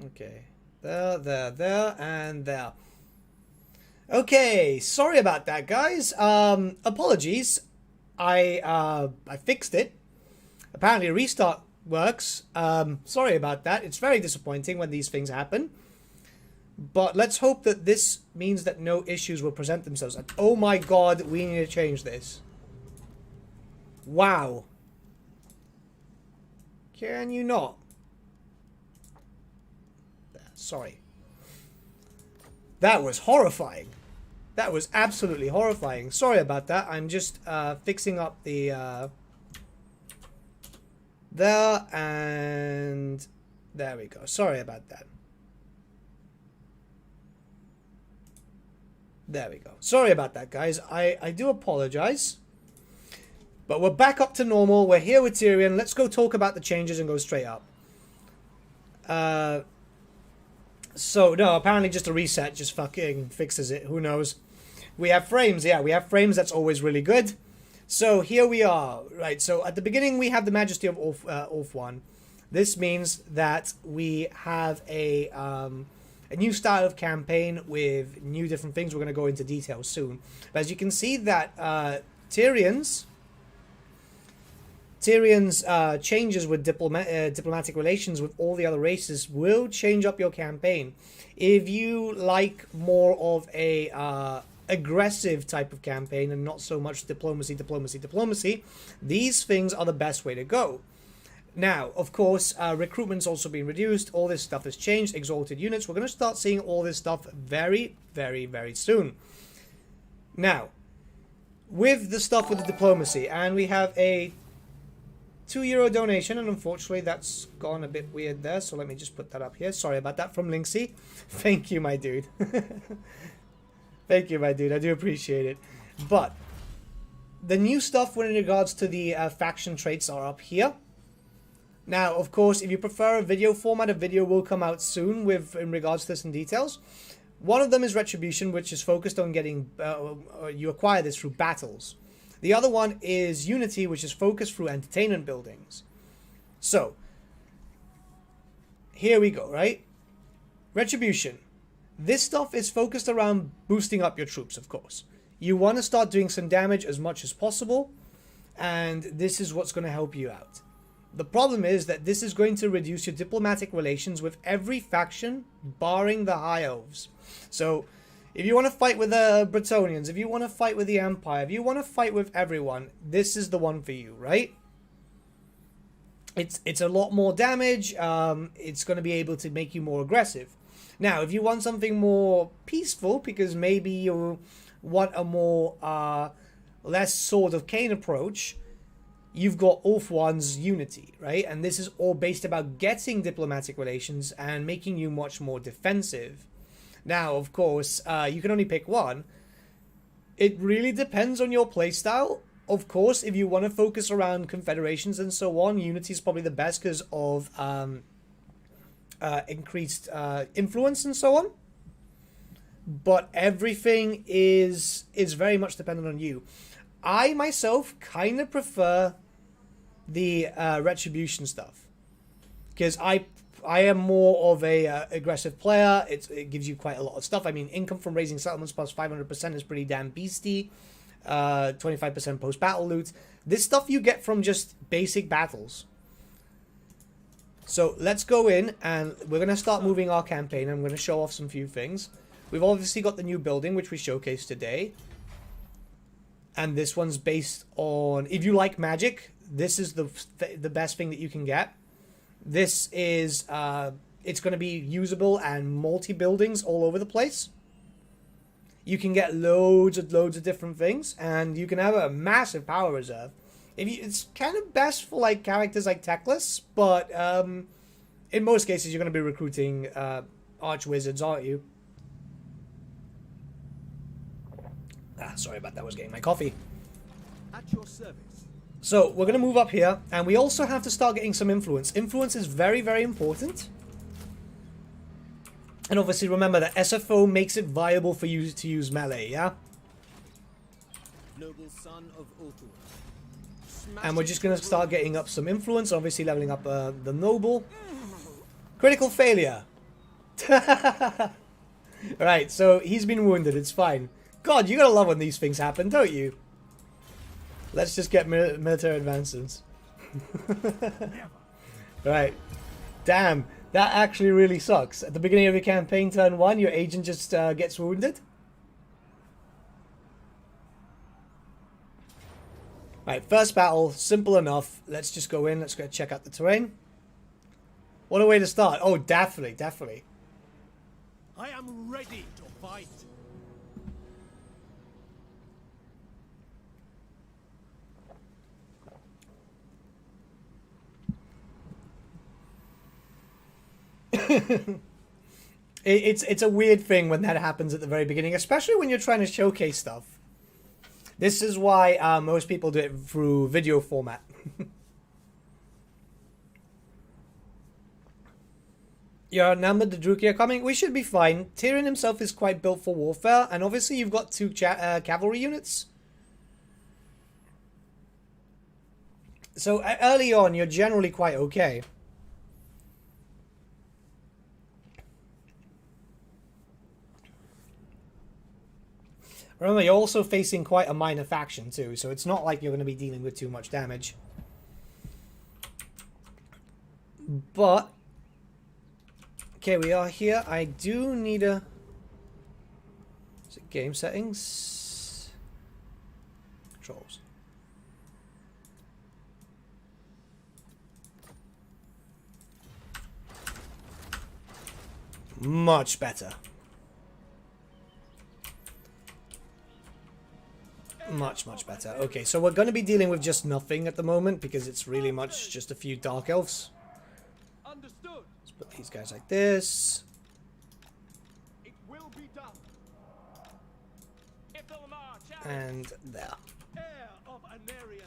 Okay. There, and there. Okay, sorry about that, guys. Apologies. I fixed it. Apparently a restart works. Sorry about that. It's very disappointing when these things happen. But let's hope that this means that no issues will present themselves. And oh my god, we need to change this. Wow. Can you not? Sorry. That was horrifying. That was absolutely horrifying. Sorry about that. I'm just fixing up the... there, and... there we go. Sorry about that. There we go. Sorry about that, guys. I do apologize. But we're back up to normal. We're here with Tyrion. Let's go talk about the changes and go straight up. So, no, apparently just a reset just fucking fixes it. Who knows? We have frames. Yeah, we have frames. That's always really good. So, here we are. Right, so at the beginning we have the Majesty of Ulf 1. This means that we have a new style of campaign with new different things. We're going to go into detail soon. But as you can see that Tyrion's changes with diplomatic relations with all the other races will change up your campaign. If you like more of a aggressive type of campaign and not so much diplomacy, these things are the best way to go. Now, of course, recruitment's also been reduced. All this stuff has changed. Exalted units. We're going to start seeing all this stuff very, very, very soon. Now, with the stuff with the diplomacy, and we have a €2 donation, and unfortunately that's gone a bit weird there, so let me just put that up here. Sorry about that, from Linksy. Thank you, my dude. Thank you, my dude. I do appreciate it. But the new stuff in regards to the faction traits are up here. Now, of course, if you prefer a video format, a video will come out soon in regards to this in details. One of them is Retribution, which is focused on getting... you acquire this through battles. The other one is Unity, which is focused through entertainment buildings. So, here we go, right? Retribution. This stuff is focused around boosting up your troops, of course. You want to start doing some damage as much as possible, and this is what's going to help you out. The problem is that this is going to reduce your diplomatic relations with every faction, barring the High Elves. So, if you want to fight with the Bretonnians, if you want to fight with the Empire, if you want to fight with everyone, this is the one for you, right? It's a lot more damage. It's going to be able to make you more aggressive. Now, if you want something more peaceful, because maybe you want a more less Sword of Cain approach, you've got Ulf 1's Unity, right? And this is all based about getting diplomatic relations and making you much more defensive. Now, of course, you can only pick one. It really depends on your playstyle. Of course, if you want to focus around confederations and so on, Unity is probably the best because of increased influence and so on. But everything is very much dependent on you. I, myself, kind of prefer the Retribution stuff. Because I am more of a aggressive player. It gives you quite a lot of stuff. I mean, income from raising settlements plus 500% is pretty damn beastie. 25% post-battle loot. This stuff you get from just basic battles. So let's go in and we're going to start moving our campaign. I'm going to show off some few things. We've obviously got the new building, which we showcased today. And this one's based on... if you like magic, this is the best thing that you can get. This is... it's going to be usable and multi-buildings all over the place. You can get loads of different things. And you can have a massive power reserve. It's kind of best for like characters like Techless. But in most cases, you're going to be recruiting arch-wizards, aren't you? Sorry about that, I was getting my coffee. At your service. So, we're going to move up here, and we also have to start getting some influence. Influence is very, very important. And obviously remember that SFO makes it viable for you to use melee, yeah? Noble son of Ulthuan. And we're just going to start getting up some influence, obviously leveling up the noble. Critical failure. Alright, so he's been wounded, it's fine. God, you gotta love when these things happen, don't you? Let's just get military advances. Right. Damn, that actually really sucks. At the beginning of your campaign, turn 1, your agent just gets wounded. Right, first battle, simple enough. Let's just go in, let's go check out the terrain. What a way to start. Oh, definitely, definitely. I am ready to fight. It's a weird thing when that happens at the very beginning, especially when you're trying to showcase stuff. This is why most people do it through video format. You're outnumbered, the Druki are coming. We should be fine. Tyrion himself is quite built for warfare, and obviously you've got 2 cavalry units. So early on, you're generally quite okay. Remember, you're also facing quite a minor faction too, so it's not like you're going to be dealing with too much damage. But okay, we are here. I do need a... Is it game settings? Controls. Much better. Much better. Okay, so we're going to be dealing with just nothing at the moment because it's really much just a few Dark Elves. Understood. Let's put these guys like this. It will be done. And there. Heir of Anarian.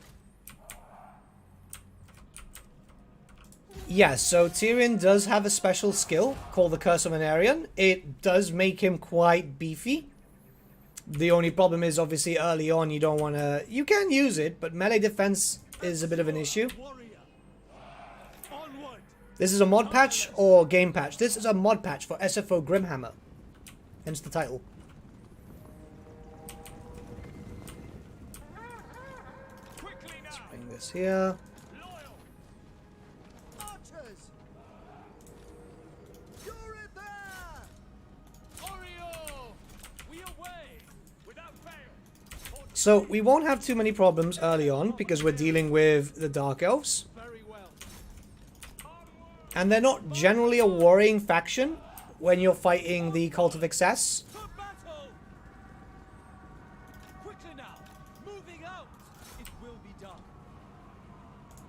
Yeah, so Tyrion does have a special skill called the Curse of Anarian. It does make him quite beefy. The only problem is obviously early on you don't want to... You can use it, but melee defense is a bit of an issue. This is a mod patch or game patch? This is a mod patch for Sfo Grimhammer. Hence the title. Let's bring this here. So we won't have too many problems early on because we're dealing with the Dark Elves. And they're not generally a worrying faction when you're fighting the Cult of Excess. Quickly now, moving out. It will be done.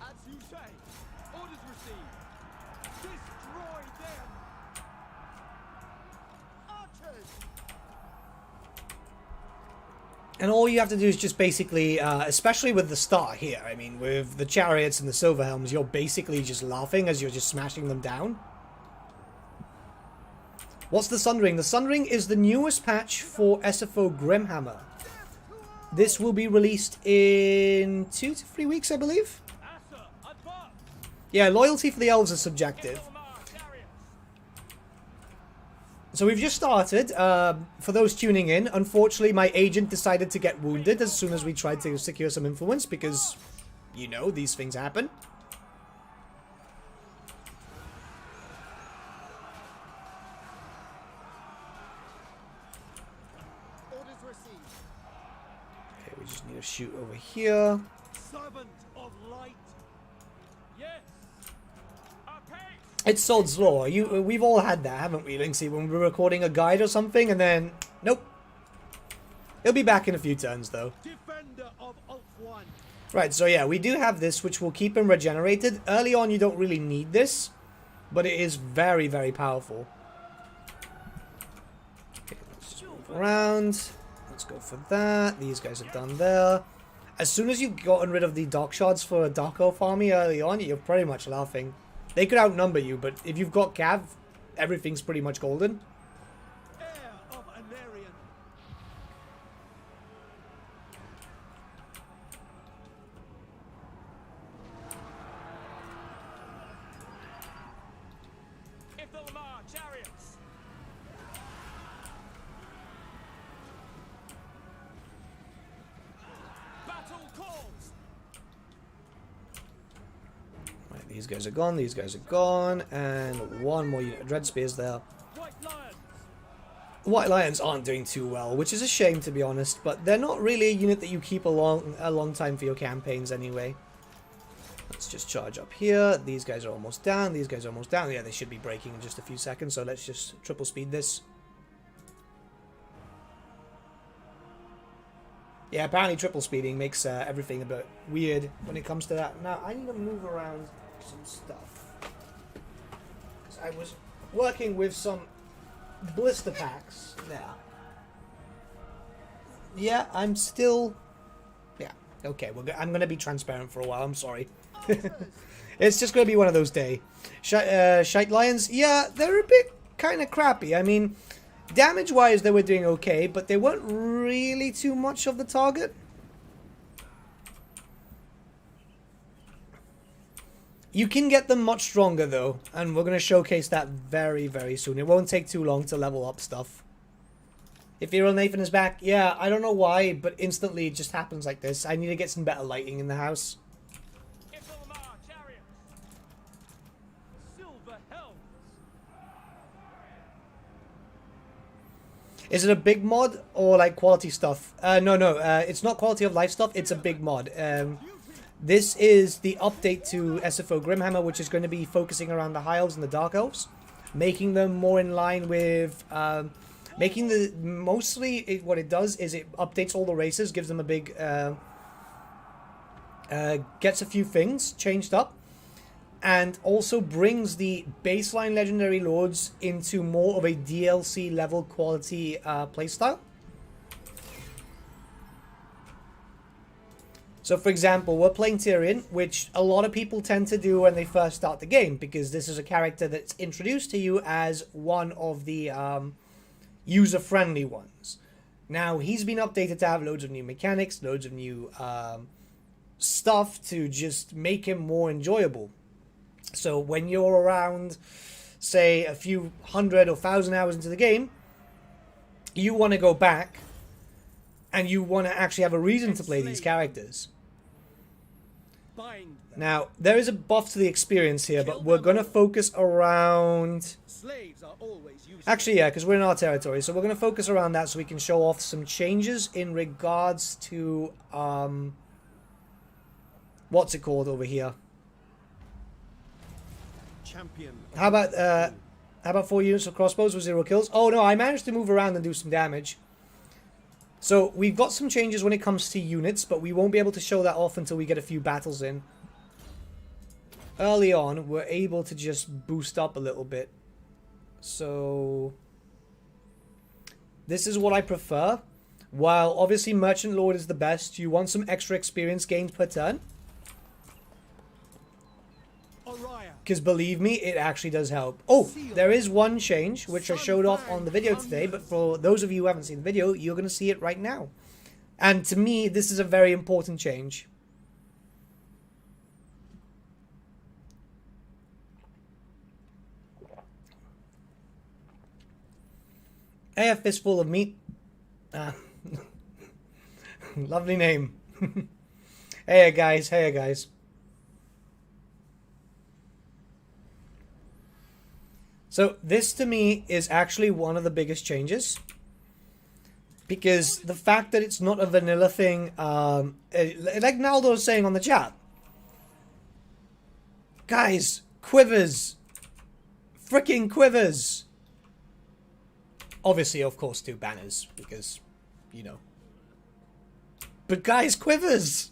As you say, orders received. Destroy them. Archers. And all you have to do is just basically, especially with the start here, I mean, with the chariots and the silver helms, you're basically just laughing as you're just smashing them down. What's the Sundering? The Sundering is the newest patch for Sfo Grimhammer. This will be released in 2 to 3 weeks, I believe. Yeah, loyalty for the elves is subjective. So we've just started. For those tuning in, unfortunately my agent decided to get wounded as soon as we tried to secure some influence because, you know, these things happen. Orders received. Okay, we just need to shoot over here. Servant of light. Yes. It's Sod's Law. We've all had that, haven't we, Linksy? When we're recording a guide or something, and then... Nope. He'll be back in a few turns, though. Defender of Alt 1. Right, so yeah, we do have this, which will keep him regenerated. Early on, you don't really need this, but it is very, very powerful. Okay, let's just move around. Let's go for that. These guys are done there. As soon as you've gotten rid of the Dark Shards for a Dark Elf army early on, you're pretty much laughing. They could outnumber you, but if you've got Cav, everything's pretty much golden. Heir of Anarian. These guys are gone, these guys are gone, and one more unit of Dread Spears there. White Lions. White Lions aren't doing too well, which is a shame to be honest, but they're not really a unit that you keep a long time for your campaigns anyway. Let's just charge up here. These guys are almost down, these guys are almost down. Yeah, they should be breaking in just a few seconds, so let's just triple speed this. Yeah, apparently triple speeding makes everything a bit weird when it comes to that. Now, I need to move around some stuff. 'Cause I was working with some blister packs there. Yeah, I'm still... Yeah, okay, I'm going to be transparent for a while, I'm sorry. It's just going to be one of those days. Shite Lions, yeah, they're a bit kind of crappy. I mean... Damage-wise, they were doing okay, but they weren't really too much of the target. You can get them much stronger, though, and we're going to showcase that very, very soon. It won't take too long to level up stuff. If Nathan is back, yeah, I don't know why, but instantly it just happens like this. I need to get some better lighting in the house. Is it a big mod or like quality stuff? No, it's not quality of life stuff, it's a big mod. This is the update to Sfo Grimhammer, which is going to be focusing around the High Elves and the Dark Elves. Making them more in line with... mostly what it does is it updates all the races, gives them a big... gets a few things changed up. And also brings the baseline Legendary Lords into more of a DLC level quality playstyle. So for example, we're playing Tyrion, which a lot of people tend to do when they first start the game, because this is a character that's introduced to you as one of the user-friendly ones. Now, he's been updated to have loads of new mechanics, loads of new stuff to just make him more enjoyable. So when you're around, say, a few hundred or 1,000 hours into the game, you want to go back and you want to actually have a reason to play these characters. Now, there is a buff to the experience here, but we're going to focus around... Actually, yeah, because we're in our territory, so we're going to focus around that so we can show off some changes in regards to... what's it called over here? How about 4 units of crossbows with 0 kills? Oh no, I managed to move around and do some damage. So we've got some changes when it comes to units, but we won't be able to show that off until we get a few battles in. Early on, we're able to just boost up a little bit. So this is what I prefer. While obviously Merchant Lord is the best, you want some extra experience gained per turn. Because believe me, it actually does help. Oh, there is one change, which I showed off on the video today, but for those of you who haven't seen the video, you're going to see it right now. And to me, this is a very important change. Hey, a fistful of meat. Lovely name. Hey, guys. Hey, guys. So this to me is actually one of the biggest changes, because the fact that it's not a vanilla thing, like Naldo was saying on the chat, guys, quivers, freaking quivers. Obviously, of course, 2 banners, because, you know, but guys, quivers.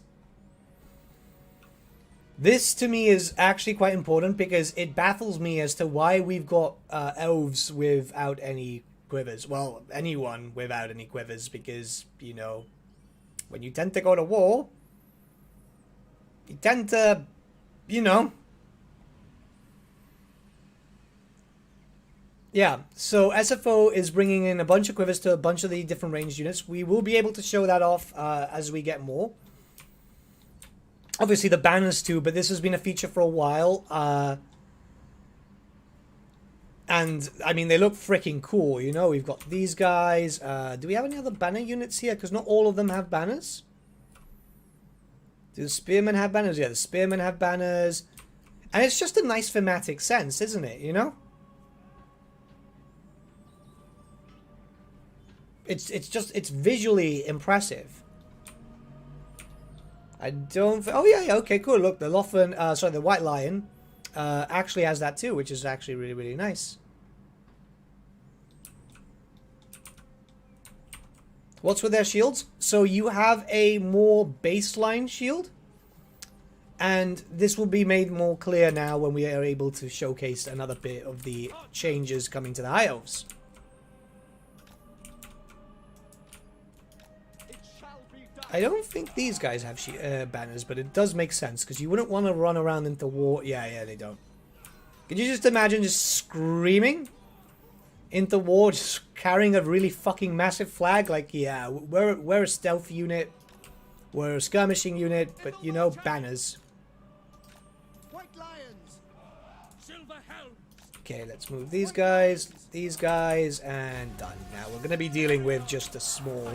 This, to me, is actually quite important because it baffles me as to why we've got elves without any quivers. Well, anyone without any quivers, because, you know, when you tend to go to war, you tend to, you know. Yeah, so SFO is bringing in a bunch of quivers to a bunch of the different ranged units. We will be able to show that off as we get more. Obviously the banners too, but this has been a feature for a while. And, I mean, they look freaking cool, you know. We've got these guys. Do we have any other banner units here? Because not all of them have banners. Do the spearmen have banners? Yeah, the spearmen have banners. And it's just a nice thematic sense, isn't it, you know? It's visually impressive. I don't... Oh, yeah, okay, cool. Look, the Lothan... sorry, the White Lion actually has that too, which is actually really, really nice. What's with their shields? So you have a more baseline shield. And this will be made more clear now when we are able to showcase another bit of the changes coming to the High Elves. I don't think these guys have banners, but it does make sense, because you wouldn't want to run around into war. Yeah, they don't. Could you just imagine just screaming into war, just carrying a really fucking massive flag? Like, yeah, we're a stealth unit, we're a skirmishing unit, but, you know, banners. Okay, let's move these guys, and done. Now we're going to be dealing with just a small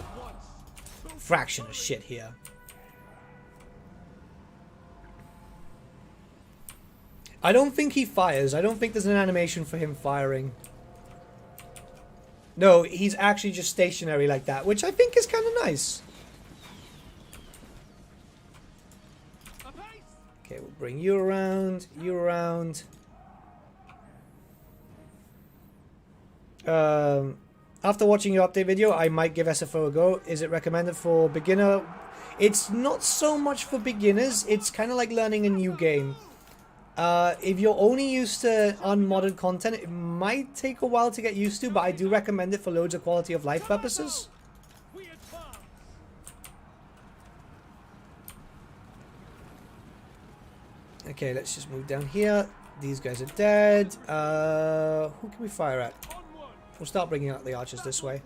fraction of shit here. I don't think he fires. I don't think there's an animation for him firing. No, he's actually just stationary like that, which I think is kind of nice. Okay, we'll bring you around, After watching your update video, I might give Sfo a go. Is it recommended for beginner? It's not so much for beginners. It's kind of like learning a new game. If you're only used to unmodded content, it might take a while to get used to, but I do recommend it for loads of quality of life purposes. Okay, let's just move down here. These guys are dead. Who can we fire at? We'll start bringing out the archers this way.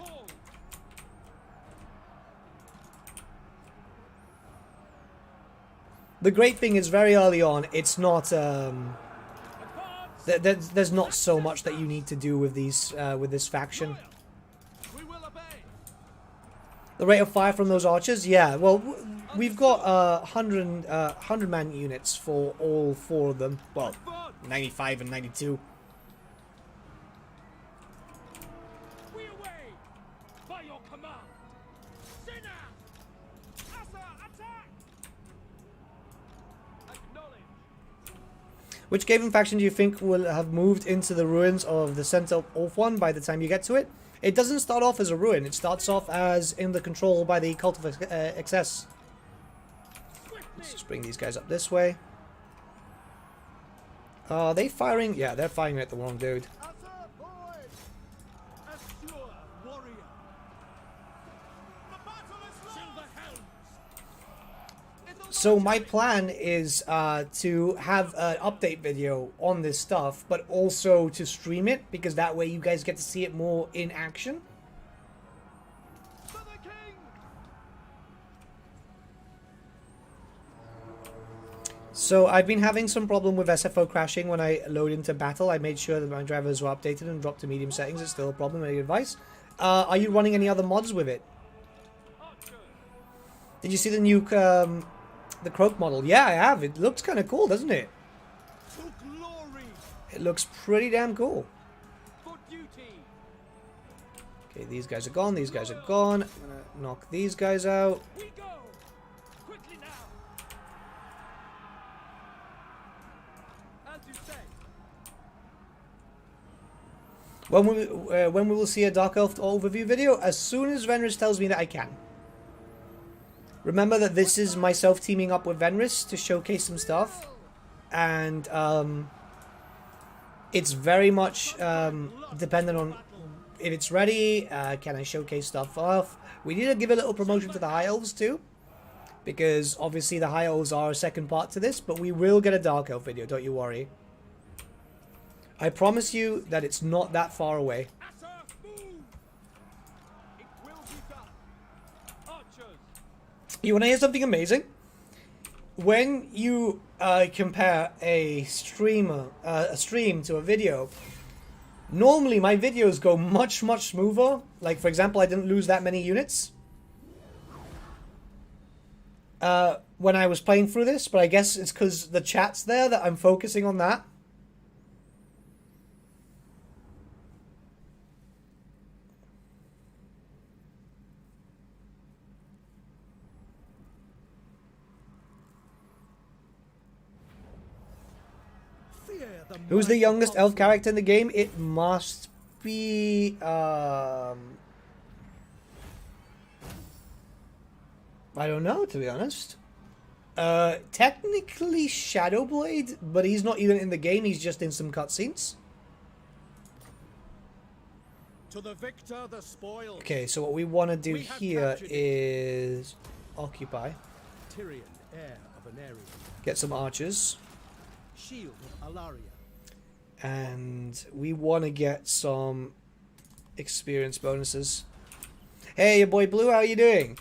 The great thing is, very early on, it's not there's not so much that you need to do with these with this faction. The rate of fire from those archers, yeah. Well, we've got 100 man units for all 4 of them. Well, 95 and 92. Which Skaven faction do you think will have moved into the ruins of the Center of One by the time you get to it? It doesn't start off as a ruin. It starts off as in the control by the Cult of Excess. Let's just bring these guys up this way. Are they firing? Yeah, they're firing at the wrong dude. So my plan is to have an update video on this stuff, but also to stream it, because that way you guys get to see it more in action. So I've been having some problem with Sfo crashing when I load into battle. I made sure that my drivers were updated and dropped to medium settings. It's still a problem. Any advice? Are you running any other mods with it? Did you see the new... the Croak model? Yeah, I have. It looks kind of cool, doesn't it? It looks pretty damn cool. Okay, these guys are gone. These guys are gone. I'm gonna knock these guys out. When we will see a Dark Elf overview video? As soon as Venris tells me that I can. Remember that this is myself teaming up with Venris to showcase some stuff, and it's very much dependent on if it's ready. Can I showcase stuff off? We need to give a little promotion to the High Elves too, because obviously the High Elves are a second part to this, but we will get a Dark Elf video, don't you worry. I promise you that it's not that far away. You want to hear something amazing? When you compare a stream to a video, normally my videos go much smoother. Like, for example, I didn't lose that many units. when I was playing through this, but I guess it's because the chat's there that I'm focusing on that. Who's the youngest elf character in the game? It must be I don't know, to be honest. Technically Shadowblade, but he's not even in the game, he's just in some cutscenes. To the victor, the spoils. Okay, so what we want to do here is occupy. Tyrion, heir of Anarion. Get some archers. Shield of Alaria. And we want to get some experience bonuses. Hey, your boy Blue, how are you doing?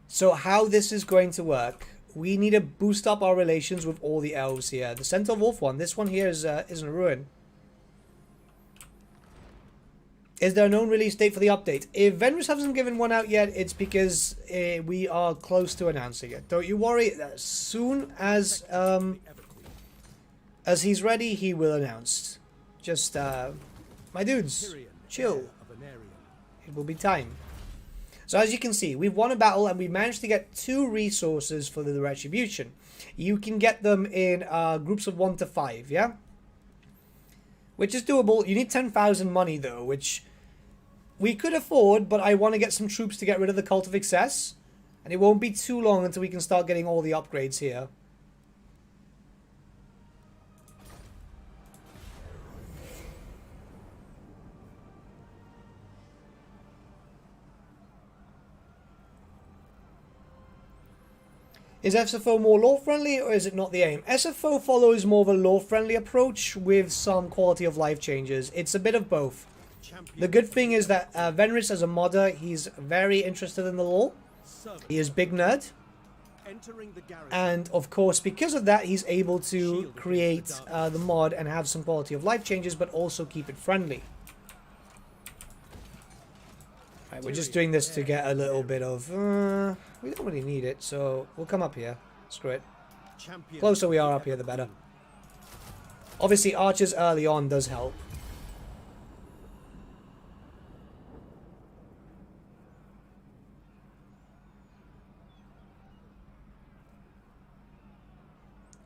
So how this is going to work, we need to boost up our relations with all the elves here. The Center of Wolf one, this one here is in a ruin. Is there a known release date for the update? If Venrus hasn't given one out yet, it's because we are close to announcing it. Don't you worry, as soon as he's ready, he will announce. Just, my dudes, chill. It will be time. So as you can see, we've won a battle and we managed to get 2 resources for the Retribution. You can get them in groups of 1 to 5, yeah? Which is doable. You need 10,000 money though, which we could afford, but I want to get some troops to get rid of the Cult of Excess. And it won't be too long until we can start getting all the upgrades here. Is Sfo more lore-friendly, or is it not the aim? Sfo follows more of a lore-friendly approach with some quality of life changes. It's a bit of both. The good thing is that Venrus, as a modder, he's very interested in the lore. He is big nerd. And, of course, because of that, he's able to create the mod and have some quality of life changes, but also keep it friendly. Right, we're just doing this to get a little bit of... we don't really need it, so we'll come up here. Screw it. Closer we are up here, the better. Obviously, archers early on does help.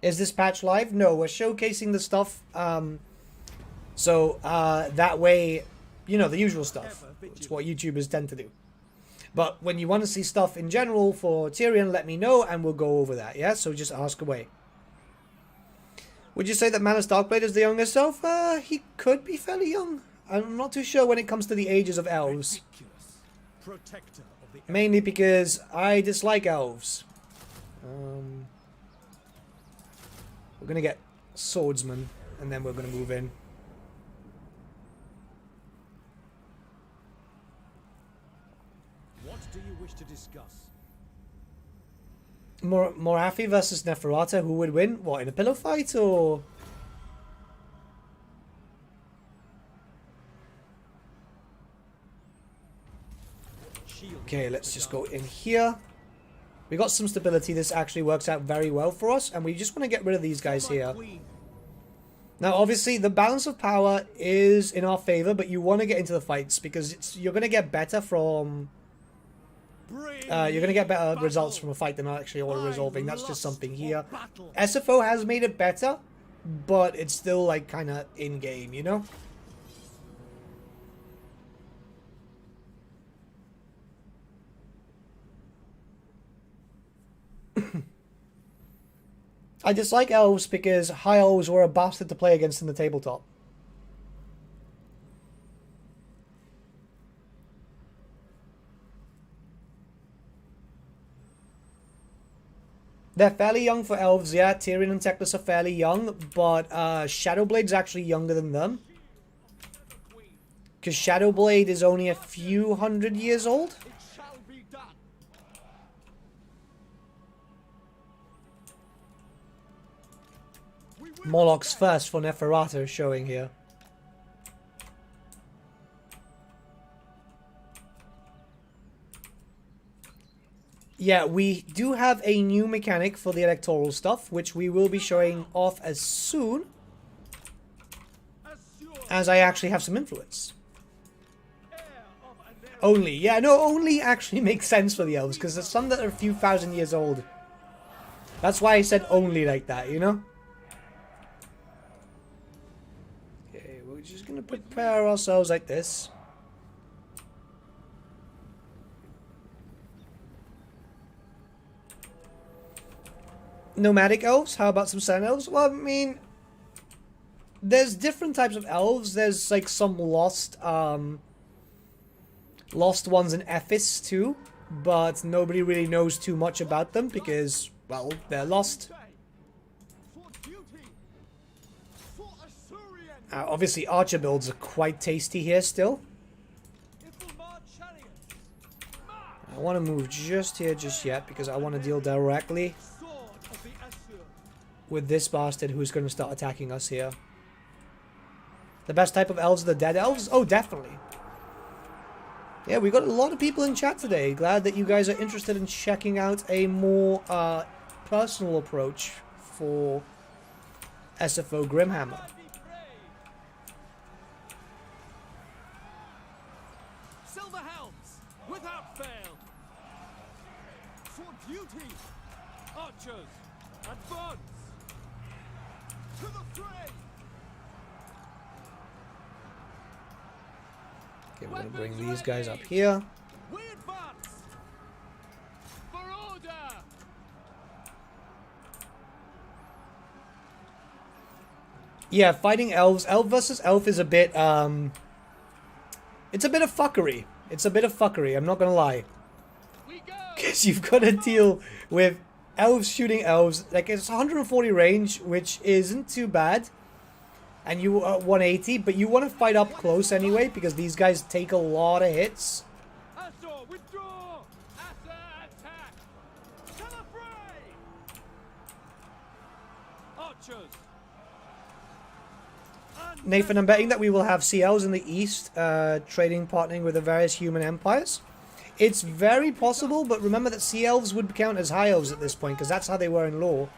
Is this patch live? No, we're showcasing the stuff. So that way, you know, the usual stuff. It's what YouTubers tend to do. But when you want to see stuff in general for Tyrion, let me know and we'll go over that, yeah? So just ask away. Would you say that Manus Darkblade is the youngest elf? He could be fairly young. I'm not too sure when it comes to the ages of elves. Mainly because I dislike elves. We're going to get swordsman and then we're going to move in. What do you wish to discuss? Morathi versus Neferata, who would win? What, in a pillow fight or? Okay, let's just go in here. We got some stability. This actually works out very well for us, and we just want to get rid of these guys here. Now, obviously, the balance of power is in our favor, but you want to get into the fights because you're going to get better from... you're going to get better results from a fight than actually auto-resolving. That's just something here. Sfo has made it better, but it's still, like, kind of in-game, you know? I dislike elves because high elves were a bastard to play against in the tabletop. They're fairly young for elves, yeah. Tyrion and Teclis are fairly young, but Shadowblade's actually younger than them. Because Shadowblade is only a few hundred years old. Moloch's first for Neferata is showing here. Yeah, we do have a new mechanic for the electoral stuff, which we will be showing off as soon as I actually have some influence. Only, yeah, no, only actually makes sense for the elves, because there's some that are a few thousand years old. That's why I said only like that, you know? Okay, we're just gonna prepare ourselves like this. Nomadic elves? How about some sun elves? Well, I mean, there's different types of elves. There's like some lost ones in Ephes too, but nobody really knows too much about them because, well, they're lost. Obviously, archer builds are quite tasty here still. I want to move just here just yet because I want to deal directly with this bastard who's going to start attacking us here. The best type of elves are the dead elves? Oh, definitely. Yeah, we got a lot of people in chat today. Glad that you guys are interested in checking out a more personal approach for Sfo Grimhammer. Silver helms, without fail. For duty, archers, advance. To the fray. Okay, we're going to bring these guys up here. We advance. For order. Yeah, fighting elves. Elf versus elf is a bit, it's a bit of fuckery. It's a bit of fuckery, I'm not gonna lie. Because you've got to deal with elves shooting elves. Like, it's 140 range, which isn't too bad. And you are 180, but you want to fight up close anyway, because these guys take a lot of hits. Asor, withdraw. Asor, attack. To the fray. Archers. Nathan, I'm betting that we will have CLs in the east, trading, partnering with the various human empires. It's very possible, but remember that Sea Elves would count as High Elves at this point, because that's how they were in lore.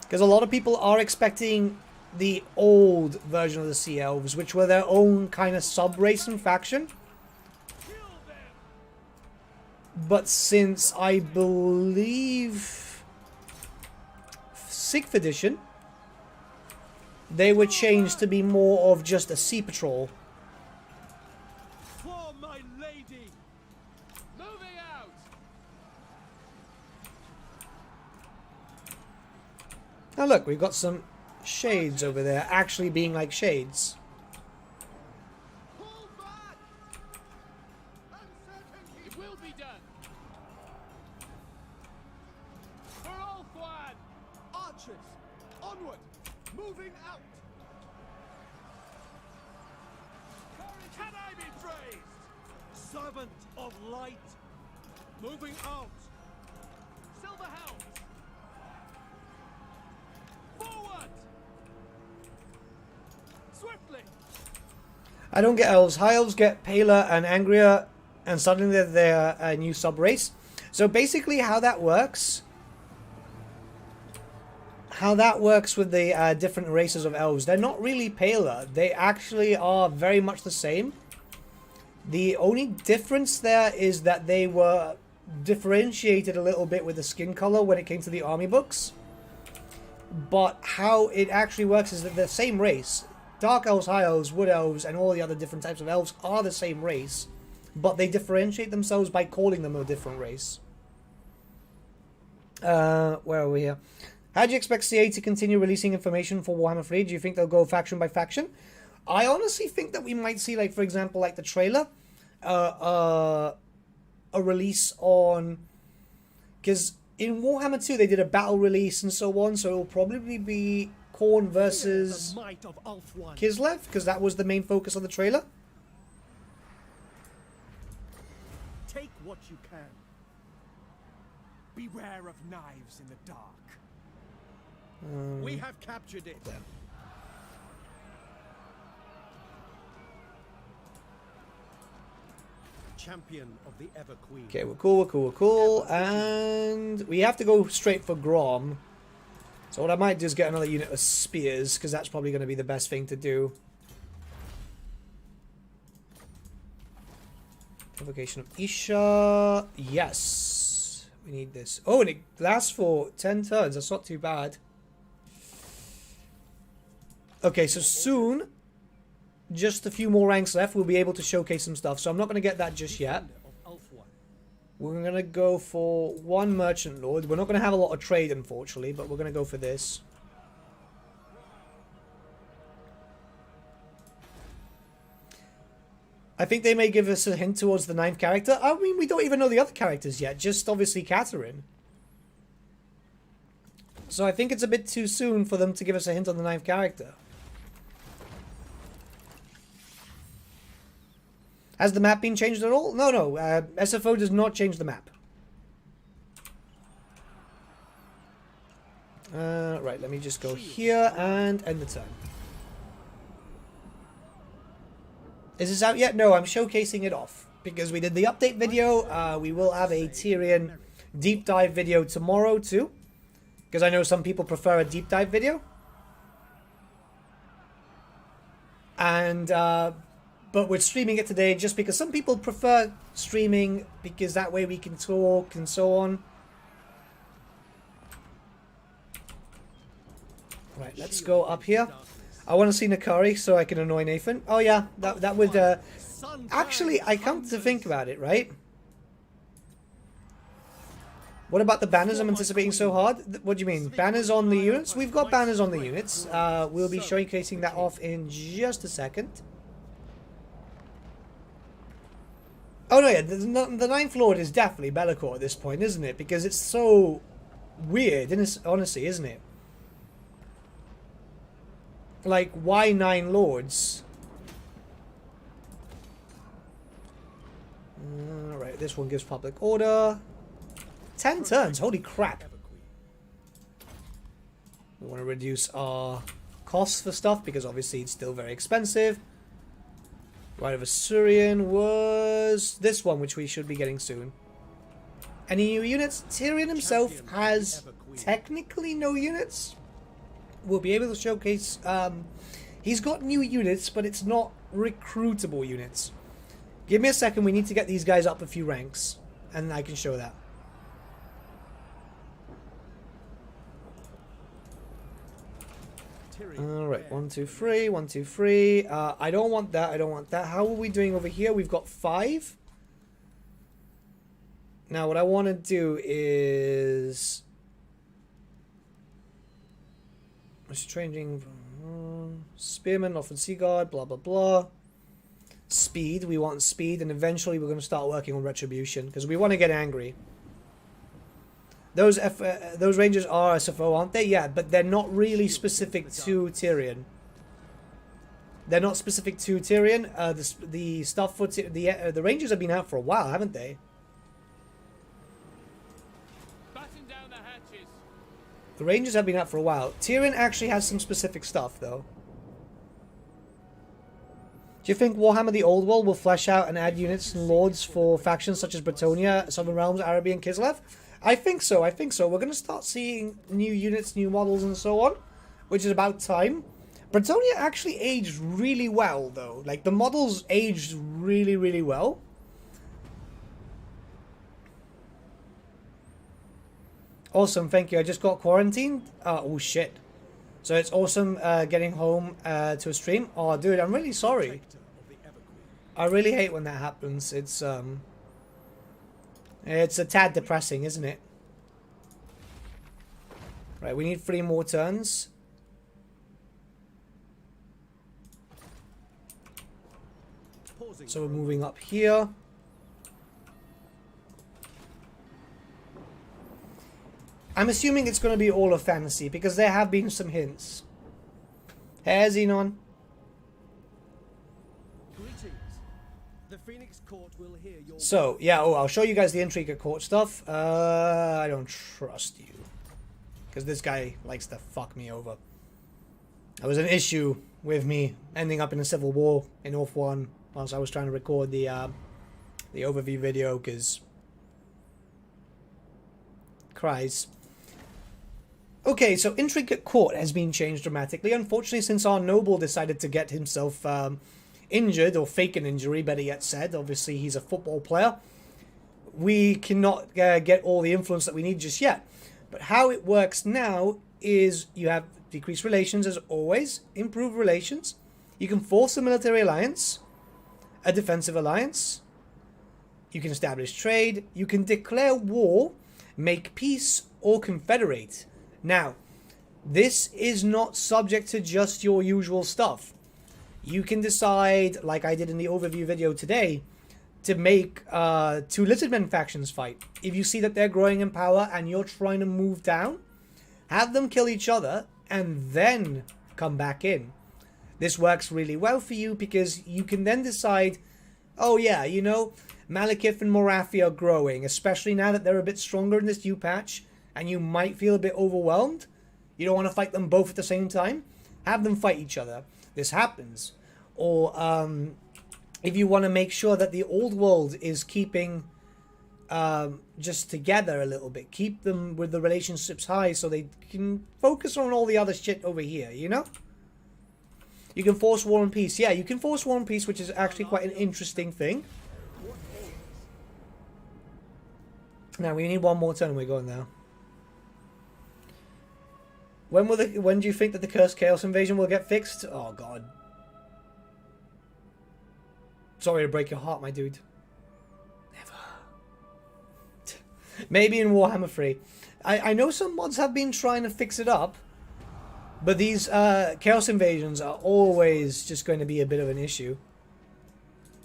Because a lot of people are expecting the old version of the Sea Elves, which were their own kind of sub-race and faction. But since I believe 6th edition, they were changed to be more of just a sea patrol. For my lady. Moving out. Now look, we've got some shades over there, actually being like shades. Pull back. Uncertainty. It will be done. For all Juan. Archers, onward. Moving out. Can I be praised? Servant of light. Moving out. Silver helms. Forward. Swiftly. I don't get elves. High elves get paler and angrier, and suddenly they're a new sub-race. So basically how that works with the different races of elves, they're not really paler. They actually are very much the same. The only difference there is that they were differentiated a little bit with the skin color when it came to the army books. But how it actually works is that the same race. Dark elves, high elves, wood elves, and all the other different types of elves are the same race. But they differentiate themselves by calling them a different race. Where are we here? How do you expect CA to continue releasing information for Warhammer 3? Do you think they'll go faction by faction? I honestly think that we might see, like, for example, like the trailer, a release on... Because in Warhammer 2 they did a battle release and so on, so it'll probably be Khorne versus Kislev, because that was the main focus of the trailer. Take what you can. Beware of knives in the dark. We have captured it. champion of the Ever Queen. Okay, we're cool, we're cool, we're cool. And we have to go straight for Grom. So what I might do is get another unit of spears, because that's probably going to be the best thing to do. Invocation of Isha. Yes. We need this. Oh, and it lasts for 10 turns. That's not too bad. Okay, so soon, just a few more ranks left, we'll be able to showcase some stuff. So I'm not going to get that just yet. We're going to go for one Merchant Lord. We're not going to have a lot of trade, unfortunately, but we're going to go for this. I think they may give us a hint towards the 9th character. I mean, we don't even know the other characters yet. Just, obviously, Catherine. So I think it's a bit too soon for them to give us a hint on the 9th character. Has the map been changed at all? No, no. SFO does not change the map. Right, let me just go here and end the turn. Is this out yet? No, I'm showcasing it off. Because we did the update video. We will have a Tyrion deep dive video tomorrow too. Because I know some people prefer a deep dive video. And, but we're streaming it today just because some people prefer streaming because that way we can talk and so on. Right, let's go up here. I want to see Nakari so I can annoy Nathan. Oh yeah, that would... Actually, I come to think about it, right? What about the banners I'm anticipating so hard? What do you mean? Banners on the units? We've got banners on the units. We'll be showcasing that off in just a second. Oh no, yeah, the 9th Lord is definitely Be'lakor at this point, isn't it? Because it's so weird, honestly, isn't it? Like, why 9 Lords? Alright, this one gives public order. 10 turns, holy crap. We want to reduce our costs for stuff because obviously it's still very expensive. Right of Assyrian was this one, which we should be getting soon. Any new units? Tyrion himself has technically no units. We'll be able to showcase... he's got new units, but it's not recruitable units. Give me a second, we need to get these guys up a few ranks. And I can show that. Alright, 1, 2, 3, 1, 2, 3. I don't want that, I don't want that. How are we doing over here? We've got 5. Now, what I want to do is... changing... Spearman, offered Sea Guard, blah, blah, blah. Speed, we want speed, and eventually we're going to start working on Retribution, because we want to get angry. Those Rangers are SFO, aren't they? Yeah, but they're not really specific to Tyrion. They're not specific to Tyrion. The stuff for the Rangers have been out for a while, haven't they? Batten down the hatches. The Rangers have been out for a while. Tyrion actually has some specific stuff, though. Do you think Warhammer the Old World will flesh out and add units and lords for factions such as Bretonnia, Southern Realms, Araby, and Kislev? I think so, I think so. We're going to start seeing new units, new models, and so on, which is about time. Bretonnia actually aged really well, though. Like, the models aged really, really well. Awesome, thank you. I just got quarantined. Oh, shit. So it's awesome getting home to a stream. Oh, dude, I'm really sorry. I really hate when that happens. It's a tad depressing, isn't it? Right, we need 3 more turns. So we're moving up here. I'm assuming it's going to be all of fantasy because there have been some hints. Hey, Xenon. So, yeah, I'll show you guys the Intrigue at Court stuff. I don't trust you. Because this guy likes to fuck me over. There was an issue with me ending up in a civil war in North 1 whilst I was trying to record the the overview video because cries. Okay, so Intricate Court has been changed dramatically. Unfortunately, since our noble decided to get himself injured, or fake an injury, better yet said. Obviously, he's a football player. We cannot get all the influence that we need just yet. But how it works now is you have decreased relations as always, improved relations. You can force a military alliance, a defensive alliance. You can establish trade. You can declare war, make peace, or confederate. Now, this is not subject to just your usual stuff. You can decide, like I did in the overview video today, to make two lizard men factions fight. If you see that they're growing in power and you're trying to move down, have them kill each other and then come back in. This works really well for you because you can then decide, oh yeah, you know, Malekith and Morathi are growing, especially now that they're a bit stronger in this new patch, and you might feel a bit overwhelmed. You don't want to fight them both at the same time. Have them fight each other. This happens. Or if you want to make sure that the old world is keeping just together a little bit, keep them with the relationships high so they can focus on all the other shit over here, you know? You can force war and peace. Yeah, you can force war and peace, which is actually quite an interesting thing. Now, we need one more turn. We're going now. When do you think that the Cursed Chaos Invasion will get fixed? Oh, God. Sorry to break your heart, my dude. Never. Maybe in Warhammer 3. I know some mods have been trying to fix it up, but these Chaos Invasions are always just going to be a bit of an issue.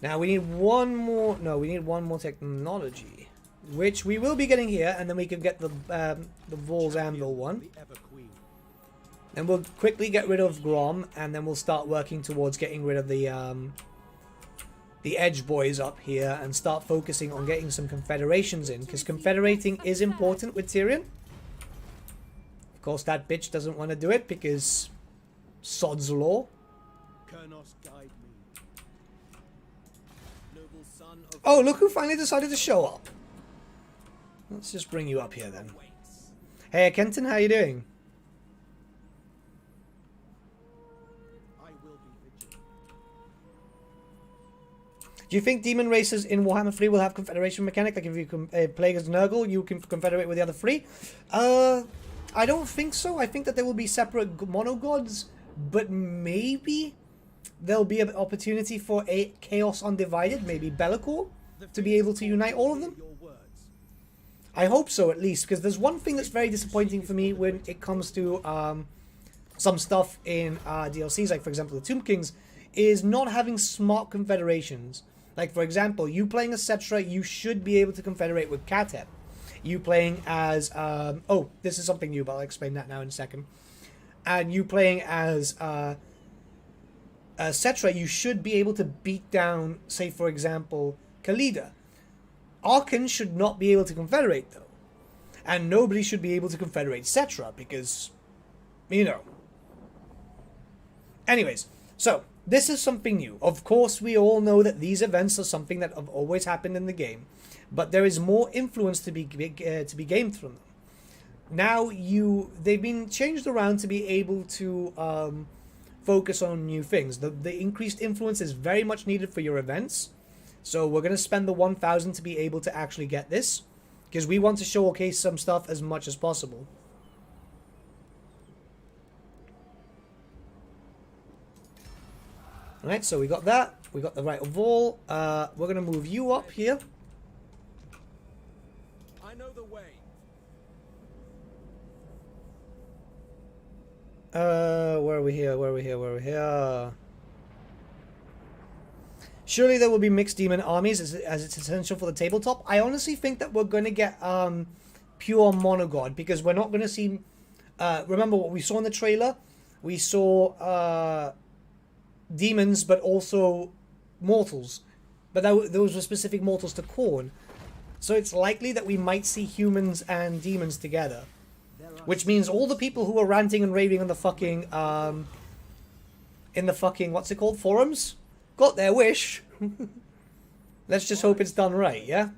Now, we need one more... No, we need one more technology, which we will be getting here, and then we can get the Vol's Anvil one. And we'll quickly get rid of Grom, and then we'll start working towards getting rid of the Edge boys up here, and start focusing on getting some confederations in, because confederating is important with Tyrion. Of course, that bitch doesn't want to do it, because sod's law. Oh, look who finally decided to show up. Let's just bring you up here, then. Hey, Kenton, how you doing? Do you think demon races in Warhammer 3 will have confederation mechanic? Like if you can play as Nurgle, you can confederate with the other three? I don't think so. I think that there will be separate monogods, but maybe there'll be an opportunity for a Chaos Undivided, maybe Be'lakor, to be able to unite all of them. I hope so, at least, because there's one thing that's very disappointing for me when it comes to some stuff in DLCs, like for example the Tomb Kings, is not having smart confederations. Like, for example, you playing as Cetra, you should be able to confederate with Kateb. You playing as... oh, this is something new, but I'll explain that now in a second. And you playing as Cetra, you should be able to beat down, say, for example, Kalidor. Archon should not be able to confederate, though. And nobody should be able to confederate Cetra, because, you know. Anyways, so... this is something new. Of course, we all know that these events are something that have always happened in the game, but there is more influence to be gained from them. Now, they've been changed around to be able to focus on new things. The increased influence is very much needed for your events, so we're going to spend the 1,000 to be able to actually get this, because we want to showcase some stuff as much as possible. Alright, so we got that. We got the right of Vol. We're going to move you up here. I know the way. Where are we here? Where are we here? Where are we here? Surely there will be mixed demon armies as it's essential for the tabletop. I honestly think that we're going to get pure monogod, because we're not going to see... remember what we saw in the trailer? We saw... demons, but also mortals. But those were specific mortals to Khorne. So it's likely that we might see humans and demons together. Which means all the people who are ranting and raving on the fucking, in the fucking, what's it called, forums? Got their wish. Let's just hope it's done right, yeah?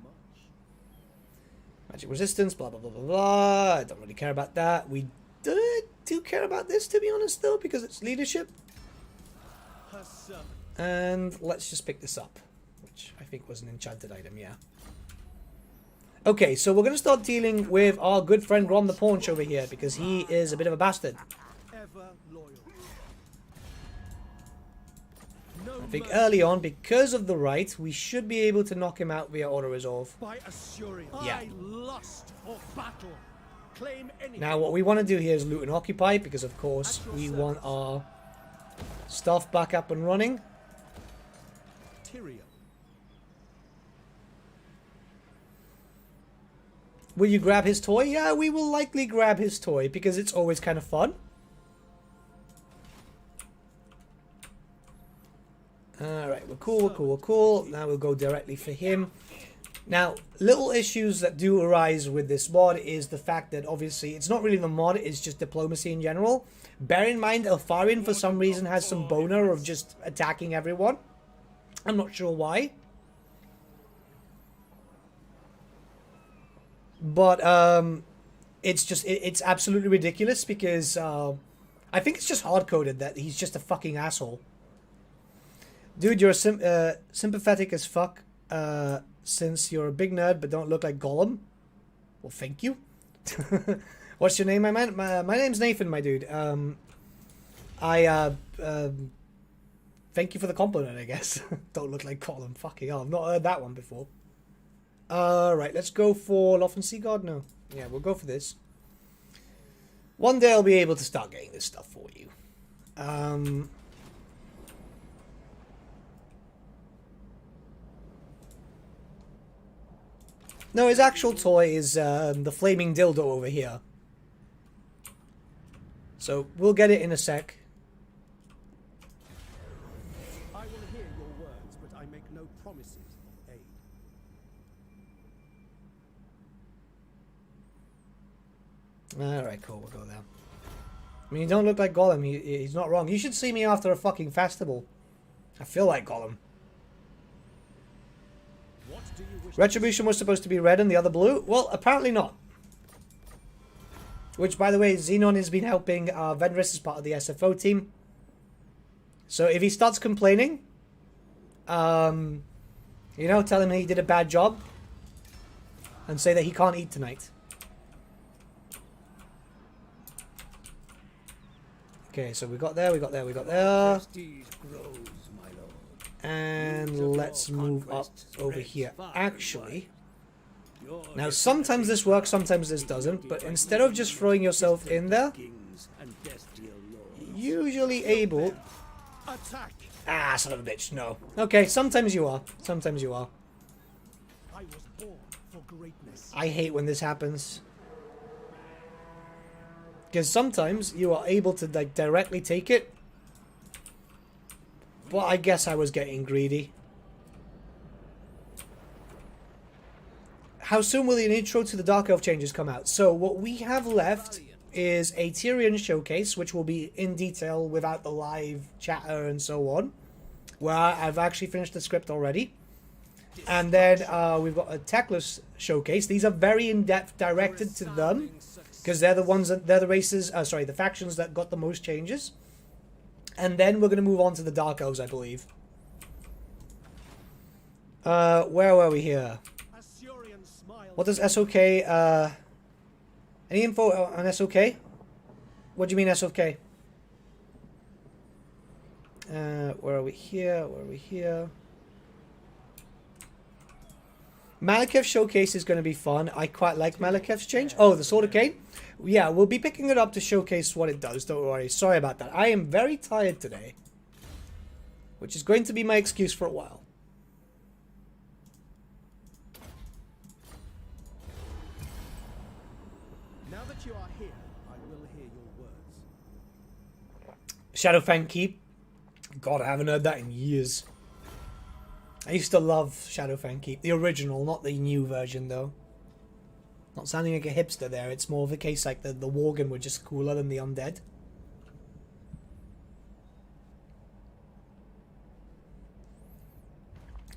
Magic resistance, blah, blah, blah, blah, blah. I don't really care about that. We do care about this, to be honest, though, because it's leadership. And let's just pick this up, which I think was an enchanted item, yeah. Okay, so we're going to start dealing with our good friend Grom the Paunch over here, because he is a bit of a bastard. Ever loyal. I think early on, because of the right, we should be able to knock him out via auto-resolve. By Assyrian. Yeah. I lust for battle. Claim anything. Now, what we want to do here is loot and occupy, because of course we want our stuff back up and running. Tyrion. Will you grab his toy? Yeah, we will likely grab his toy, because it's always kind of fun. Alright, we're cool, we're cool, we're cool. Now we'll go directly for him. Now, little issues that do arise with this mod is the fact that obviously it's not really the mod, it's just diplomacy in general. Bear in mind, Elfarion for some reason has some boner of just attacking everyone. I'm not sure why. But it's just, it's absolutely ridiculous because I think it's just hard-coded that he's just a fucking asshole. Dude, you're sympathetic as fuck since you're a big nerd but don't look like Gollum. Well, thank you. What's your name, my man? My name's Nathan, my dude. Thank you for the compliment, I guess. Don't look like Gollum. Fucking hell, I've not heard that one before. Right, let's go for Loth and Seaguard now. Yeah, we'll go for this. One day I'll be able to start getting this stuff for you. No, his actual toy is the flaming dildo over here. So, we'll get it in a sec. I will hear your words, but I make no promises of aid. Alright, cool, we'll go there. I mean, you don't look like Gollum, he's not wrong. You should see me after a fucking festival. I feel like Gollum. What do you wish? Retribution was supposed to be red and the other blue? Well, apparently not. Which, by the way, Xenon has been helping Venris as part of the SFO team. So if he starts complaining, you know, tell him he did a bad job. And say that he can't eat tonight. Okay, so we got there, we got there, we got there. Prestige grows, my lord. And let's move up over here. Actually, now sometimes this works, sometimes this doesn't, but instead of just throwing yourself in there, usually able... Attack! Ah, son of a bitch, no. Okay, sometimes you are. Sometimes you are. I was born for greatness. I hate when this happens. Because sometimes you are able to like directly take it. But I guess I was getting greedy. How soon will the intro to the Dark Elf changes come out? So what we have left is a Tyrion Showcase, which will be in detail without the live chatter and so on. Where I've actually finished the script already. And then we've got a Techless Showcase. These are very in-depth, directed to them. Because they're the ones that, they're the races, sorry, the factions that got the most changes. And then we're going to move on to the Dark Elves, I believe. Where were we here? What does SOK, any info on SOK? What do you mean SOK? Where are we here? Where are we here? Malekith's Showcase is going to be fun. I quite like Malekith's change. Oh, the Sword of Cain? Yeah, we'll be picking it up to showcase what it does. Don't worry. Sorry about that. I am very tired today. Which is going to be my excuse for a while. Now that you are here, I will hear your words. Shadowfang Keep. God, I haven't heard that in years. I used to love Shadowfang Keep. The original, not the new version, though. Not sounding like a hipster there. It's more of a case like the Worgen were just cooler than the undead.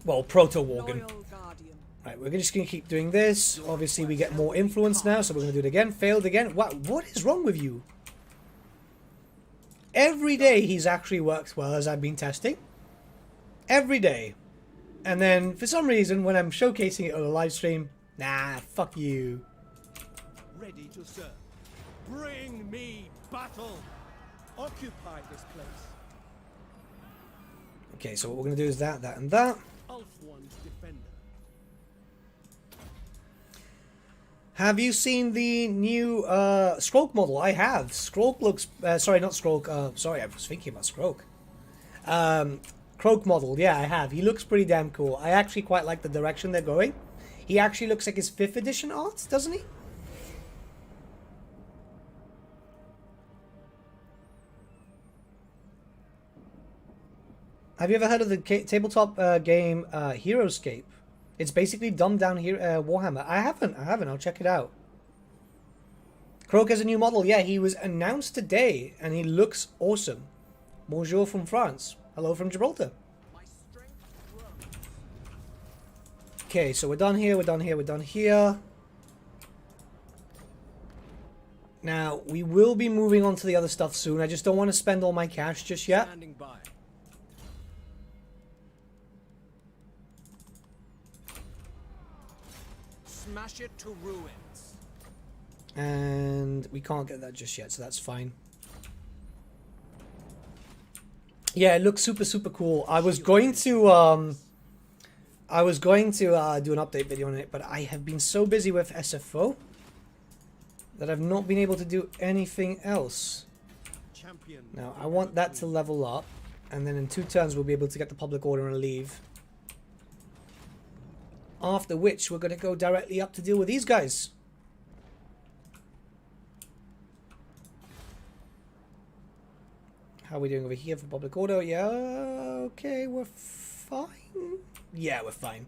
Well, proto-Worgen. Loyal guardian. Right, we're just going to keep doing this. Obviously, we get more influence now, so we're going to do it again. Failed again. What is wrong with you? Every day he's actually worked well as I've been testing. Every day. And then, for some reason, when I'm showcasing it on a live stream, nah, fuck you. Ready to serve. Bring me battle. Occupy this place. Okay, so what we're going to do is that, and that. Ulf one's defender. Have you seen the new Skroke model? I have. Skroke looks... sorry, not Skroke. Sorry, I was thinking about Skroke. Croak model, yeah, I have. He looks pretty damn cool. I actually quite like the direction they're going. He actually looks like his 5th edition art, doesn't he? Have you ever heard of the tabletop game Heroescape? It's basically dumbed down here Warhammer. I haven't. I'll check it out. Croak has a new model. Yeah, he was announced today, and he looks awesome. Bonjour from France. Hello from Gibraltar. Okay, so we're done here, we're done here, we're done here. Now, we will be moving on to the other stuff soon. I just don't want to spend all my cash just yet. Standing by. Smash it to ruins. And we can't get that just yet, so that's fine. Yeah, it looks super, super cool. I was going to do an update video on it, but I have been so busy with SFO that I've not been able to do anything else. Champion. Now, I want that to level up, and then in 2 turns we'll be able to get the public order and leave. After which, we're going to go directly up to deal with these guys. How are we doing over here for public order? Yeah, okay, we're fine. Yeah, we're fine.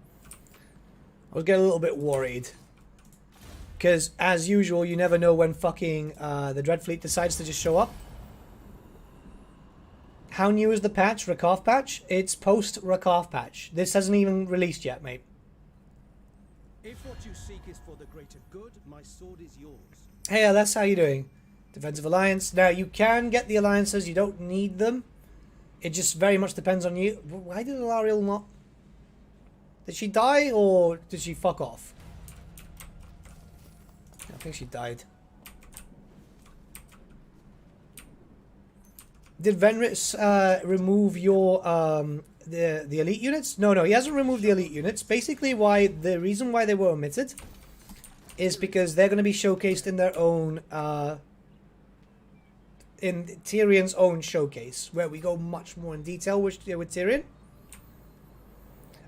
I was getting a little bit worried. Because, as usual, you never know when fucking the Dreadfleet decides to just show up. How new is the patch? Rakaf patch? It's post-Rakaf patch. This hasn't even released yet, mate. If what you seek is for the greater good, my sword is yours. Hey, that's how you doing. Defensive Alliance. Now, you can get the alliances. You don't need them. It just very much depends on you. Why did Alariel not... Did she die, or did she fuck off? I think she died. Did Venris remove your the elite units? No, he hasn't removed the elite units. Basically, the reason why they were omitted is because they're going to be showcased in their own in Tyrion's own showcase, where we go much more in detail with Tyrion.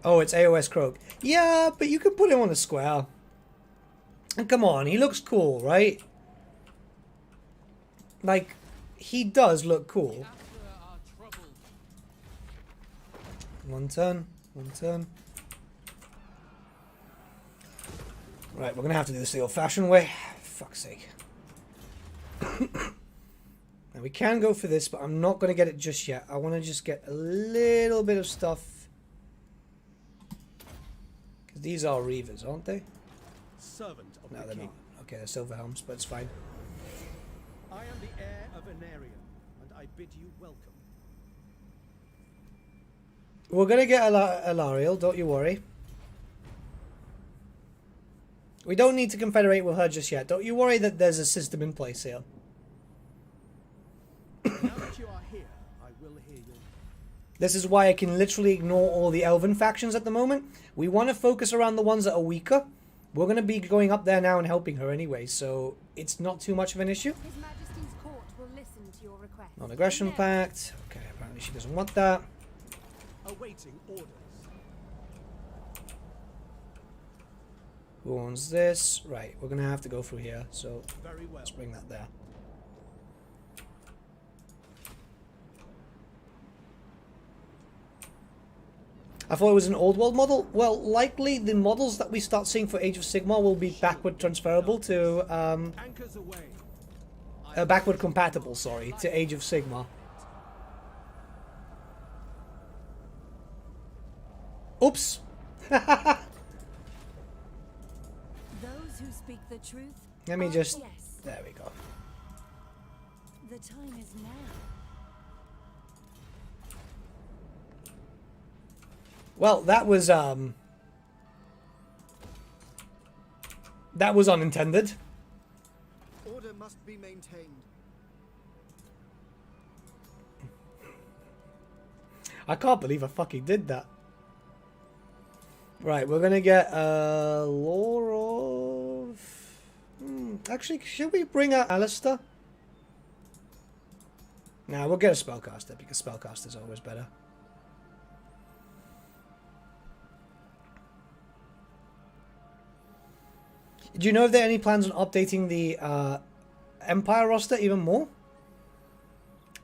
Oh, it's AOS Croak. Yeah, but you can put him on a square. And come on, he looks cool, right? Like, he does look cool. One turn. Right, we're gonna have to do this the old-fashioned way. Fuck's sake. Now, we can go for this, but I'm not gonna get it just yet. I want to just get a little bit of stuff. Because these are Reavers, aren't they? Servant of No, the they're king. not. Okay, they're Silver Helms, but it's fine. I am the heir of Anarion, and I bid you welcome. We're gonna get Alariel, don't you worry. We don't need to confederate with her just yet. Don't you worry that there's a system in place here. Now that you are here, I will hear your... This is why I can literally ignore all the Elven factions at the moment. We want to focus around the ones that are weaker. We're going to be going up there now and helping her anyway, so it's not too much of an issue. His Majesty's court will listen to your request. Non-aggression pact. Okay, apparently she doesn't want that. Awaiting orders. Who owns this? Right, we're going to have to go through here, so Very well. let's bring that there. I thought it was an old world model. Well, likely the models that we start seeing for Age of Sigmar will be backward transferable to Anchors away. backward compatible, sorry, to Age of Sigmar. Oops. Those who speak the truth. Let me just... Yes. There we go. The time is now. Well, that was unintended. Order must be maintained. I can't believe I fucking did that. Right, we're gonna get Lore of... Actually, should we bring out Alistair? Nah, we'll get a Spellcaster, because Spellcaster's always better. Do you know if there are any plans on updating the Empire roster even more?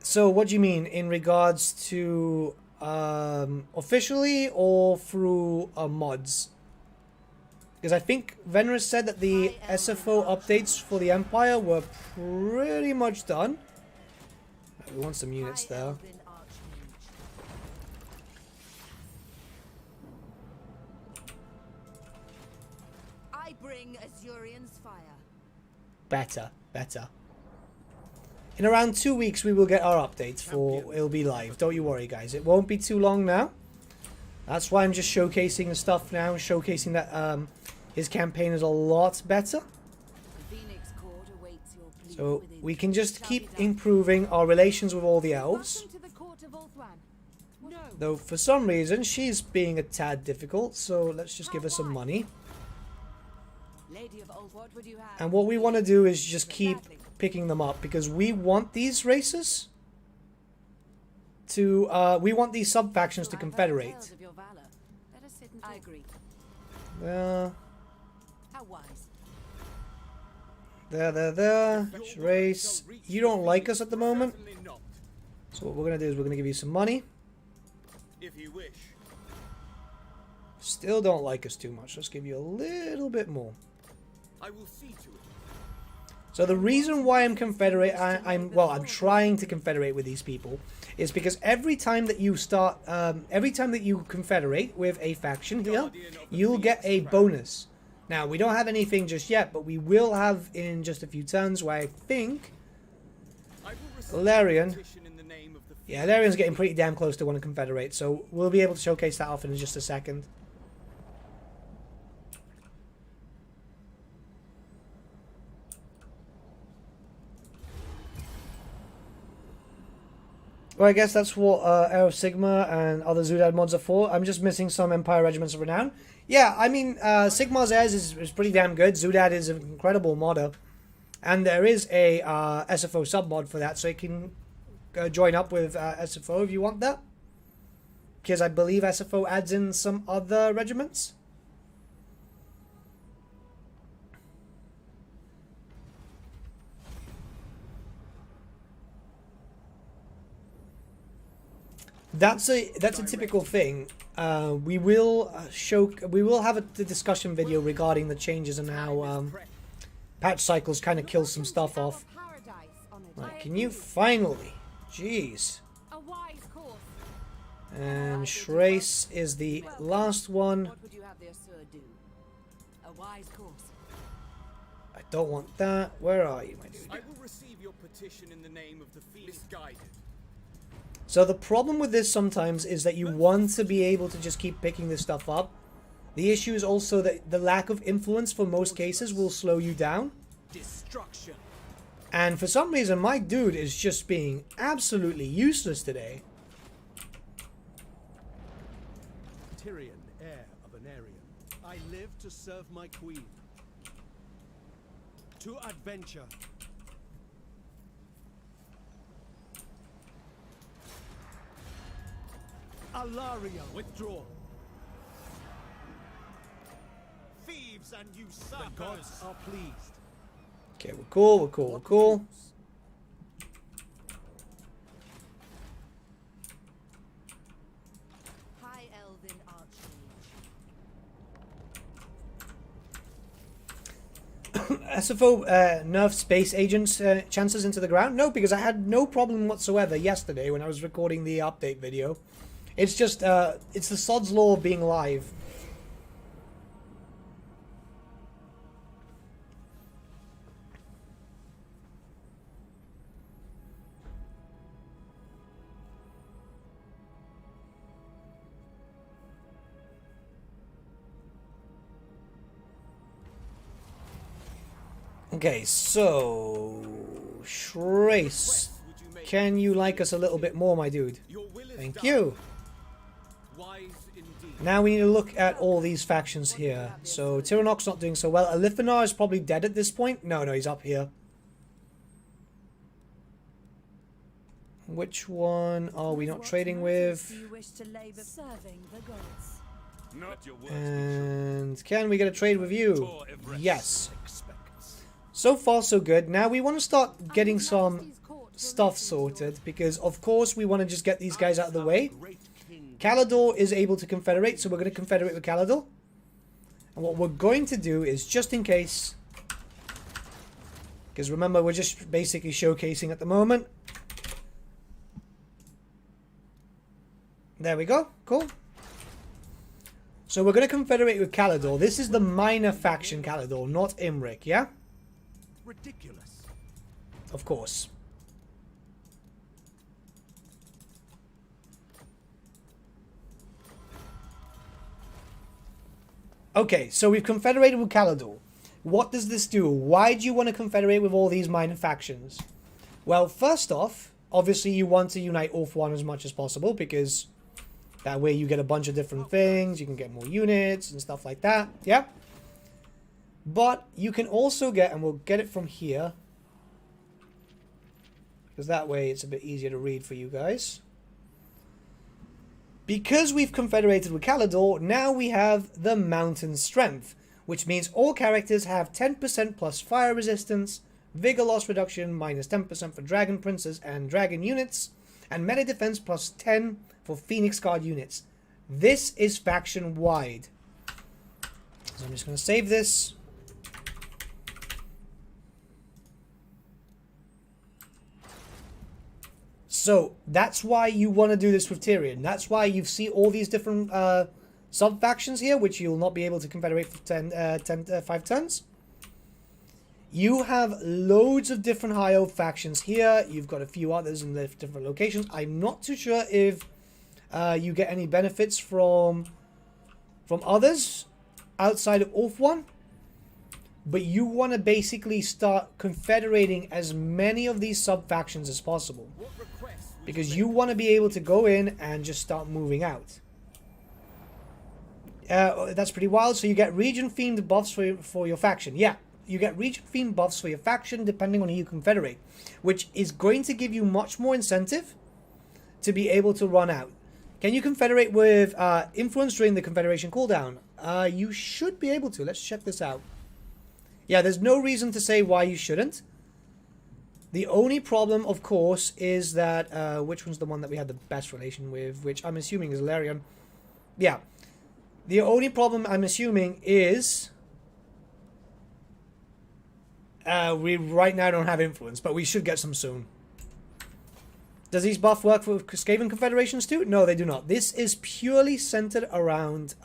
So, what do you mean? In regards to officially or through mods? Because I think Venerus said that the SFO updates for the Empire were pretty much done. Right, we want some units there. I bring Azurian's fire. Better, better. In around 2 weeks, we will get our updates for... It'll be live. Don't you worry, guys. It won't be too long now. That's why I'm just showcasing the stuff now. Showcasing that his campaign is a lot better. So we can just keep improving our relations with all the elves. Though for some reason, she's being a tad difficult. So let's just give her some money. And what we want to do is just keep picking them up, because we want these races to we want these sub-factions to confederate. I agree. There. How wise. There. Schrace. You don't like us at the moment. So what we're going to do is we're going to give you some money. If you wish. Still don't like us too much. Let's give you a little bit more. I will see to it. So the reason why I'm confederate, I'm trying to confederate with these people, is because every time that you start, every time that you confederate with a faction here, you'll get a bonus. Now we don't have anything just yet, but we will have in just a few turns. Where I think Ilarion, yeah, Ilarion's getting pretty damn close to wanting to confederate, so we'll be able to showcase that off in just a second. Well, I guess that's what Aero Sigma and other Zoodad mods are for. I'm just missing some Empire Regiments of Renown. Yeah, I mean, Sigma's Airs is pretty damn good. Zoodad is an incredible modder. And there is a SFO sub-mod for that, so you can join up with SFO if you want that. Because I believe SFO adds in some other regiments. That's a typical thing. We will have a discussion video regarding the changes and how patch cycles kind of kill some stuff off. Right, can you finally? Jeez. And Schrace is the last one. I don't want that. Where are you, my dude? I will receive your petition in the name of the misguided. So the problem with this sometimes is that you want to be able to just keep picking this stuff up. The issue is also that the lack of influence for most cases will slow you down. Destruction. And for some reason, my dude is just being absolutely useless today. Tyrion, heir of an Aryan. I live to serve my queen. To adventure. Alaria, withdraw. Thieves and usurpers. The gods are pleased. Okay, we're cool, we're cool, we're cool. High Elven Archmage. SFO nerf space agents chances into the ground? No, because I had no problem whatsoever yesterday when I was recording the update video. It's just, it's the sod's law of being live. Okay, so Schrace, can you like us a little bit more, my dude? Thank you. Now we need to look at all these factions here. So Tyrannok's not doing so well. Alifinar is probably dead at this point. No, he's up here. Which one are we not trading with? And can we get a trade with you? Yes. So far, so good. Now we want to start getting some stuff sorted, because of course we want to just get these guys out of the way. Kalador is able to confederate, so we're going to confederate with Kalador. And what we're going to do is, just in case, because remember we're just basically showcasing at the moment. There we go. Cool. So we're going to confederate with Kalador. This is the minor faction Kalador, not Imric, yeah? Ridiculous. Of course. Okay, so we've confederated with Kalador. What does this do? Why do you want to confederate with all these minor factions? Well, first off, obviously you want to unite Ulthuan as much as possible, because that way you get a bunch of different things, you can get more units and stuff like that, yeah? But you can also get, and we'll get it from here, because that way it's a bit easier to read for you guys. Because we've confederated with Kalador, now we have the Mountain Strength, which means all characters have 10% plus fire resistance, vigor loss reduction minus 10% for Dragon Princes and Dragon units, and meta defense plus 10 for Phoenix Guard units. This is faction wide. So I'm just going to save this. So that's why you want to do this with Tyrion. That's why you see all these different sub-factions here, which you'll not be able to confederate for 5 turns. You have loads of different high elf factions here. You've got a few others in the different locations. I'm not too sure if you get any benefits from others outside of Ulthuan. But you want to basically start confederating as many of these sub-factions as possible. Because you want to be able to go in and just start moving out. That's pretty wild. So you get Region Fiend buffs for your faction. Yeah, you get Region Fiend buffs for your faction depending on who you confederate. Which is going to give you much more incentive to be able to run out. Can you confederate with influence during the confederation cooldown? You should be able to. Let's check this out. Yeah, there's no reason to say why you shouldn't. The only problem, of course, is that... which one's the one that we had the best relation with? Which I'm assuming is Larion. Yeah. The only problem, I'm assuming, is... we right now don't have influence, but we should get some soon. Does these buff work for Skaven Confederations too? No, they do not. This is purely centered around...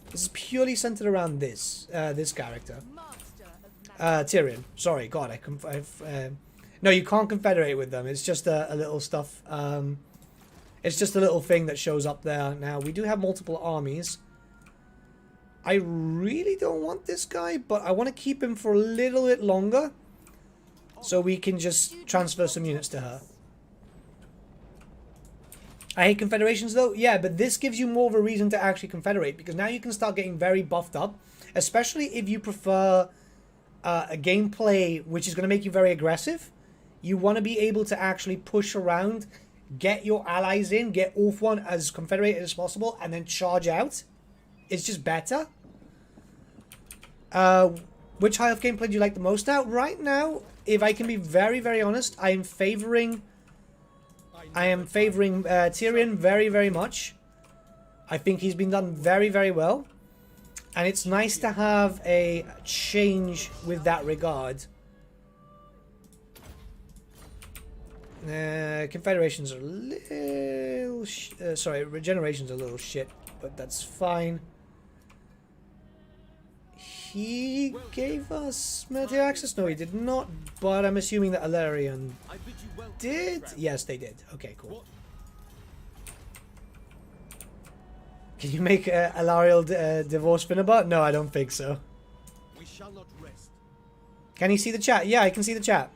this is purely centered around this character. Tyrion. Sorry, God, no, you can't confederate with them. It's just a little stuff. It's just a little thing that shows up there. Now, we do have multiple armies. I really don't want this guy, but I want to keep him for a little bit longer, so we can just transfer some units to her. I hate confederations though. Yeah, but this gives you more of a reason to actually confederate, because now you can start getting very buffed up, especially if you prefer a gameplay which is going to make you very aggressive. You want to be able to actually push around, get your allies in, get Ulthuan as confederated as possible, and then charge out. It's just better. Which high elf gameplay do you like the most now? Right now, if I can be very, very honest, I am favoring Tyrion very, very much. I think he's been done very, very well. And it's nice to have a change with that regard. Confederations are a little... sorry, Regeneration's a little shit, but that's fine. He gave us military access? No, he did not, but I'm assuming that Alarion I bid you well. did? Yes, they did. Okay, cool. Can you make Alariel divorce Finnabar? No, I don't think so. We shall not rest. Can you see the chat? Yeah, I can see the chat.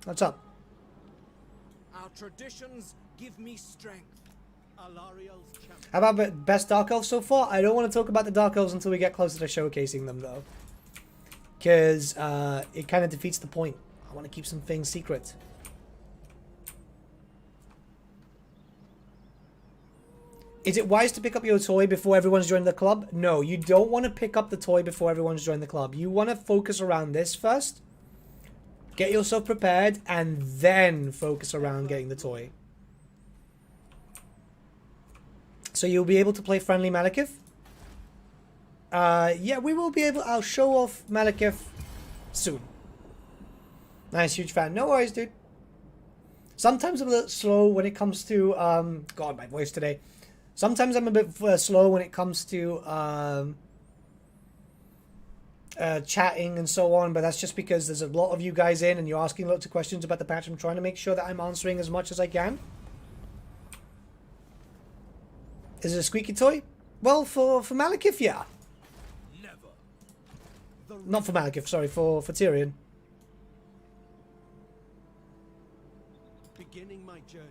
What's up? Our traditions give me strength. Alariel's champion. How about best Dark Elves so far? I don't want to talk about the Dark Elves until we get closer to showcasing them, though. Because it kind of defeats the point. I want to keep some things secret. Is it wise to pick up your toy before everyone's joined the club? No, you don't want to pick up the toy before everyone's joined the club. You want to focus around this first. Get yourself prepared, and then focus around getting the toy. So you'll be able to play friendly Malekith? Yeah, we will be able... I'll show off Malekith soon. Nice, huge fan. No worries, dude. Sometimes I'm a little slow when it comes to... God, my voice today. Sometimes I'm a bit slow when it comes to chatting and so on, but that's just because there's a lot of you guys in and you're asking lots of questions about the patch. I'm trying to make sure that I'm answering as much as I can. Is it a squeaky toy? Well, for Malekith, yeah. Never. Not for Malekith, sorry, for Tyrion. Beginning my journey.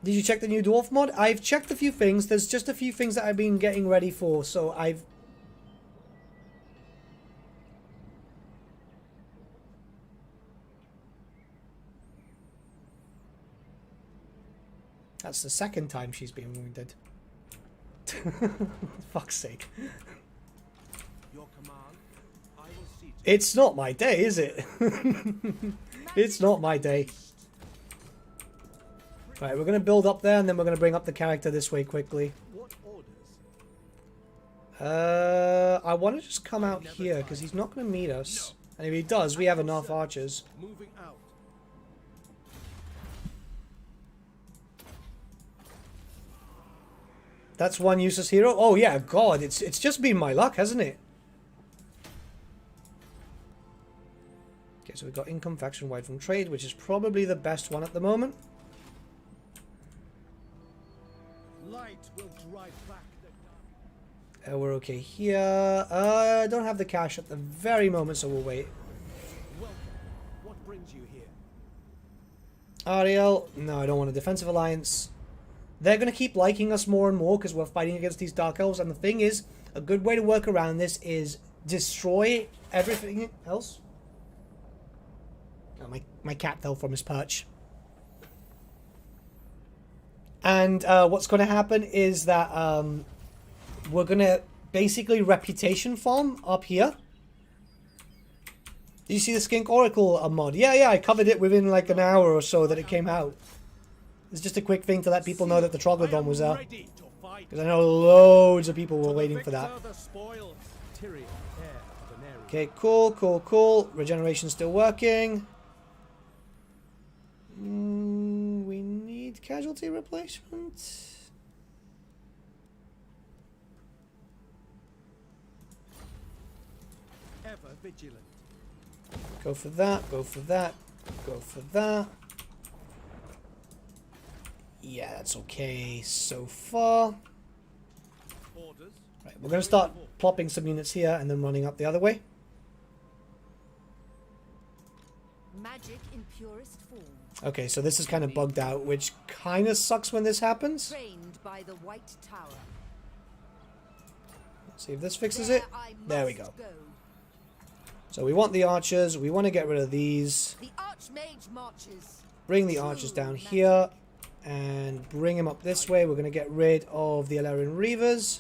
Did you check the new dwarf mod? I've checked a few things. There's just a few things that I've been getting ready for, so I've... That's the second time she's been wounded. Fuck's sake. Your command, I will see to It's not my day, is it? It's not my day. Right, we're going to build up there, and then we're going to bring up the character this way quickly. what orders? I want to just come out here, because he's not going to meet us. And if he does, we have enough archers. Moving out. That's one useless hero. Oh yeah, God, it's just been my luck, hasn't it? Okay, so we've got income faction wide from trade, which is probably the best one at the moment. Light will drive back the dark. We're okay here. I don't have the cash at the very moment, so we'll wait. Welcome. What brings you here? Ariel, no, I don't want a defensive alliance. They're going to keep liking us more and more because we're fighting against these Dark Elves. And the thing is, a good way to work around this is destroy everything else. Oh, my cat fell from his perch. And what's going to happen is that we're going to basically reputation farm up here. Did you see the Skink Oracle mod? Yeah, I covered it within like an hour or so that it came out. It's just a quick thing to let people know that the Troglodyte was there. Because I know loads of people were waiting for that. Okay, cool. Regeneration's still working. We need casualty replacement. Ever vigilant. Go for that, go for that, go for that. Yeah, that's okay so far. Orders. Right, we're going to start plopping some units here and then running up the other way. Magic in purest form. Okay, so this is kind of bugged out, which kind of sucks when this happens. Trained by the White Tower. Let's see if this fixes it. I There we must go. So we want the archers. We want to get rid of these. The Archmage marches. Bring the archers down here. And bring them up this way. We're going to get rid of the Elarian Reavers.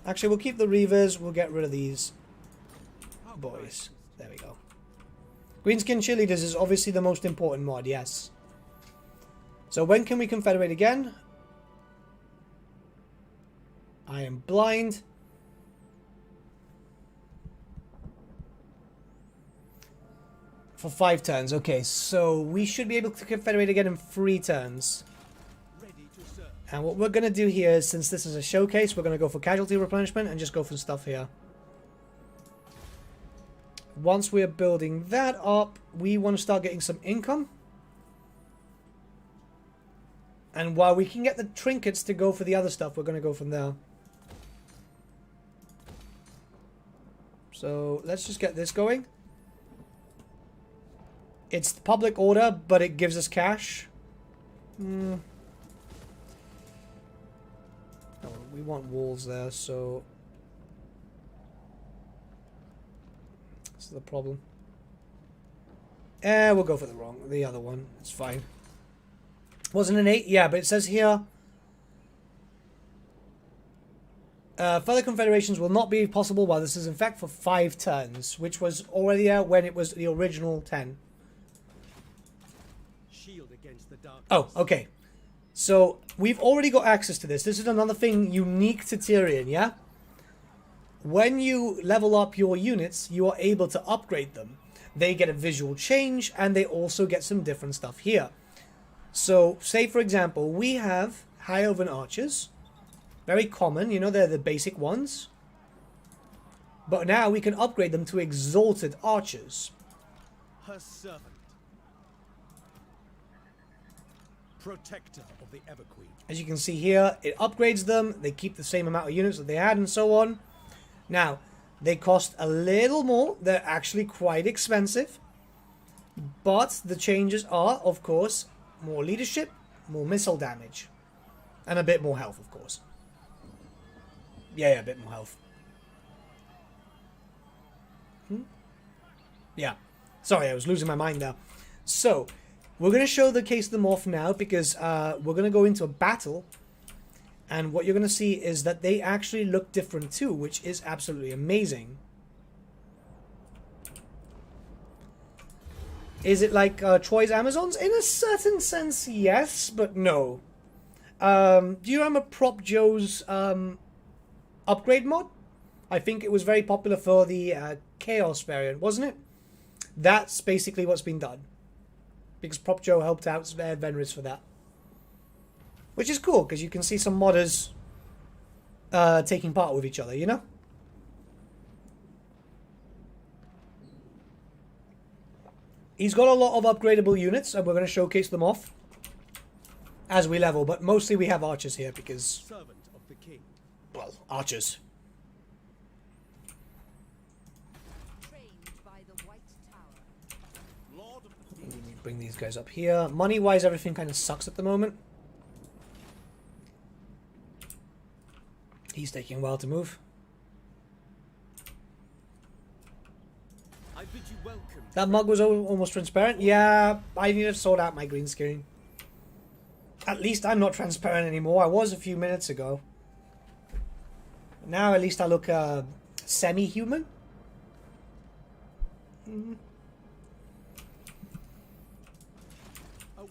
Actually, we'll keep the Reavers. We'll get rid of these boys. There we go. Greenskin Cheerleaders is obviously the most important mod, yes. So when can we confederate again? I am blind. For 5 turns. Okay, so we should be able to confederate again in 3 turns. Ready to serve. And what we're going to do here is, since this is a showcase, we're going to go for casualty replenishment and just go for stuff here. Once we're building that up, we want to start getting some income. And while we can get the trinkets to go for the other stuff, we're going to go from there. So let's just get this going. It's public order, but it gives us cash. Oh, we want walls there, so... That's the problem. We'll go for the other one. It's fine. Wasn't an 8? Yeah, but it says here... further confederations will not be possible while this is in fact for 5 turns, which was already there when it was the original 10. Shield against the darkness. Oh, okay. So, we've already got access to this. This is another thing unique to Tyrion, yeah? When you level up your units, you are able to upgrade them. They get a visual change, and they also get some different stuff here. So, say for example, we have High Elven Archers. Very common, you know, they're the basic ones. But now we can upgrade them to Exalted Archers. Her servant. Protector of the Everqueen. As you can see here, it upgrades them. They keep the same amount of units that they had and so on. Now, they cost a little more. They're actually quite expensive. But the changes are, of course, more leadership, more missile damage. And a bit more health, of course. Yeah, a bit more health. Yeah. Sorry, I was losing my mind there. So, we're going to showcase them off now because we're going to go into a battle. And what you're going to see is that they actually look different too, which is absolutely amazing. Is it like Troy's Amazons? In a certain sense, yes, but no. Do you remember Prop Joe's upgrade mod? I think it was very popular for the Chaos variant, wasn't it? That's basically what's been done. Because Prop Joe helped out Venris for that. Which is cool, because you can see some modders taking part with each other, you know? He's got a lot of upgradable units, and we're going to showcase them off as we level. But mostly we have archers here, because... Servant of the king. Well, archers. Trained by the White Tower. Lord of the field. Bring these guys up here. Money-wise, everything kind of sucks at the moment. He's taking a while to move. I bid you welcome. That mug was almost transparent. Yeah, I need to sort out my green screen. At least I'm not transparent anymore. I was a few minutes ago. Now at least I look semi-human. You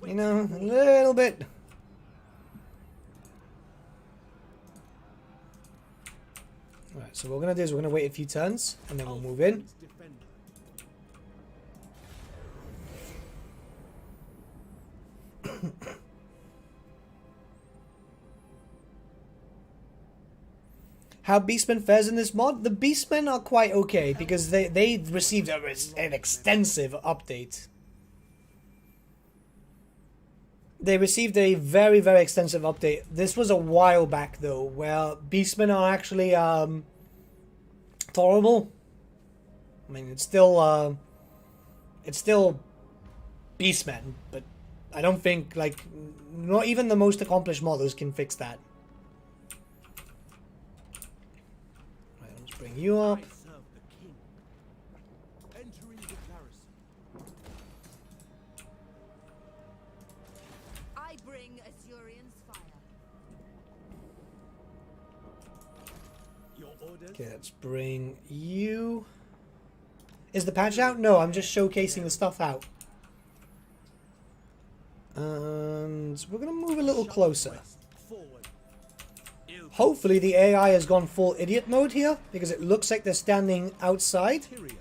know, a little bit. Alright, so what we're going to do is we're going to wait a few turns and then we'll move in. How Beastmen fares in this mod? The Beastmen are quite okay because they received an extensive update. They received a very, very extensive update. This was a while back though, where Beastmen are actually tolerable. I mean, it's still Beastmen, but I don't think, like, not even the most accomplished modders can fix that. Right, let's bring you up. I serve the king. Entering the garrison. I bring Azurian's fire. Your orders. Okay, let's bring you. Is the patch out? No, I'm just showcasing the stuff out. And we're going to move a little closer. Forward. Hopefully the AI has gone full idiot mode here, because it looks like they're standing outside. Tyrion.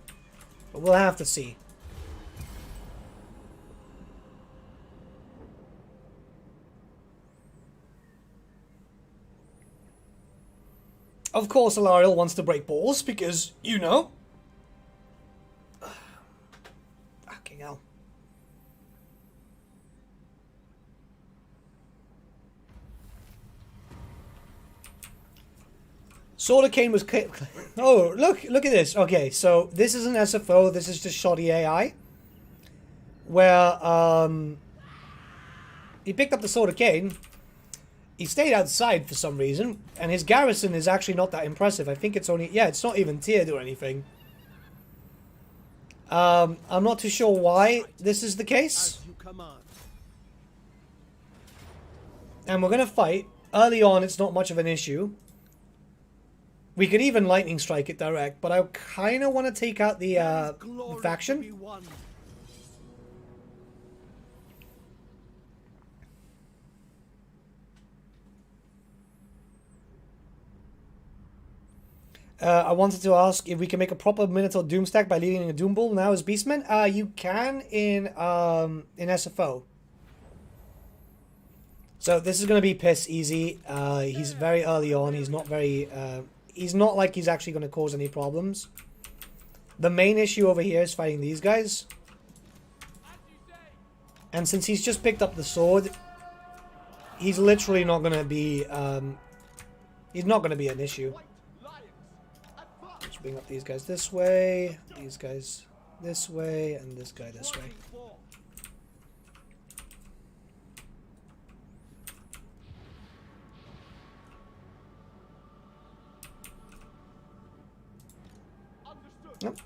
But we'll have to see. Of course, Alariel wants to break balls because, you know. Fucking hell. Sword of Cain was... Oh, look at this. Okay, so this is an SFO. This is just shoddy AI. Where, he picked up the Sword of Cain. He stayed outside for some reason. And his garrison is actually not that impressive. I think it's only... Yeah, it's not even tiered or anything. I'm not too sure why this is the case. As you command. And we're going to fight. Early on, it's not much of an issue. We could even lightning strike it direct, but I kind of want to take out the faction. I wanted to ask if we can make a proper Minotaur Doom stack by leading a Doom Bull now as Beastman. You can in SFO. So this is going to be piss easy. He's very early on. He's not very... he's not like he's actually going to cause any problems. The main issue over here is fighting these guys. And since he's just picked up the sword, he's literally not going to be... he's not going to be an issue. Let's bring up these guys this way, these guys this way, and this guy this way. Yep.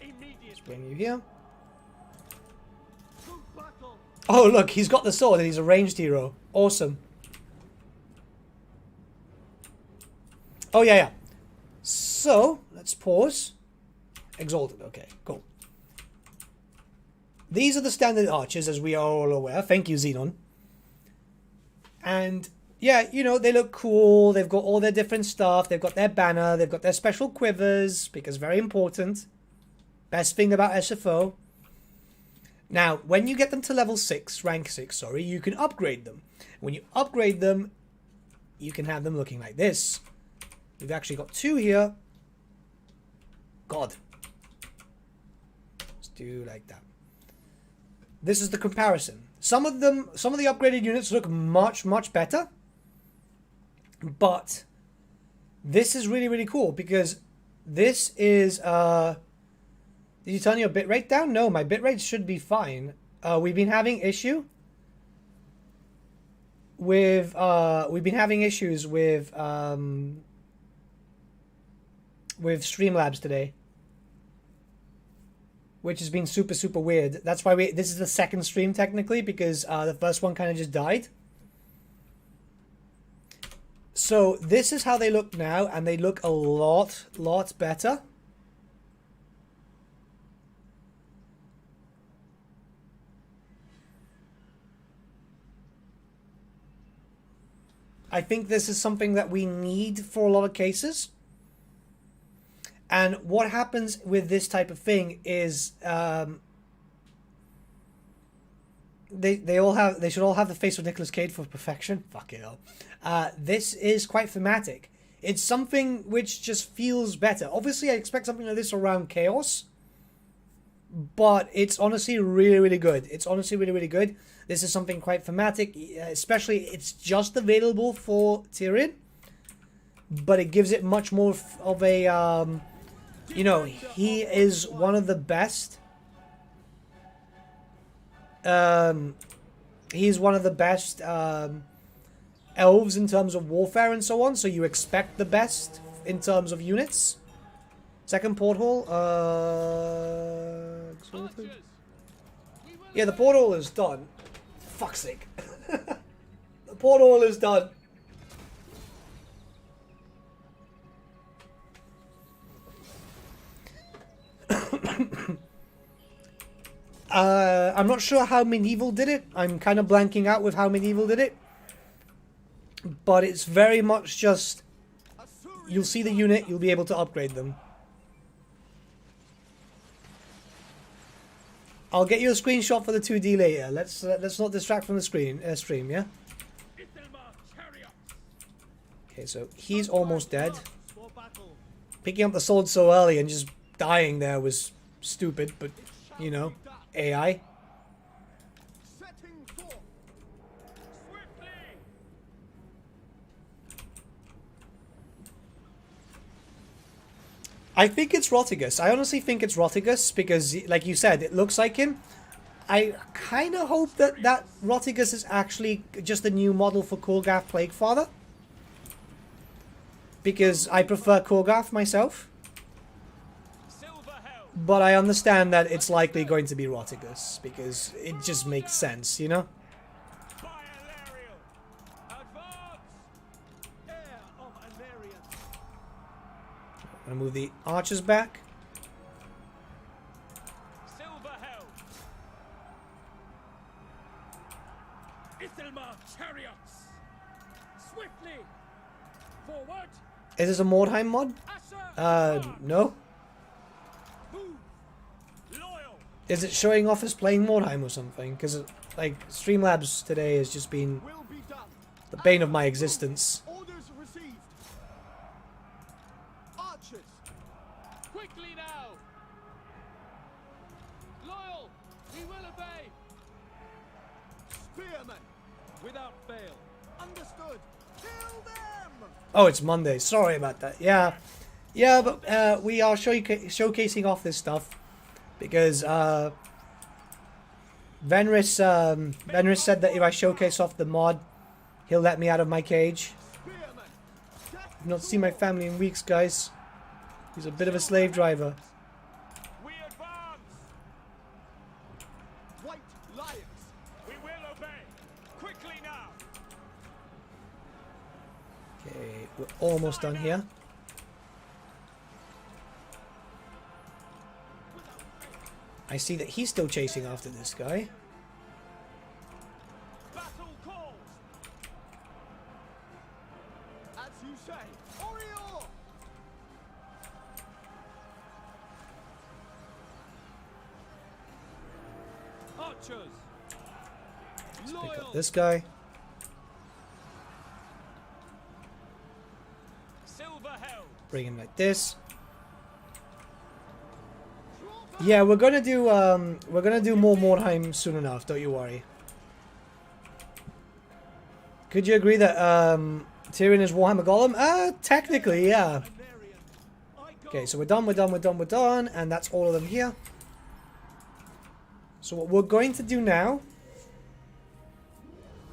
Let's bring you here. Oh, look, he's got the sword and he's a ranged hero. Awesome. Oh, yeah. So, let's pause. Exalted. Okay, cool. These are the standard archers, as we are all aware. Thank you, Xenon. And, yeah, you know, they look cool. They've got all their different stuff. They've got their banner. They've got their special quivers, because very important. Best thing about SFO. Now, when you get them to level 6, rank 6, sorry, you can upgrade them. When you upgrade them, you can have them looking like this. We've actually got 2 here. God. Let's do like that. This is the comparison. Some of the upgraded units look much, much better. But this is really, really cool because this is... Did you turn your bitrate down? No, my bitrate should be fine. We've been having issue with issues with Streamlabs today, which has been super, super weird. That's why this is the second stream technically, because the first one kind of just died. So this is how they look now, and they look a lot better. I think this is something that we need for a lot of cases. And what happens with this type of thing is they should all have the face of Nicolas Cage for perfection. Fuck it hell. This is quite thematic. It's something which just feels better. Obviously, I expect something like this around Chaos, but it's honestly really, really good. It's honestly really, really good. This is something quite thematic, especially it's just available for Tyrion, but it gives it much more of a, you know, he is one of the best. He's one of the best elves in terms of warfare and so on, so you expect the best in terms of units. Second porthole, yeah, the porthole is done. Fuck's sake. The porthole is done. I'm not sure how Medieval did it. I'm kind of blanking out with how Medieval did it. But it's very much just... You'll see the unit, you'll be able to upgrade them. I'll get you a screenshot for the 2D later. Let's not distract from the stream, yeah? Okay, so he's almost dead. battle. Picking up the sword so early and just dying there was stupid, but, you know, AI. Setting forth. Swiftly! I think it's Rotigus. I honestly think it's Rotigus because, like you said, it looks like him. I kind of hope that Rotigus is actually just a new model for Korgath Plaguefather. Because I prefer Korgath myself. But I understand that it's likely going to be Rotigus because it just makes sense, you know? Heir of Anarian. I'm gonna move the archers back. Ithelmar chariots! Swiftly! Forward! Is this a Mordheim mod? No. Loyal! Is it showing off as playing Mordheim or something? Because, like, Streamlabs today has just been Will be done. the bane of my existence. Orders received. Archers. Quickly now! Loyal! We will obey! Spearmen. Without fail. Understood. Kill them. Oh, it's Monday. Sorry about that. Yeah. Yeah, but we are showcasing off this stuff because Venris said that if I showcase off the mod, he'll let me out of my cage. Spearmen. I've not seen my family in weeks, guys. He's a bit of a slave driver. We advance! White lions. We will obey! Quickly now! Okay, we're almost done here. I see that he's still chasing after this guy. Battle calls! As you say. Oriole. Archers! Pick Loyal! up this guy. Silver held! Bring him like this. Yeah, we're gonna do more Mordheim soon enough. Don't you worry. Could you agree that Tyrion is Warhammer Golem? Technically, yeah. Okay, so we're done, and that's all of them here. So what we're going to do now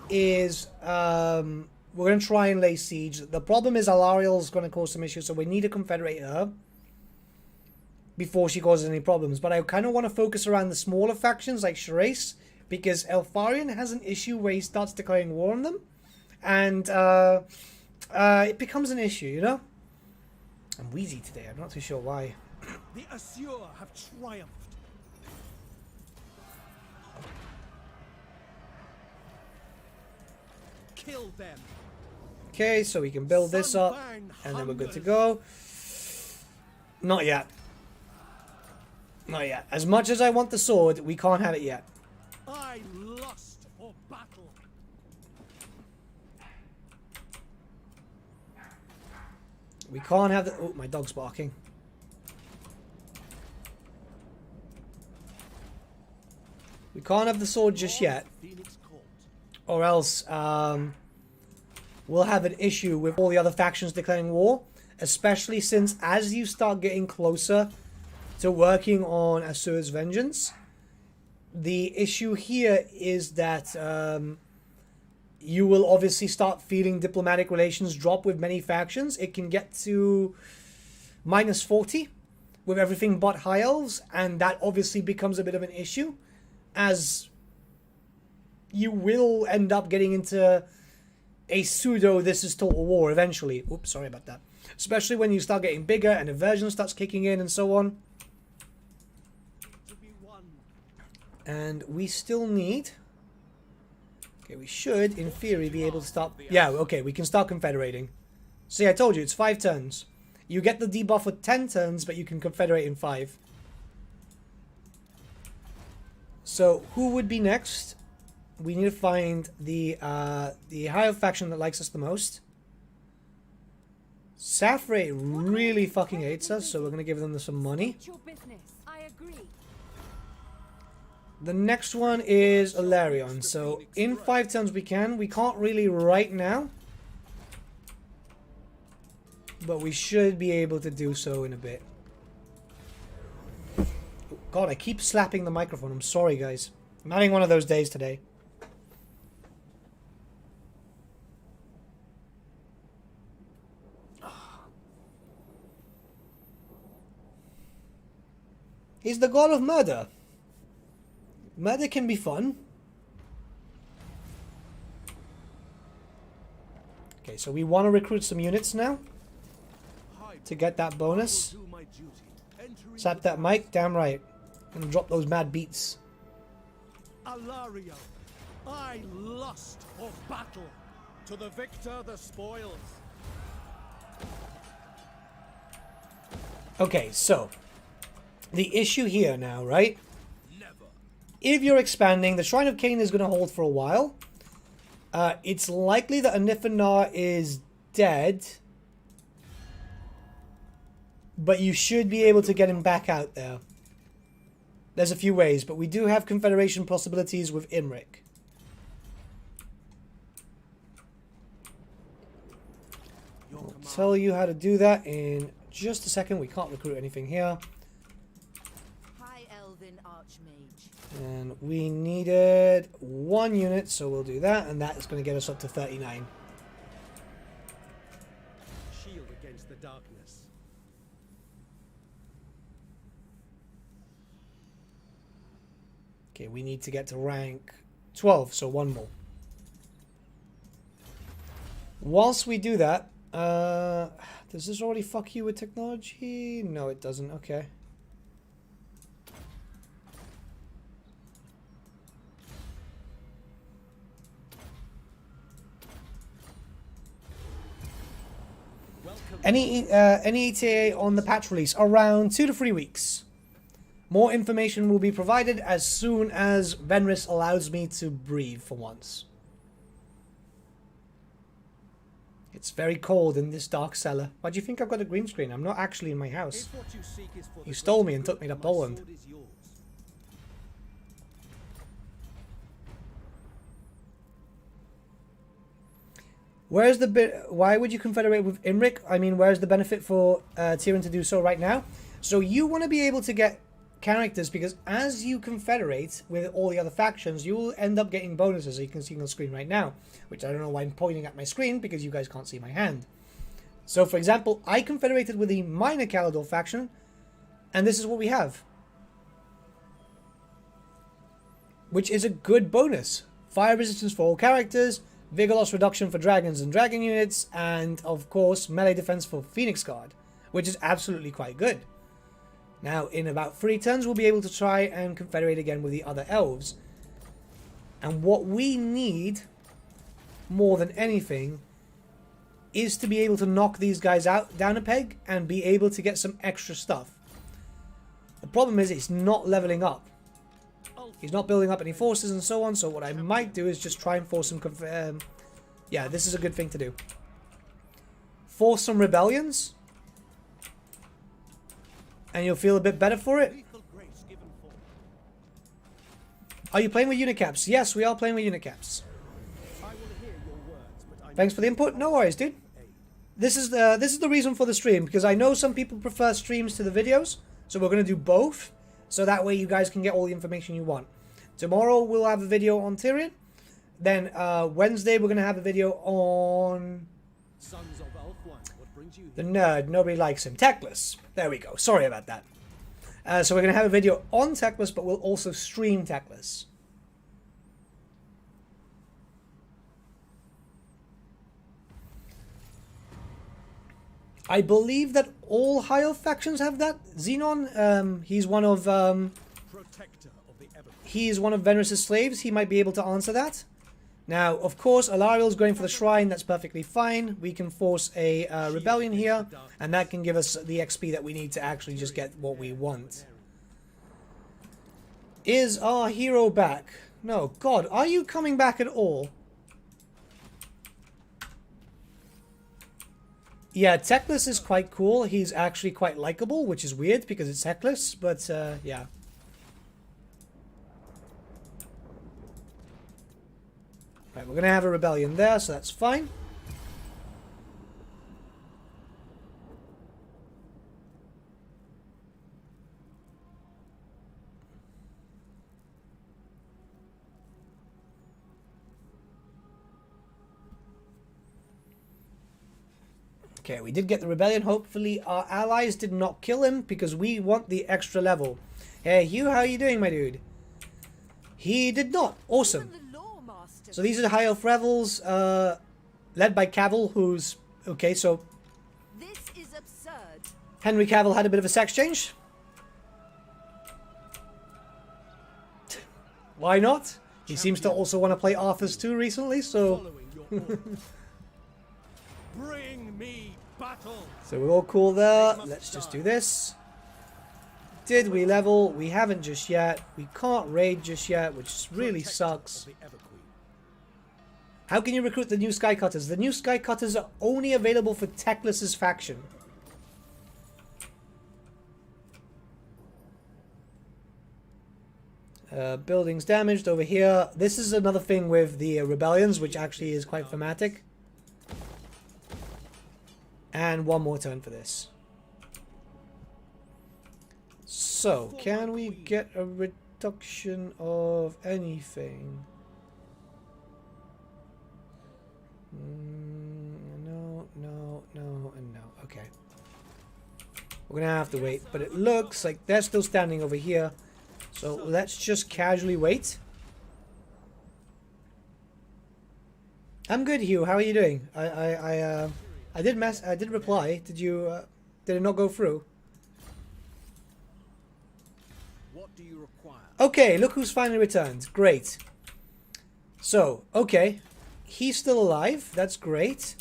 is we're going to try and lay siege. The problem is Alariel's going to cause some issues, so we need to confederate her before she causes any problems. But I kind of want to focus around the smaller factions like Schrace, because Elfarion has an issue where he starts declaring war on them, and it becomes an issue, you know? I'm wheezy today, I'm not too sure why. The Assur have triumphed. Kill them. Okay, so we can build this up, and then we're good to go. Not yet. Not yet. As much as I want the sword, we can't have it yet. I lust for battle. We can't have the... Oh, my dog's barking. We can't have the sword just yet, Phoenix Court. or else we'll have an issue with all the other factions declaring war, especially since as you start getting closer to working on Assur's vengeance, the issue here is that you will obviously start feeling diplomatic relations drop with many factions. It can get to -40 with everything but High Elves, and that obviously becomes a bit of an issue, as you will end up getting into a pseudo this is total war eventually. Oops, sorry about that. Especially when you start getting bigger and aversion starts kicking in and so on. To be won. And we still need... Okay, we should, in theory, be able to start... Yeah, okay, we can start confederating. See, I told you, it's 5 turns. You get the debuff for 10 turns, but you can confederate in 5. So, who would be next? We need to find the higher faction that likes us the most. Safre really fucking hates us, so we're going to give them some money. State your business. I agree. The next one is Alarion. So in 5 turns we can. We can't really right now. But we should be able to do so in a bit. God, I keep slapping the microphone. I'm sorry, guys. I'm having one of those days today. He's the god of murder. Murder can be fun. Okay, so we want to recruit some units now to get that bonus. Slap that mic, damn right. And drop those mad beats. Alario, I lust for battle. To the victor, the spoils. Okay, so the issue here now, right? Never. If you're expanding, the Shrine of Cain is going to hold for a while. It's likely that Anifanar is dead. But you should be able to get him back out there. There's a few ways, but we do have Confederation possibilities with Imric. I'll tell you how to do that in just a second. We can't recruit anything here. High Elven Archmage. And we needed 1 unit, so we'll do that. And that is going to get us up to 39. Shield against the darkness. Okay, we need to get to rank 12, so 1 more. Whilst we do that, does this already fuck you with technology? No, it doesn't. Okay. Any ETA on the patch release? Around 2 to 3 weeks. More information will be provided as soon as Venris allows me to breathe for once. It's very cold in this dark cellar. Why do you think I've got a green screen? I'm not actually in my house. You stole me and took me to Poland. Where's the bit? Why would you confederate with Imric? I mean, where's the benefit for Tyrion to do so right now? So you want to be able to get characters, because as you confederate with all the other factions, you will end up getting bonuses, as you can see on the screen right now, which I don't know why I'm pointing at my screen, because you guys can't see my hand. So for example, I confederated with the minor Kalador faction, and this is what we have, which is a good bonus. Fire resistance for all characters, vigor loss reduction for dragons and dragon units, and of course melee defense for Phoenix Guard, which is absolutely quite good. Now, in about 3 turns, we'll be able to try and confederate again with the other elves. And what we need, more than anything, is to be able to knock these guys out down a peg and be able to get some extra stuff. The problem is it's not leveling up. He's not building up any forces and so on, so what I might do is just try and force some... yeah, this is a good thing to do. Force some rebellions. And you'll feel a bit better for it. Are you playing with unit caps? Yes, we are playing with unit caps. Thanks for the input. No worries, dude. This is the reason for the stream, because I know some people prefer streams to the videos, so we're going to do both, so that way you guys can get all the information you want. Tomorrow we'll have a video on Tyrion. Then Wednesday we're going to have a video on the nerd. Nobody likes him. Teclis. There we go. Sorry about that. So we're going to have a video on Teclis, but we'll also stream Teclis. I believe that all high elf factions have that. Xenon, he's one of Venris' slaves. He might be able to answer that. Now, of course, Alariel's going for the shrine. That's perfectly fine. We can force a rebellion here, and that can give us the XP that we need to actually just get what we want. Is our hero back? No. God, are you coming back at all? Yeah, Techless is quite cool. He's actually quite likable, which is weird because it's Techless, but yeah. Right, we're going to have a rebellion there, so that's fine. Okay, we did get the rebellion. Hopefully our allies did not kill him because we want the extra level. Hey, Hugh, how are you doing, my dude? He did not. Awesome. Even the lore master. So these are the High Elf Rebels, led by Cavill, who's... Okay, so This is absurd. Henry Cavill had a bit of a sex change. Why not? He seems to also want to play Arthur's too recently, so... Following your orders. Bring me battle. So we're all cool there. Let's just do this. Did we level? We haven't just yet. We can't raid just yet, which really sucks. The Everqueen. How can you recruit the new Skycutters? The new Skycutters are only available for Techless's faction. Buildings damaged over here. This is another thing with the rebellions, which actually is quite thematic. And one more turn for this. So, can we get a reduction of anything? No, no, no, and no. Okay. We're gonna have to wait, but it looks like they're still standing over here. So let's just casually wait. I'm good, Hugh. How are you doing? I did reply. Did you? Did it not go through? What do you require? Okay, look who's finally returned. Great. So, okay, he's still alive. That's great.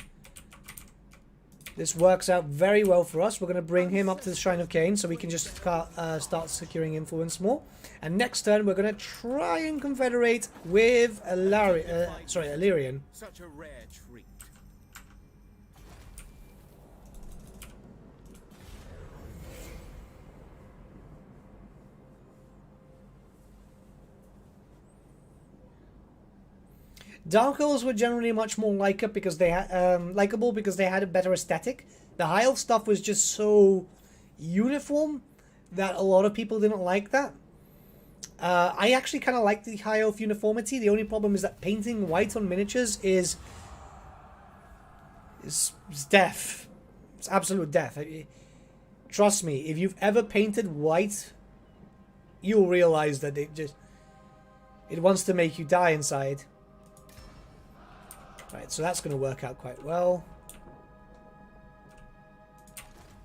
This works out very well for us. We're going to bring him up to the Shrine of Cain so we can just start securing influence more. And next turn, we're going to try and confederate with Illyrian. Such a rare treat. Dark Elves were generally much more likable because they had a better aesthetic. The High Elf stuff was just so uniform that a lot of people didn't like that. I actually kind of like the High Elf uniformity. The only problem is that painting white on miniatures is death. It's absolute death. Trust me, if you've ever painted white, you'll realize that it wants to make you die inside. Right, so that's going to work out quite well.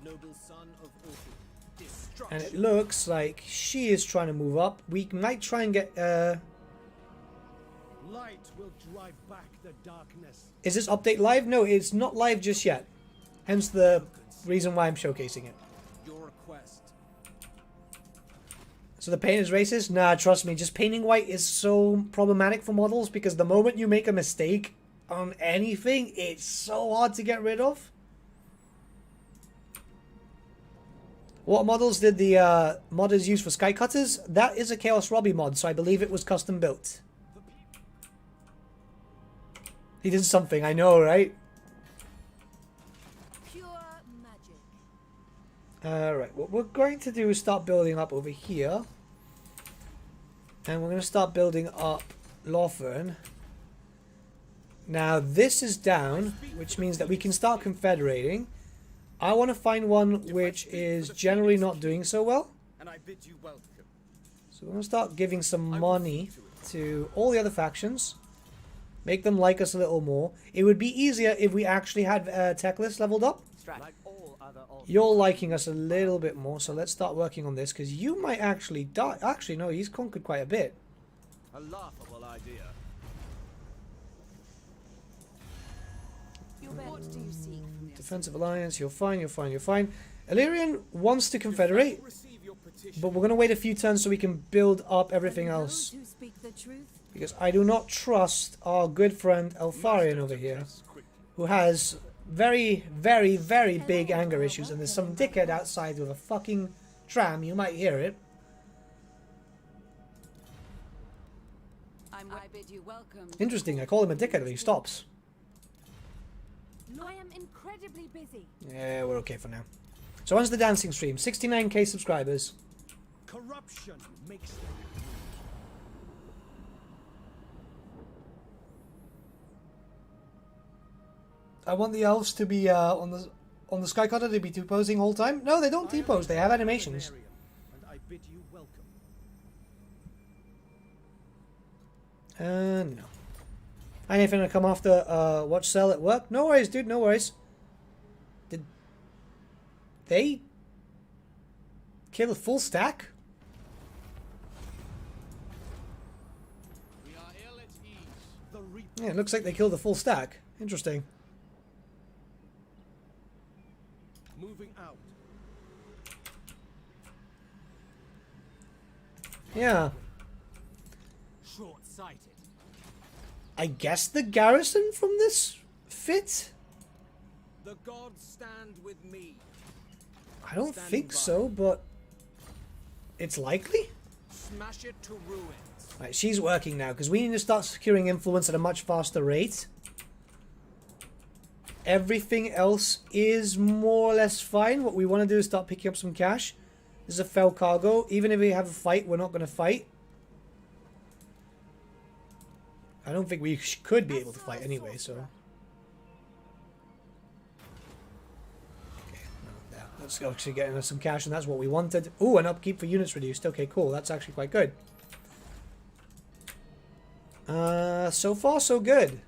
Noble son of Orphan. Destruction. And it looks like she is trying to move up. We might try and get... Light will drive back the darkness. Is this update live? No, it's not live just yet. Hence the reason why I'm showcasing it. Your request. So the paint is racist? Nah, trust me. Just painting white is so problematic for models because the moment you make a mistake on anything, it's so hard to get rid of. What models did the modders use for Skycutters? That is a Chaos Robbie mod, so I believe it was custom built. He did something, I know, right? Pure magic. Alright, what we're going to do is start building up over here. And we're going to start building up Lothern. Now this is down, which means that we can start confederating. I want to find one which is generally not doing so well. And I bid you welcome. So we're going to start giving some money to all the other factions. Make them like us a little more. It would be easier if we actually had Techless leveled up. Like all other You're liking us a little bit more, so let's start working on this, because you might actually die. Actually, no, he's conquered quite a bit. a laughable idea. What do you seek? Defensive alliance, you're fine, you're fine, you're fine. Illyrian wants to confederate, Receive your petition. but we're going to wait a few turns so we can build up everything else. Those who speak the truth. Because I do not trust our good friend Elfarian over here, who has very, very, very big anger issues, and there's some dickhead outside with a fucking tram. You might hear it. I bid you welcome. Interesting. I call him a dickhead and he stops. I am incredibly busy. Yeah, we're okay for now. So on's the dancing stream. 69k subscribers. Corruption makes them. I want the elves to be on the sky cutter to be T-posing all time. No, they don't T-pose. They have animations. And I bid you welcome. No. Anything to come after watch sell at work? No worries, dude. No worries. Did they kill a full stack? We are ill at ease. The reap. Yeah, it looks like they killed a full stack. Interesting. Moving out. Yeah. Short-sighted. I guess the garrison from this fit? The gods stand with me. I don't think so, but it's likely. Smash it to ruins. Right, she's working now because we need to start securing influence at a much faster rate. Everything else is more or less fine. What we want to do is start picking up some cash. This is a fell cargo. Even if we have a fight, we're not going to fight. I don't think we could be able to fight anyway, so... Okay, no, yeah, let's go actually get us some cash, and that's what we wanted. Ooh, an upkeep for units reduced. Okay, cool. That's actually quite good. So far, so good.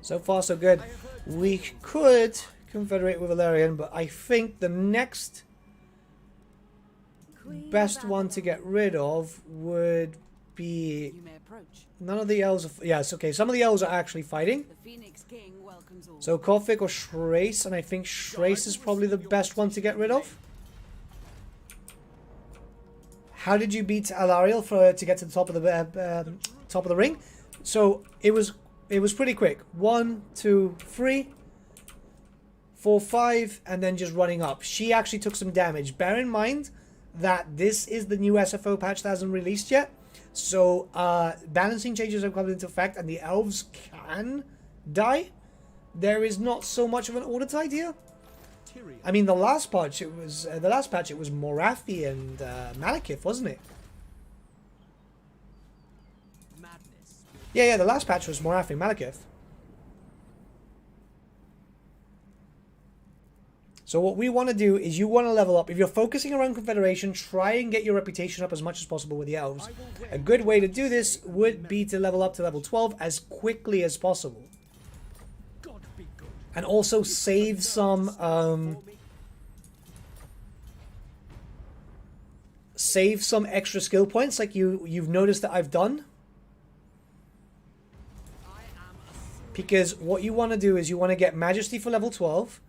So far, so good. We could confederate with Valerian, but I think the next best one to get rid of would be... You may approach. None of the elves are... Yes, okay. Some of the elves are actually fighting. The Phoenix King welcomes all. So Kofik or Schrace, and I think Schrace is probably the best one to get rid of. How did you beat Alariel to get to the top of the ring? So it was pretty quick. 1, 2, 3, 4, 5, and then just running up. She actually took some damage. Bear in mind that this is the new SFO patch that hasn't released yet. So balancing changes have come into effect, and the elves can die. There is not so much of an order tide here. Tyrion. I mean, the last patch it was Morathi and Malekith, wasn't it? Madness. Yeah, the last patch was Morathi and Malekith. So what we want to do is you want to level up. If you're focusing around Confederation, try and get your reputation up as much as possible with the elves. A good way to do this would be to level up to level 12 as quickly as possible. God be good. And also save some extra skill points like you've noticed that I've done. Because what you want to do is you want to get Majesty for level 12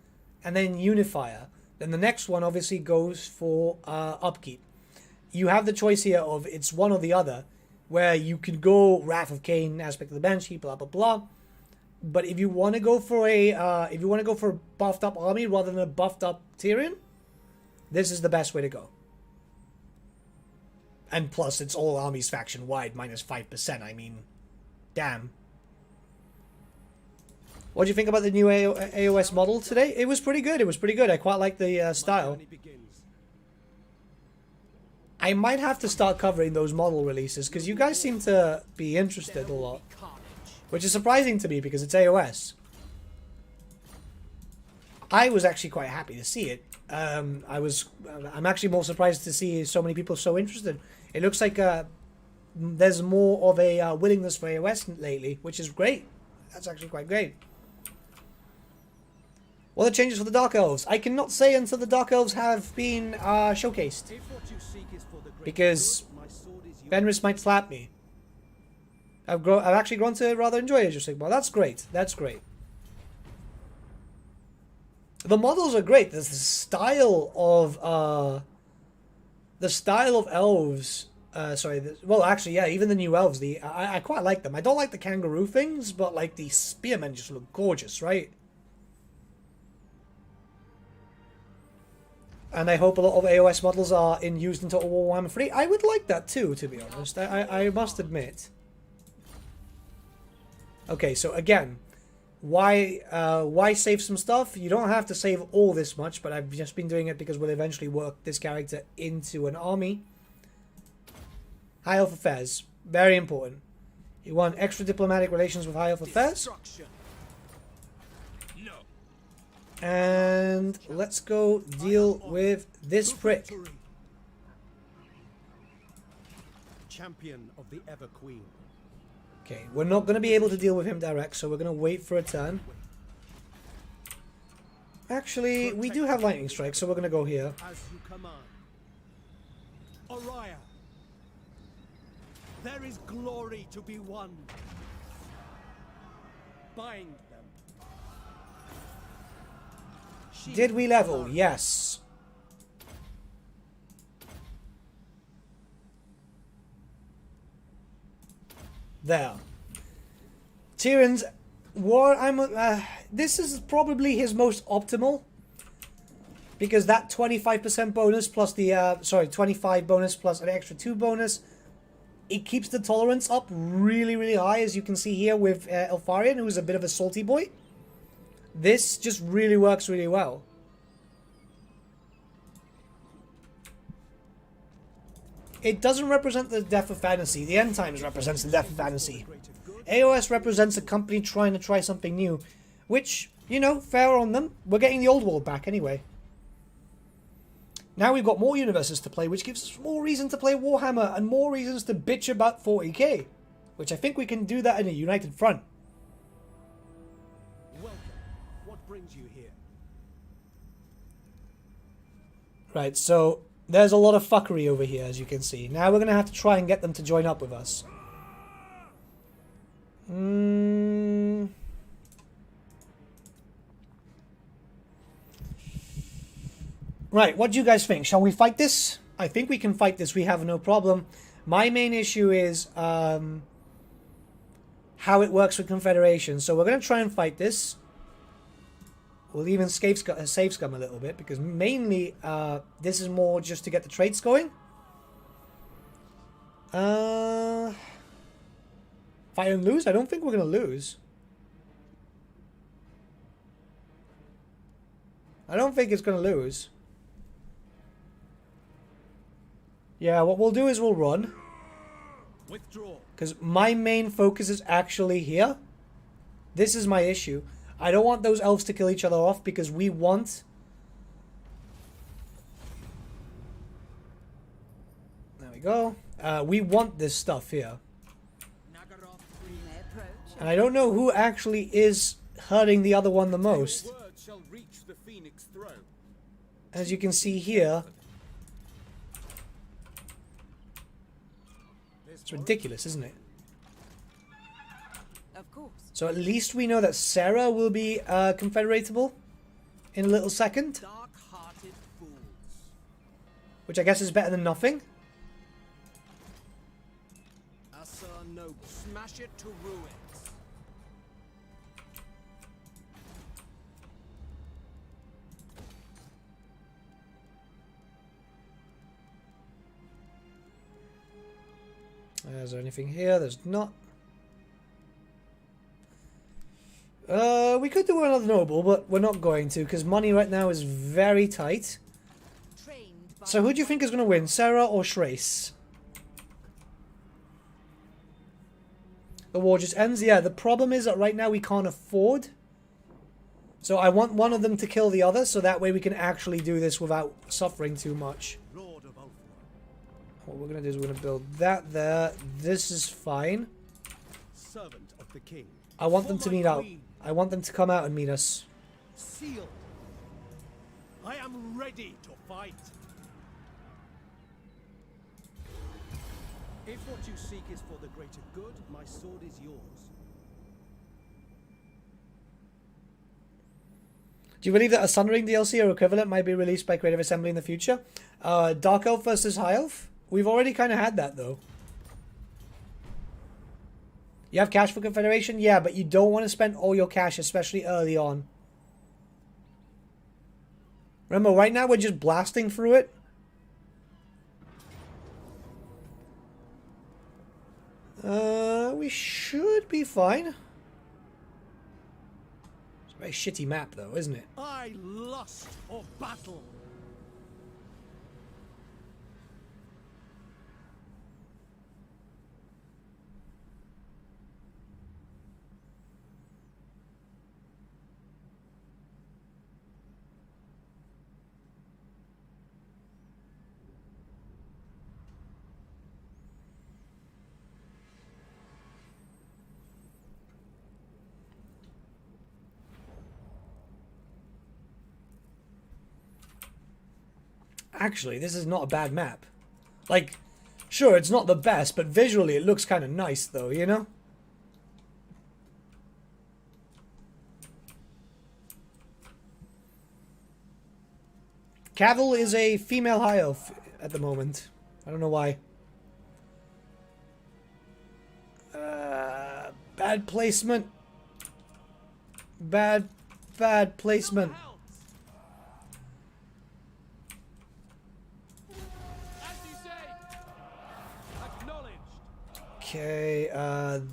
and then Unifier. Then the next one obviously goes for upkeep. You have the choice here of it's one or the other, where you can go Wrath of Cain, Aspect of the Banshee, blah blah blah. But if you want to go for a buffed up army rather than a buffed up Tyrion, this is the best way to go. And plus, it's all armies faction wide, minus 5%. I mean, damn. What do you think about the new AOS model today? It was pretty good. It was pretty good. I quite like the style. I might have to start covering those model releases because you guys seem to be interested a lot. Which is surprising to me because it's AOS. I was actually quite happy to see it. I'm actually more surprised to see so many people so interested. It looks like there's more of a willingness for AOS lately, which is great. That's actually quite great. What are the changes for the Dark Elves? I cannot say until the Dark Elves have been showcased. Because Fenris might slap me. I've actually grown to rather enjoy Age of Sigmar. That's great. That's great. The models are great. The style of elves. Well, actually, yeah. Even the new elves. I quite like them. I don't like the kangaroo things, but like the spearmen just look gorgeous, right? And I hope a lot of AOS models are used in Total War Warhammer 3. I would like that too, to be honest. I must admit. Okay, so again, why save some stuff? You don't have to save all this much, but I've just been doing it because we'll eventually work this character into an army. High Elf Affairs. Very important. You want extra diplomatic relations with High Elf Affairs. And let's go deal with this prick. Champion of the Ever Queen. Okay, we're not going to be able to deal with him direct, so we're going to wait for a turn. Actually, we do have lightning strike, so we're going to go here. As you command. Oriah. There is glory to be won. Bind them. Did we level? Yes. There. Tyrion's war. This is probably his most optimal, because that 25% bonus plus the 25 bonus plus an extra 2 bonus, it keeps the tolerance up really high, as you can see here with Elfarion, who's a bit of a salty boy. This just really works really well. It doesn't represent the death of fantasy. The End Times represents the death of fantasy. AOS represents a company trying to try something new, which, you know, fair on them. We're getting the old world back anyway. Now we've got more universes to play, which gives us more reason to play Warhammer and more reasons to bitch about 40k, which I think we can do that in a united front. Welcome. What brings you here? Right, so there's a lot of fuckery over here, as you can see. Now we're going to have to try and get them to join up with us. Right, what do you guys think? Shall we fight this? I think we can fight this. We have no problem. My main issue is how it works with Confederation. So we're going to try and fight this. We'll even save scum a little bit, because mainly this is more just to get the traits going. Fight and lose? I don't think we're going to lose. I don't think it's going to lose. Yeah, what we'll do is we'll run. Withdraw. Because my main focus is actually here. This is my issue. I don't want those elves to kill each other off, because we want... There we go. We want this stuff here. And I don't know who actually is hurting the other one the most. As you can see here... It's ridiculous, isn't it? Of course. So at least we know that Sarah will be confederatable in a little second. Dark-hearted fools. Which I guess is better than nothing. No, smash it to ruins. Is there anything here? There's not. We could do another noble, but we're not going to, because money right now is very tight. So who do you think is going to win, Sarah or Schrace? The war just ends? Yeah, the problem is that right now we can't afford. So I want one of them to kill the other, so that way we can actually do this without suffering too much. What we're going to do is we're going to build that there. This is fine. Servant of the king. I want them to meet out. I want them to come out and meet us. Sealed. I am ready to fight. If what you seek is for the greater good, my sword is yours. Do you believe that a Sundering DLC or equivalent might be released by Creative Assembly in the future? Dark Elf versus High Elf? We've already kind of had that, though. You have cash for Confederation? Yeah, but you don't want to spend all your cash, especially early on. Remember, right now we're just blasting through it. We should be fine. It's a very shitty map, though, isn't it? I lust for battle. Actually, this is not a bad map. Like, sure, it's not the best, but visually it looks kind of nice, though, you know? Cavill is a female high elf at the moment. I don't know why. Bad placement. Bad placement. Okay,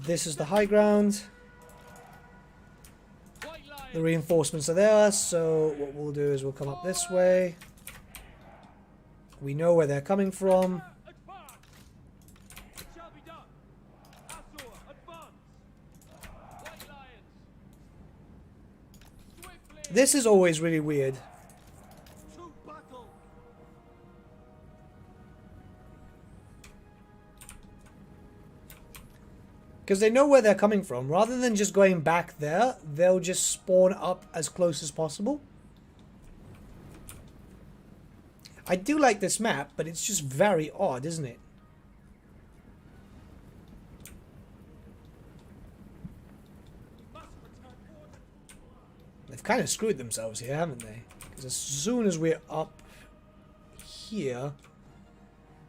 this is the high ground. The reinforcements are there, so what we'll do is we'll come up this way. We know where they're coming from. This is always really weird. Because they know where they're coming from. Rather than just going back there, they'll just spawn up as close as possible. I do like this map, but it's just very odd, isn't it? They've kind of screwed themselves here, haven't they? Because as soon as we're up here,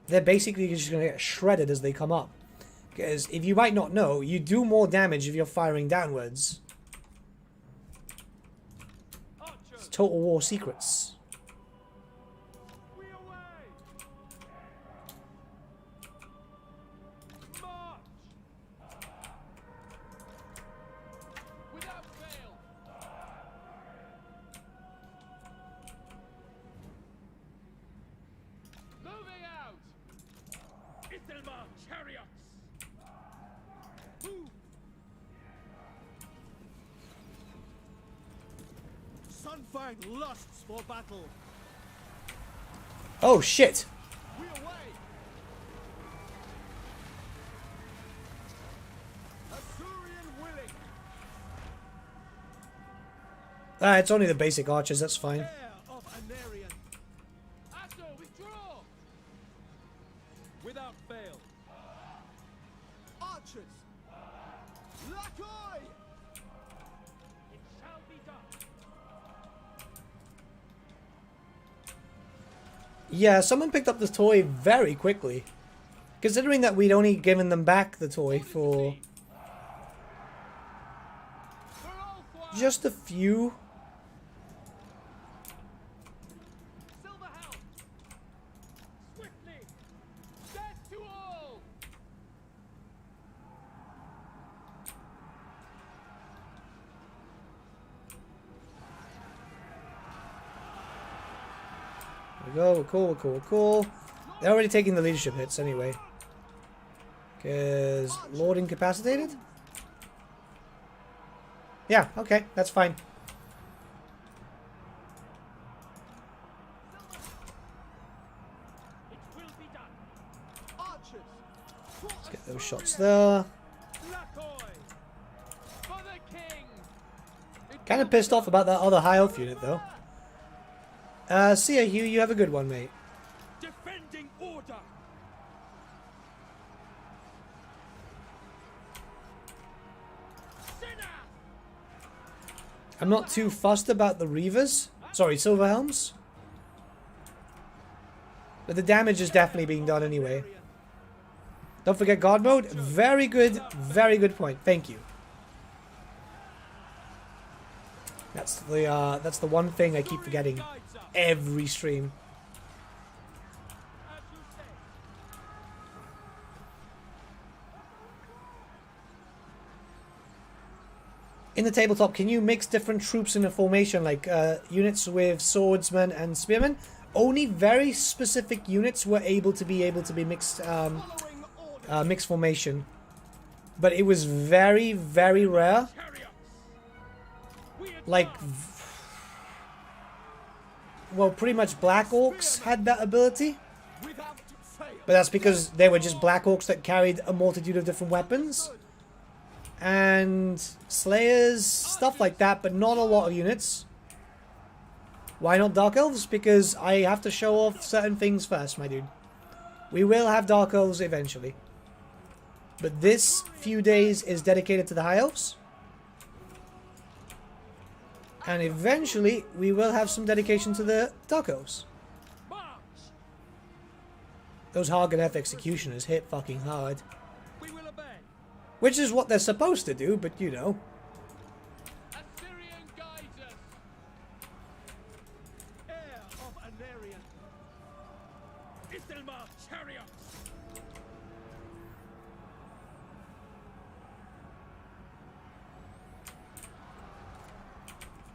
they're basically just going to get shredded as they come up. Because if you might not know, you do more damage if you're firing downwards. It's Total War secrets. Lusts for battle. Oh shit! We away. Assyrian willing. It's only the basic archers, that's fine. Heir of Anarian. Asso, withdraw! Without fail. Archers. Lakoi. It shall be done. Yeah, someone picked up the toy very quickly. Considering that we'd only given them back the toy for just a few. Silver helm. Swiftly. Death to all. There we go, we're cool, we're cool, we're cool. They're already taking the leadership hits anyway. Because Lord incapacitated? Yeah, okay, that's fine. It will be done. Archers. Let's get those shots there. Lakoi. For the king. Kind of pissed off about that other high elf unit though. See ya, Hugh, you have a good one, mate. Defending order. Sinner. I'm not too fussed about the Reavers. Sorry, Silver Helms. But the damage is definitely being done anyway. Don't forget God mode. Very good point. Thank you. That's the one thing I keep forgetting every stream. As you say. In the tabletop, can you mix different troops in a formation, like units with swordsmen and spearmen? Only very specific units were able to be mixed mixed formation, but it was very, very rare. Like, well, pretty much Black Orcs had that ability, Without fail. but that's because they were just Black Orcs that carried a multitude of different weapons. And Slayers, stuff like that, but not a lot of units. Why not Dark Elves? Because I have to show off certain things first, my dude. We will have Dark Elves eventually. But this few days is dedicated to the High Elves. And eventually, we will have some dedication to the Dark Elves. March. Those Hageneth Executioners hit fucking hard. We will obey. Which is what they're supposed to do, but you know. Assyrian guides us. Heir of Anarian. Istilmar chariots.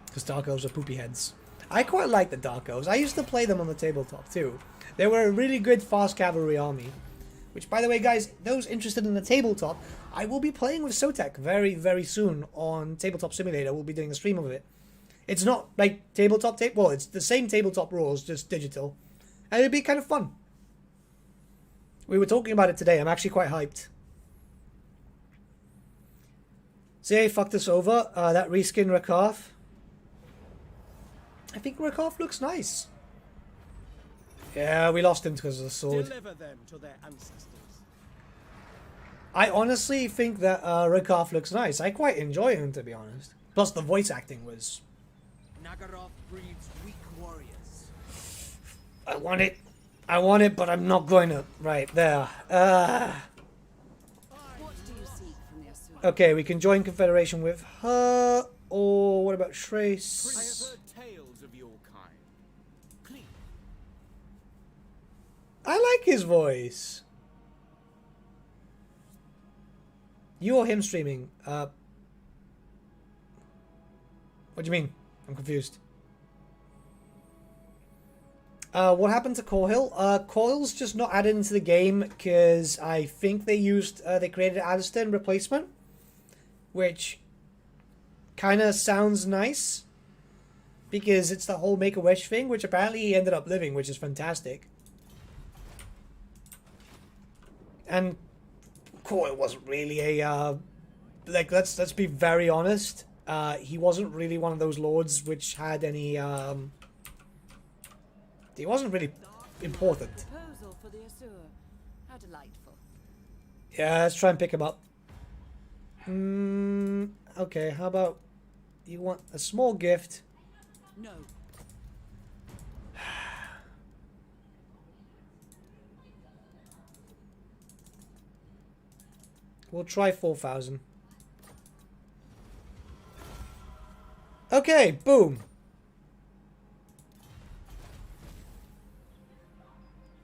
Because Dark Elves are poopy heads. I quite like the Dark Elves. I used to play them on the tabletop too. They were a really good fast cavalry army. Which, by the way, guys, those interested in the tabletop, I will be playing with Sotek very, very soon on Tabletop Simulator. We'll be doing a stream of it. It's not like tabletop well, it's the same tabletop rules, just digital. And it'd be kind of fun. We were talking about it today. I'm actually quite hyped. CA fucked us over. That reskin Rakaf. I think Rakaf looks nice. Yeah, we lost him because of the sword. Deliver them to their ancestors. I honestly think that Rakaf looks nice. I quite enjoy him, to be honest. Plus, the voice acting was... Nagaroth breeds weak warriors. I want it, but I'm not going to. Right, there. What do you seek from the Assyrian? Okay, we can join Confederation with her. Or what about I have Schrace? heard tales of your kind. Clean. I like his voice. You or him streaming? What do you mean? I'm confused. What happened to Coil? Coil's just not added into the game because I think they created Alistair in replacement, which kind of sounds nice because it's the whole Make-A-Wish thing, which apparently he ended up living, which is fantastic. And Coil wasn't really a like let's be very honest. He wasn't really one of those lords which had any he wasn't really important. Proposal for the Asur. How delightful. Yeah, let's try and pick him up. Okay, how about you want a small gift? No. We'll try 4,000. Okay, boom.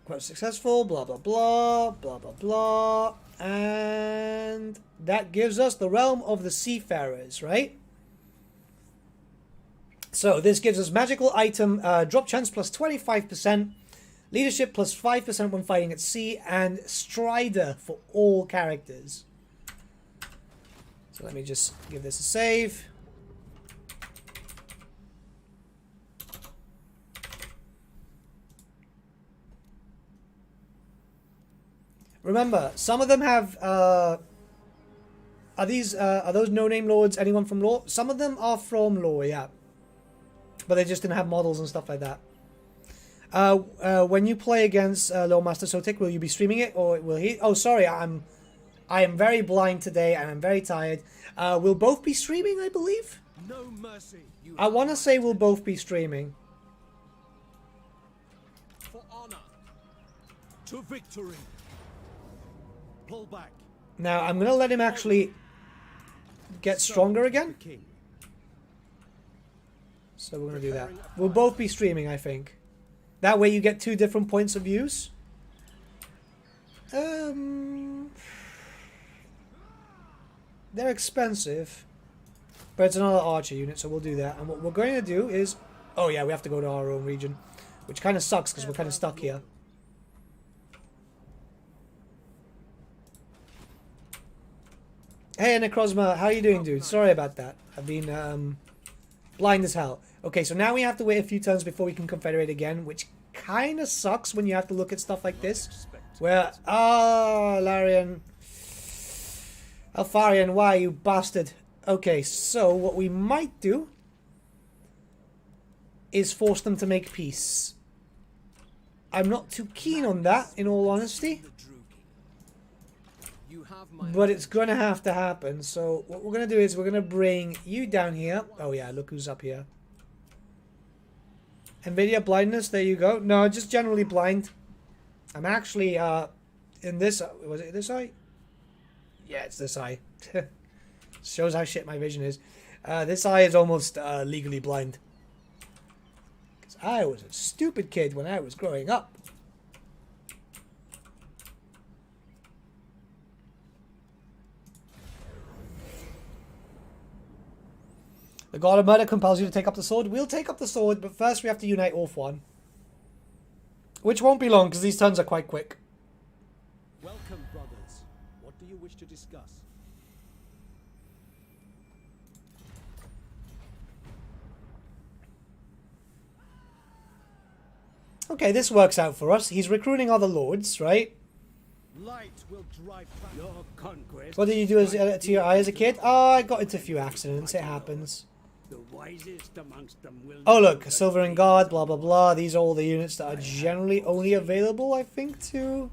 Quite successful, blah, blah, blah, blah, blah, blah. And that gives us the Realm of the Seafarers, right? So this gives us magical item, drop chance plus 25%, leadership plus 5% when fighting at sea, and Strider for all characters. So let me just give this a save. Remember, some of them have, are those no-name lords anyone from lore? Some of them are from lore, yeah. But they just didn't have models and stuff like that. When you play against Lord Master Sotik, will you be streaming it, or will he? Oh, sorry, I am very blind today, and I'm very tired. We'll both be streaming, I believe. No mercy. You I want to say we'll both be streaming. for honor. To victory. Pull back. Now, I'm going to let him actually get stronger again. The king. So we're going to do that. We'll both be streaming, I think. That way you get 2 different points of views. They're expensive. But it's another archer unit, so we'll do that. And what we're going to do is... Oh yeah, we have to go to our own region. Which kind of sucks, because we're kind of stuck here. Hey, Necrozma, how are you doing, dude? Sorry about that. I've been blind as hell. Okay, so now we have to wait a few turns before we can confederate again, which kind of sucks when you have to look at stuff like this. Where... Ah, Larian. Alfarian, why, you bastard? Okay, so what we might do is force them to make peace. I'm not too keen on that, in all honesty. But it's going to have to happen. So what we're going to do is we're going to bring you down here. Oh yeah, look who's up here. Nvidia blindness, there you go. No, just generally blind. I'm actually in this... Was it this eye? Yeah, it's this eye. Shows how shit my vision is. This eye is almost legally blind. Because I was a stupid kid when I was growing up. The God of Murder compels you to take up the sword. We'll take up the sword, but first we have to unite Orphan. Which won't be long, because these turns are quite quick. Welcome, brothers. What do you wish to discuss? Okay, this works out for us. He's recruiting other lords, right? Light will drive back your conquest. What did you do to your eye as a kid? Oh, I got into a few accidents. It happens. The wisest amongst them will... Oh, look. Silver and Guard, blah, blah, blah. These are all the units that are generally only available, I think, to...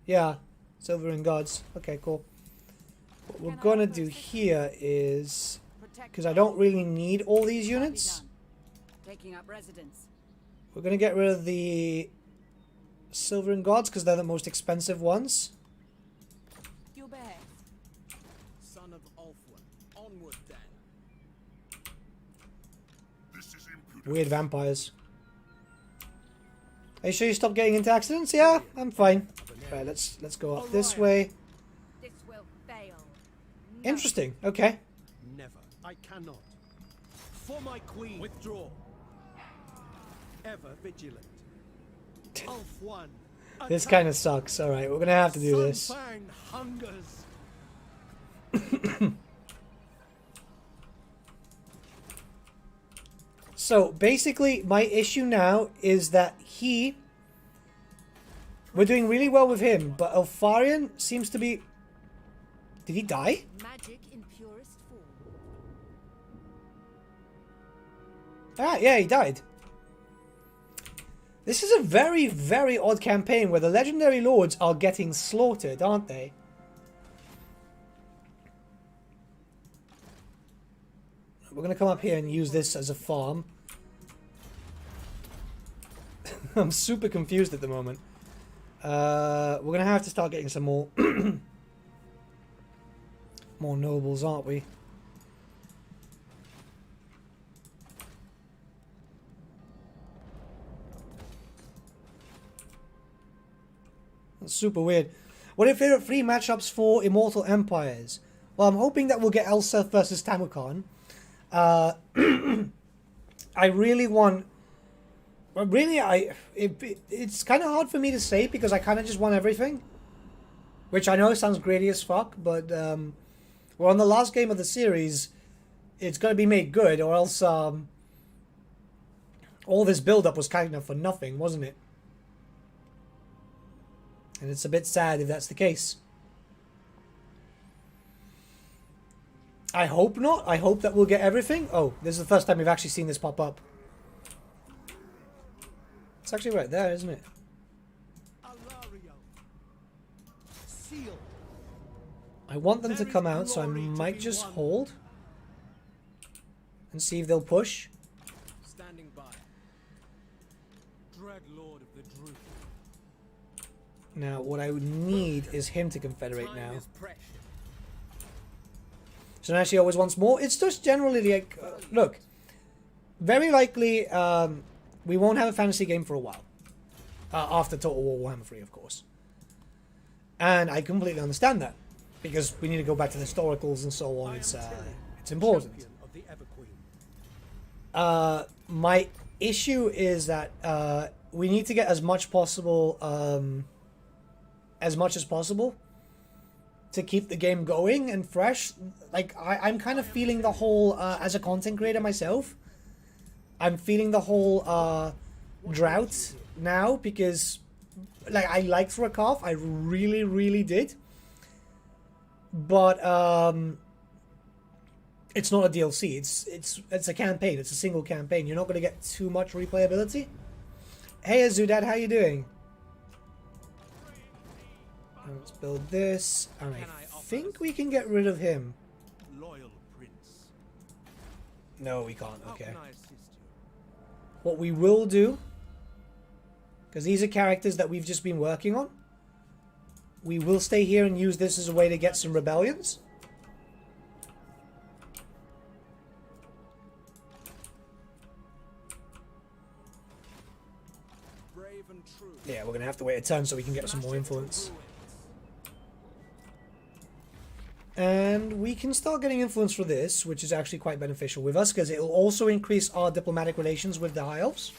Yeah. Silver and Guards. Okay, cool. What we're going to do here is... Because I don't really need all these units. Taking up residence. We're going to get rid of the Silver and Guards because they're the most expensive ones. You behave. Son of Ulfwin, onward then. Weird vampires. Are you sure you stopped getting into accidents? Yeah, I'm fine. Right, let's go up this way. This will fail. Interesting. Okay. Never. I cannot. For my queen. Withdraw. Ever vigilant. Ulfwin. This kind of sucks. All right, we're gonna have to do this. Sunfang hungers. So basically, my issue now is that we're doing really well with him, but Elfarian seems to be... Did he die? Magic in purest form. Ah, yeah, he died. This is a very, very odd campaign where the legendary lords are getting slaughtered, aren't they? We're going to come up here and use this as a farm. I'm super confused at the moment. We're going to have to start getting some more more nobles, aren't we? That's super weird. What are your favorite free matchups for Immortal Empires? Well, I'm hoping that we'll get Elseth versus Tamukan. I really want... Well, really, it's kind of hard for me to say because I kind of just want everything. Which I know sounds greedy as fuck, but we're on the last game of the series. It's going to be made good, or else all this build-up was kind of for nothing, wasn't it? And it's a bit sad if that's the case. I hope not. I hope that we'll get everything. Oh, this is the first time we've actually seen this pop up. It's actually right there, isn't it? I want them to come out, so I might just hold and see if they'll push. Standing by. Dread Lord of the Druid. Now, what I would need is him to confederate now. So now she always wants more. It's just generally like, look, very likely we won't have a fantasy game for a while. After Total War Warhammer 3, of course. And I completely understand that. Because we need to go back to the historicals and so on. It's important. Of the Everqueen. My issue is that we need to get as much possible, as much as possible, to keep the game going and fresh. Like I'm kind of feeling the whole as a content creator myself. I'm feeling the whole drought now because, like, I liked Rakov, I really did, but it's not a DLC. It's a campaign. It's a single campaign. You're not going to get too much replayability. Hey Azudad, how you doing? Let's build this, and I think we can get rid of him. Loyal Prince. No, we can't. How Okay. can I assist you? What we will do, because these are characters that we've just been working on, we will stay here and use this as a way to get some rebellions. Brave and true. Yeah, we're going to have to wait a turn so we can get some more influence. And we can start getting influence for this, which is actually quite beneficial with us, because it will also increase our diplomatic relations with the High Elves.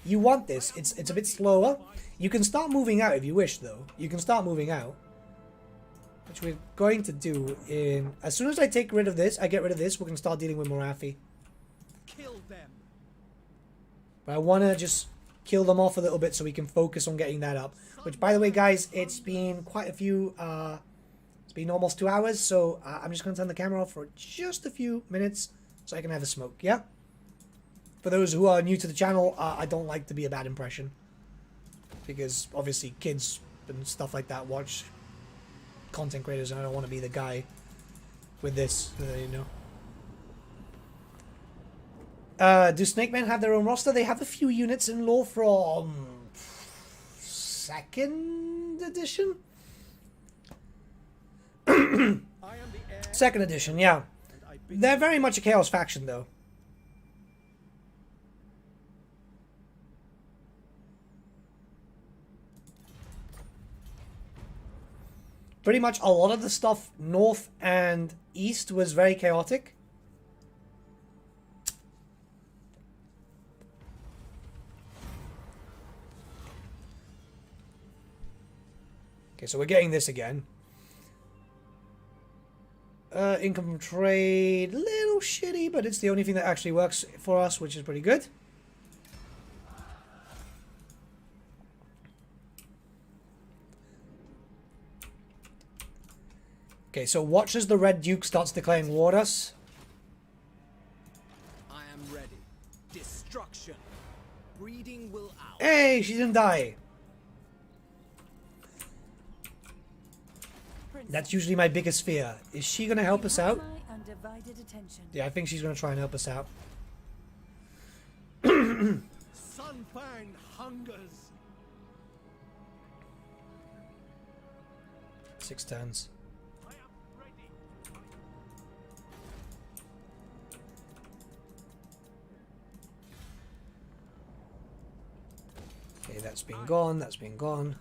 You want this. It's a bit slower. You can start moving out if you wish, though. You can start moving out. Which we're going to do in... As soon as I get rid of this, we can start dealing with Morathi. Kill them. But I want to just kill them off a little bit so we can focus on getting that up. Which, by the way, guys, it's been quite a few... It's been almost 2 hours, so I'm just going to turn the camera off for just a few minutes so I can have a smoke, yeah? For those who are new to the channel, I don't like to be a bad impression. Because, obviously, kids and stuff like that watch content creators, and I don't want to be the guy with this, you know. Do Snake Men have their own roster? They have a few units in lore from... 2nd edition? I am the heir. 2nd edition, yeah. And I bid They're very much a Chaos faction, though. Pretty much a lot of the stuff north and east was very chaotic. Okay, so we're getting this again. Income from trade, little shitty, but it's the only thing that actually works for us, which is pretty good. Okay, so watch as the Red Duke starts declaring war at us. I am ready. Destruction. Breeding will out. Hey, she didn't die. That's usually my biggest fear. Is she going to help us out? My undivided attention. Yeah, I think she's going to try and help us out. Sunfang hungers. 6 turns. I am ready. Okay, that's been gone, that's been gone.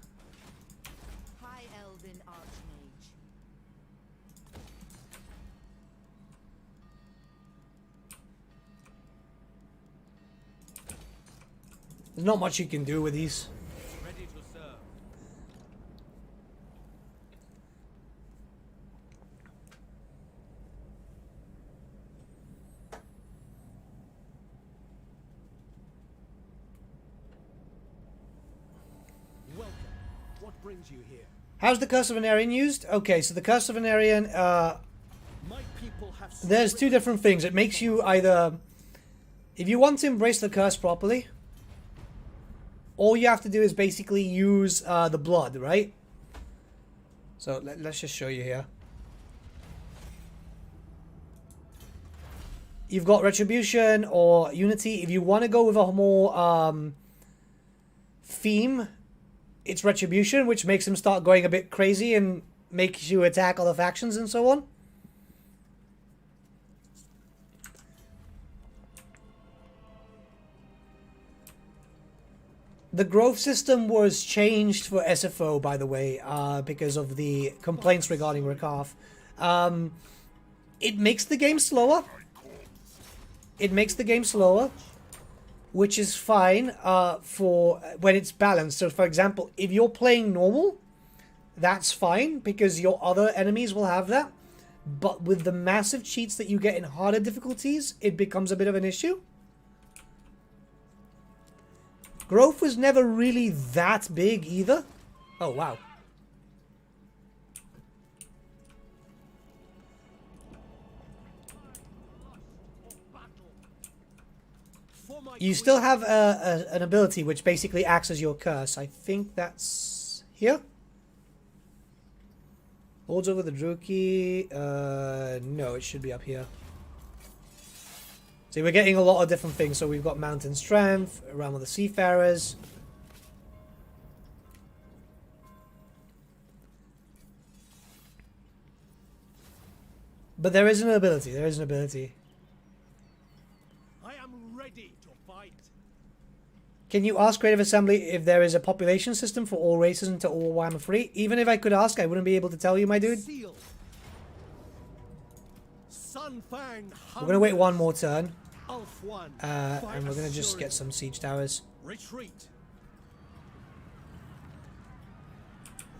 High Elven Archmage. There's not much you can do with these. Ready to serve. Welcome. What brings you here? How's the Curse of Venerian used? Okay, so the Curse of Venerian, My people have there's 2 different things. It makes you either... If you want to embrace the curse properly, all you have to do is basically use the blood, right? So let's just show you here. You've got Retribution or Unity. If you want to go with a more theme, it's Retribution, which makes them start going a bit crazy and makes you attack other factions and so on. The growth system was changed for SFO, by the way, because of the complaints regarding Rakaf. It makes the game slower. It makes the game slower, which is fine for when it's balanced. So, for example, if you're playing normal, that's fine because your other enemies will have that. But with the massive cheats that you get in harder difficulties, it becomes a bit of an issue. Growth was never really that big either. Oh, wow. You still have an ability which basically acts as your curse. I think that's here. Holds over the Druki. No, it should be up here. See, we're getting a lot of different things. So we've got Mountain Strength, Realm of the Seafarers. But there is an ability. There is an ability. I am ready to fight. Can you ask Creative Assembly if there is a population system for all races into all Warhammer 3? Even if I could ask, I wouldn't be able to tell you, my dude. Seal. Sunfang We're going to wait one more turn. Ulf one. And we're going to just get some siege towers. Retreat.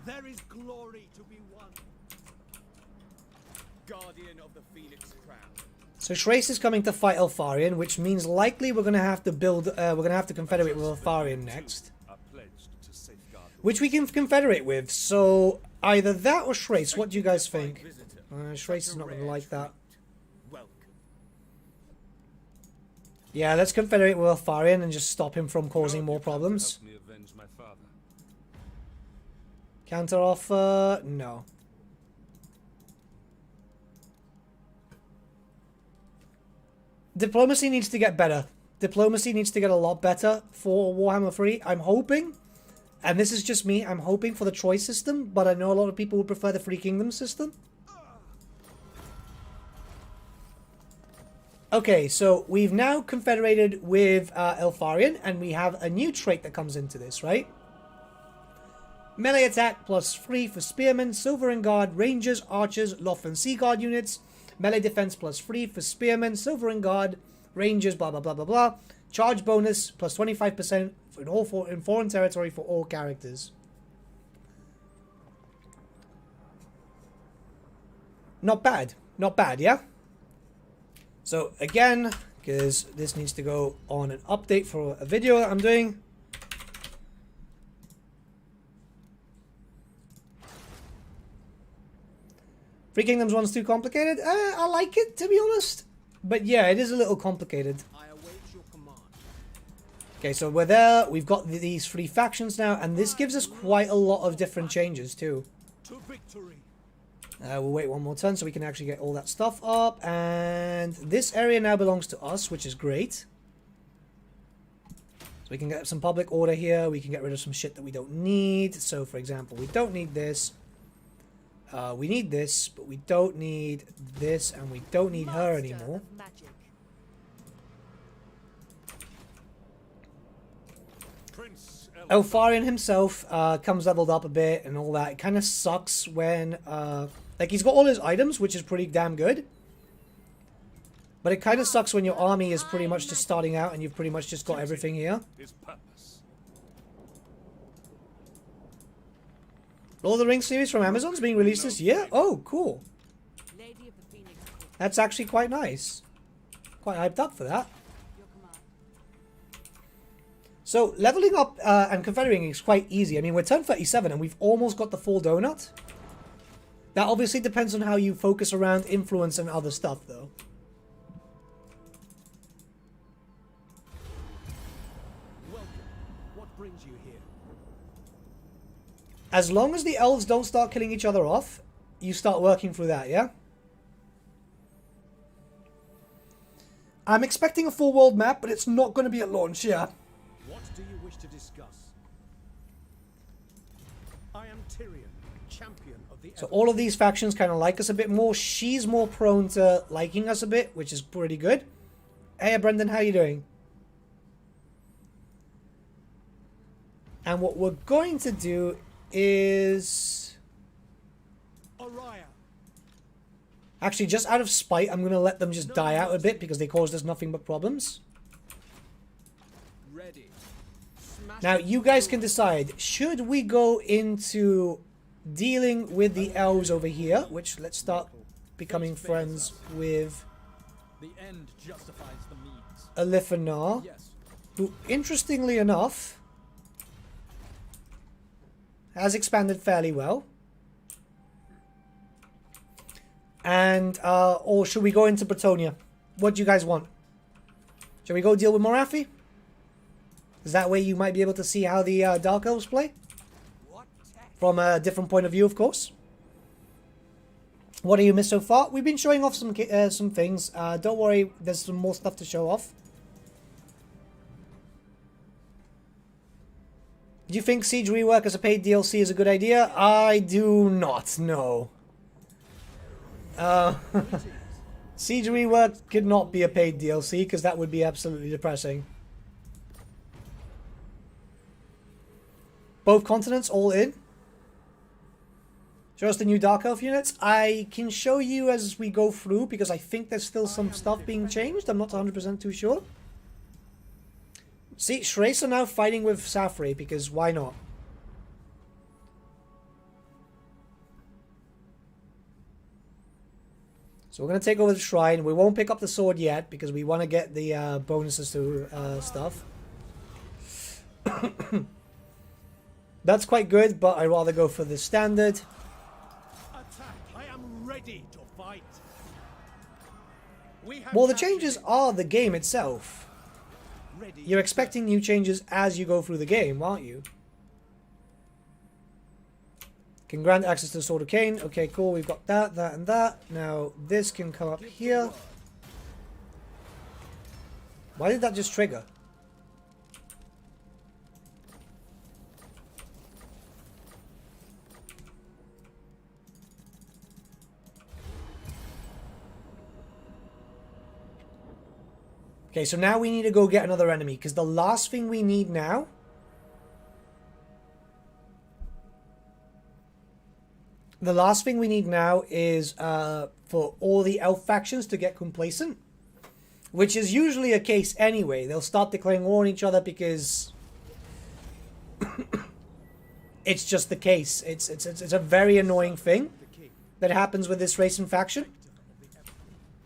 There is glory to be won. Guardian of the Phoenix Crown. So Schrace is coming to fight Elfarion, which means likely we're going to have to build, we're going to have to confederate with Elfarion next. Which we can confederate with, so either that or Schrace. What do you guys think? Schrace is not going to like that. Yeah, let's confederate with Elfarion and just stop him from causing more problems. Counter offer? No. Diplomacy needs to get better. Diplomacy needs to get a lot better for Warhammer 3. I'm hoping, and this is just me, I'm hoping for the Troy system, but I know a lot of people would prefer the Free Kingdom system. Okay, so we've now confederated with Elfarion, and we have a new trait that comes into this, right? Melee attack plus 3 for Spearmen, Silver Guard, Rangers, Archers, Loth and Sea Guard units. Melee defense plus 3 for Spearmen, Silver Guard, Rangers, blah, blah, blah, blah, blah. Charge bonus plus 25% in foreign territory for all characters. Not bad. Not bad, yeah? So, again, because this needs to go on an update for a video that I'm doing. Free Kingdoms one's too complicated? I like it, to be honest. But yeah, it is a little complicated. I await your command. Okay, so we're there. We've got these 3 factions now, and this gives us quite a lot of different changes, too. To victory. We'll wait one more turn so we can actually get all that stuff up. And this area now belongs to us, which is great. So we can get some public order here. We can get rid of some shit that we don't need. So, for example, we don't need this. We need this, but we don't need this, and we don't need her anymore. Elfarion himself comes leveled up a bit and all that. It kind of sucks when... like, he's got all his items, which is pretty damn good. But it kind of sucks when your army is pretty much just starting out and you've pretty much just got everything here. Lord of the Rings series from Amazon's being released this year? Oh, cool. That's actually quite nice. Quite hyped up for that. So, leveling up and confederating is quite easy. I mean, we're turn 37 and we've almost got the full donut. That obviously depends on how you focus around influence and other stuff, though. Welcome. What brings you here? As long as the elves don't start killing each other off, you start working through that, yeah? I'm expecting a full world map, but it's not going to be at launch, yeah? What do you wish to discuss? I am Tyrion, champion of the... So all of these factions kind of like us a bit more. She's more prone to liking us a bit, which is pretty good. Hey, Brendan, how you doing? And what we're going to do is... Oriah. Actually, just out of spite, I'm going to let them just die out a bit because they caused us nothing but problems. Ready. Now, you guys can decide, should we go into dealing with the elves over here, which let's start becoming friends with The end justifies the means. Alifanar, Yes. who, interestingly enough, has expanded fairly well. And, or should we go into Bretonia? What do you guys want? Shall we go deal with Morathi? Is that way you might be able to see how the Dark Elves play? From a different point of view, of course. What have you missed so far? We've been showing off some things. Don't worry, there's some more stuff to show off. Do you think Siege Rework as a paid DLC is a good idea? I do not, no. Siege Rework could not be a paid DLC because that would be absolutely depressing. Both continents all in? Show us the new Dark Elf units. I can show you as we go through because I think there's still some stuff being changed. I'm not 100% too sure. See, Schrace are now fighting with Safri because why not? So we're going to take over the shrine. We won't pick up the sword yet because we want to get the bonuses to stuff. That's quite good, but I'd rather go for the standard. Attack. I am ready to fight. Well, the changes are the game itself. Ready. You're expecting new changes as you go through the game, aren't you? Can grant access to the Sword of Cain. Okay, cool. We've got that, that, and that. Now, this can come up here. Why did that just trigger? Okay, so now we need to go get another enemy, because the last thing we need now... The last thing we need now is for all the elf factions to get complacent. Which is usually a case anyway. They'll start declaring war on each other because... it's just the case. It's a very annoying thing that happens with this race and faction.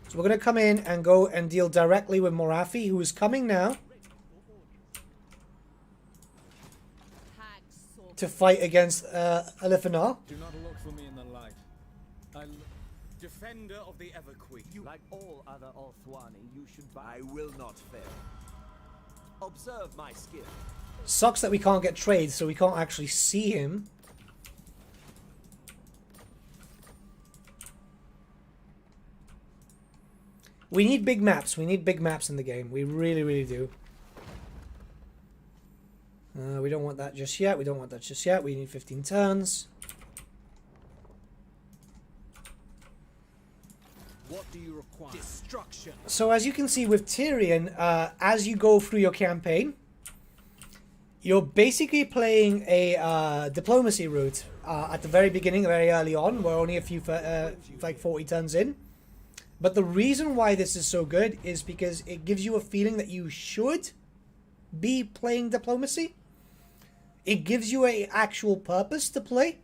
So we're going to come in and go and deal directly with Morathi, who is coming now to fight against Alifanar. Do not look for me in the light. Defender of the Everqueen. Like all other Orthwani, you should. I will not fail. Observe my skill. Sucks that we can't get trades, so we can't actually see him. We need big maps. We need big maps in the game. We really, really do. We don't want that just yet. We don't want that just yet. We need 15 turns. What do you require? Destruction. So as you can see with Tyrion, as you go through your campaign, you're basically playing a diplomacy route at the very beginning, very early on. We're only a few, like 40 turns in. But the reason why this is so good is because it gives you a feeling that you should be playing diplomacy. It gives you an actual purpose to play.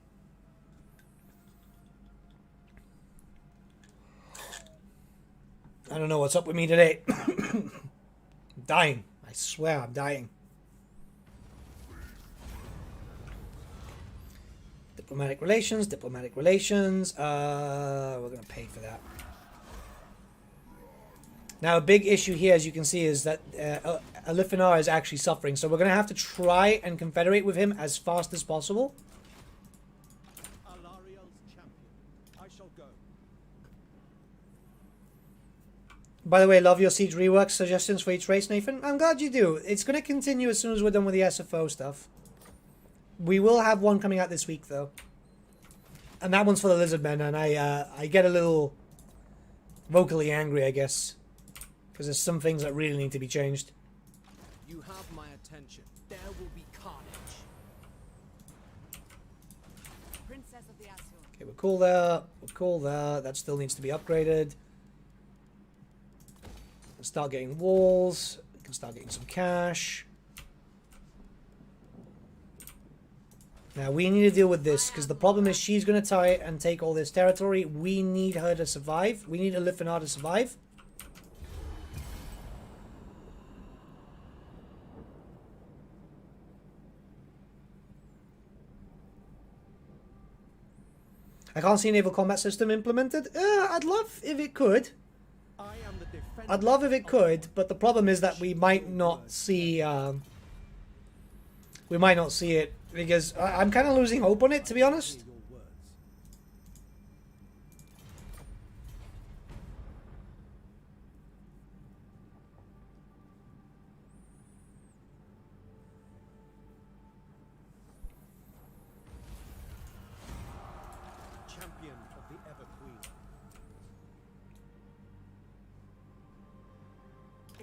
I don't know what's up with me today. I'm dying. I swear I'm dying. Diplomatic relations, diplomatic relations. We're going to pay for that. Now, a big issue here, as you can see, is that Alifanar is actually suffering. So we're going to have to try and confederate with him as fast as possible. Alariel's champion. I shall go. By the way, love your Siege rework suggestions for each race, Nathan. I'm glad you do. It's going to continue as soon as we're done with the SFO stuff. We will have one coming out this week, though. And that one's for the Lizardmen, and I get a little vocally angry, I guess. Because there's some things that really need to be changed. You have my attention. There will be carnage. Okay, we're cool there. We're cool there. That still needs to be upgraded. Let's start getting walls. We can start getting some cash. Now, we need to deal with this, because the problem is she's going to try and take all this territory. We need her to survive. We need Alifinar to survive. I can't see a naval combat system implemented. I'd love if it could. I'd love if it could, but the problem is that we might not see... we might not see it, because I'm kind of losing hope on it, to be honest. Champion of the Ever Queen.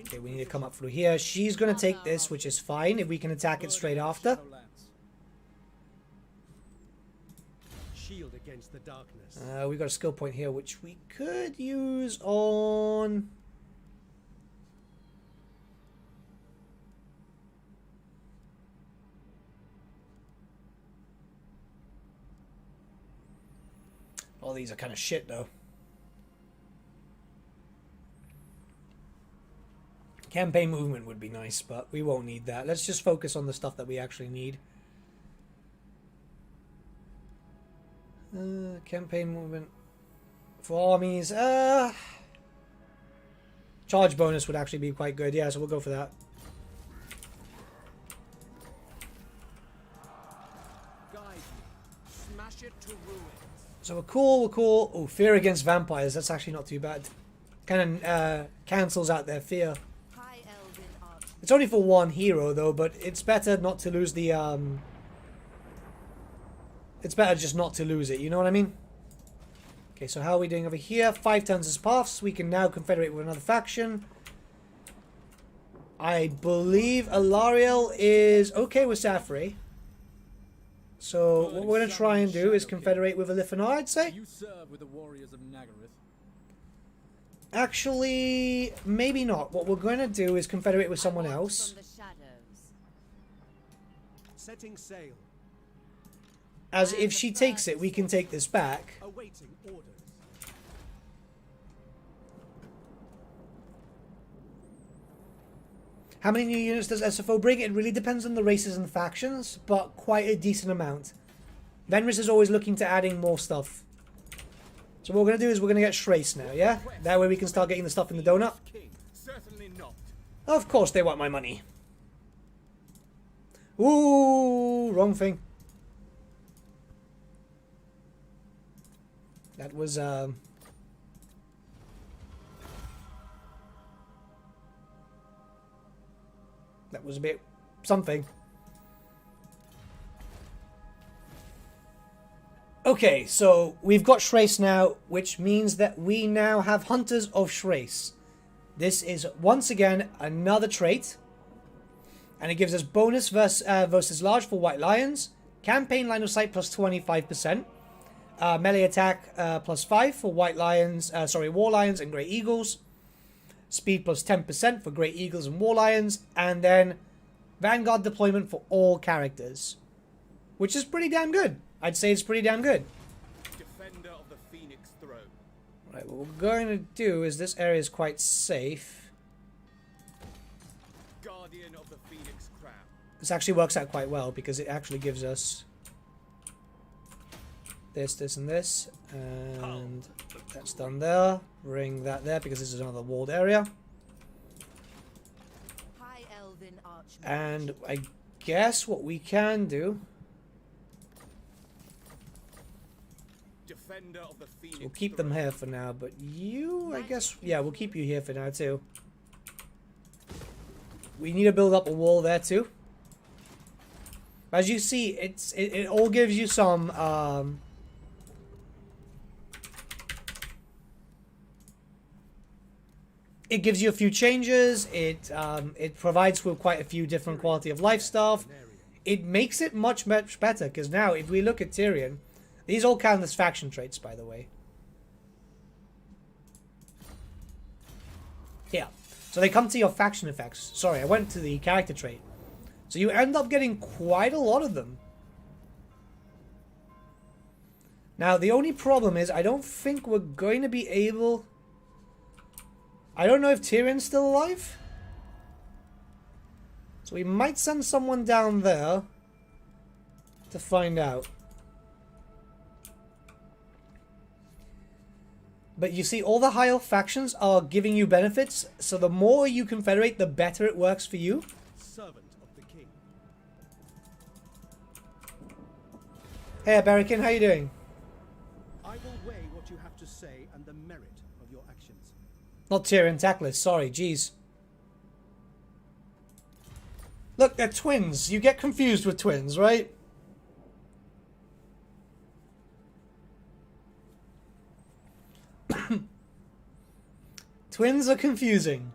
Okay, we need to come up through here. She's going to take this, which is fine if we can attack it straight after. Shield against the darkness. We got a skill point here, which we could use on... All these are kind of shit, though. Campaign movement would be nice, but we won't need that. Let's just focus on the stuff that we actually need. Campaign movement for armies. Charge bonus would actually be quite good. Yeah, so we'll go for that. Guide me. Smash it to ruins. So we're cool, we're cool. Oh, fear against vampires. That's actually not too bad. Kind of cancels out their fear. It's only for one hero, though, but it's better not to lose the, It's better just not to lose it, you know what I mean? Okay, so how are we doing over here? 5 turns as paths. We can now confederate with another faction. I believe Alariel is okay with Safri. So what we're going to try and do is confederate with Alifinar, I'd say. You serve with the warriors of Nagaryth. Actually, maybe not. What we're going to do is confederate with someone else. Setting sail. As if she takes it, we can take this back. Awaiting orders. How many new units does SFO bring? It really depends on the races and factions, but quite a decent amount. Venris is always looking to adding more stuff. So what we're going to do is we're going to get Schrace now, yeah? That way we can start getting the stuff in the donut. Certainly not. Of course they want my money. Ooh, wrong thing. That was, that was a bit something. Okay, so we've got Schrace now, which means that we now have Hunters of Schrace. This is, once again, another trait. And it gives us bonus versus large for White Lions. Campaign line of sight plus 25%. Melee attack plus 5 for White Lions, War Lions and Grey Eagles. Speed plus 10% for Grey Eagles and War Lions. And then Vanguard deployment for all characters. Which is pretty damn good. I'd say it's pretty damn good. Defender of the Phoenix Throne. Right, what we're going to do is this area is quite safe. Guardian of the Phoenix Crown. This actually works out quite well because it actually gives us this, this, and this. And that's done there. Bring that there because this is another walled area. And I guess what we can do... Defender of the Phoenix So we'll keep them here for now, but you, I guess, yeah, we'll keep you here for now too. We need to build up a wall there too. As you see, it all gives you some it gives you a few changes. It provides with quite a few different quality of life stuff. It makes it much better because now if we look at Tyrion, These all count as faction traits, by the way. Yeah. So they come to your faction effects. Sorry, I went to the character trait. So you end up getting quite a lot of them. Now, the only problem is I don't think we're going to be able... I don't know if Tyrion's still alive. So we might send someone down there to find out. But you see, all the higher factions are giving you benefits, so the more you confederate, the better it works for you. Servant of the king. Hey, Barrican, how you doing? I will weigh what you have to say and the merit of your actions. Not Tyrion, Tactless, sorry, jeez. Look, they're twins. You get confused with twins, right? Twins are confusing.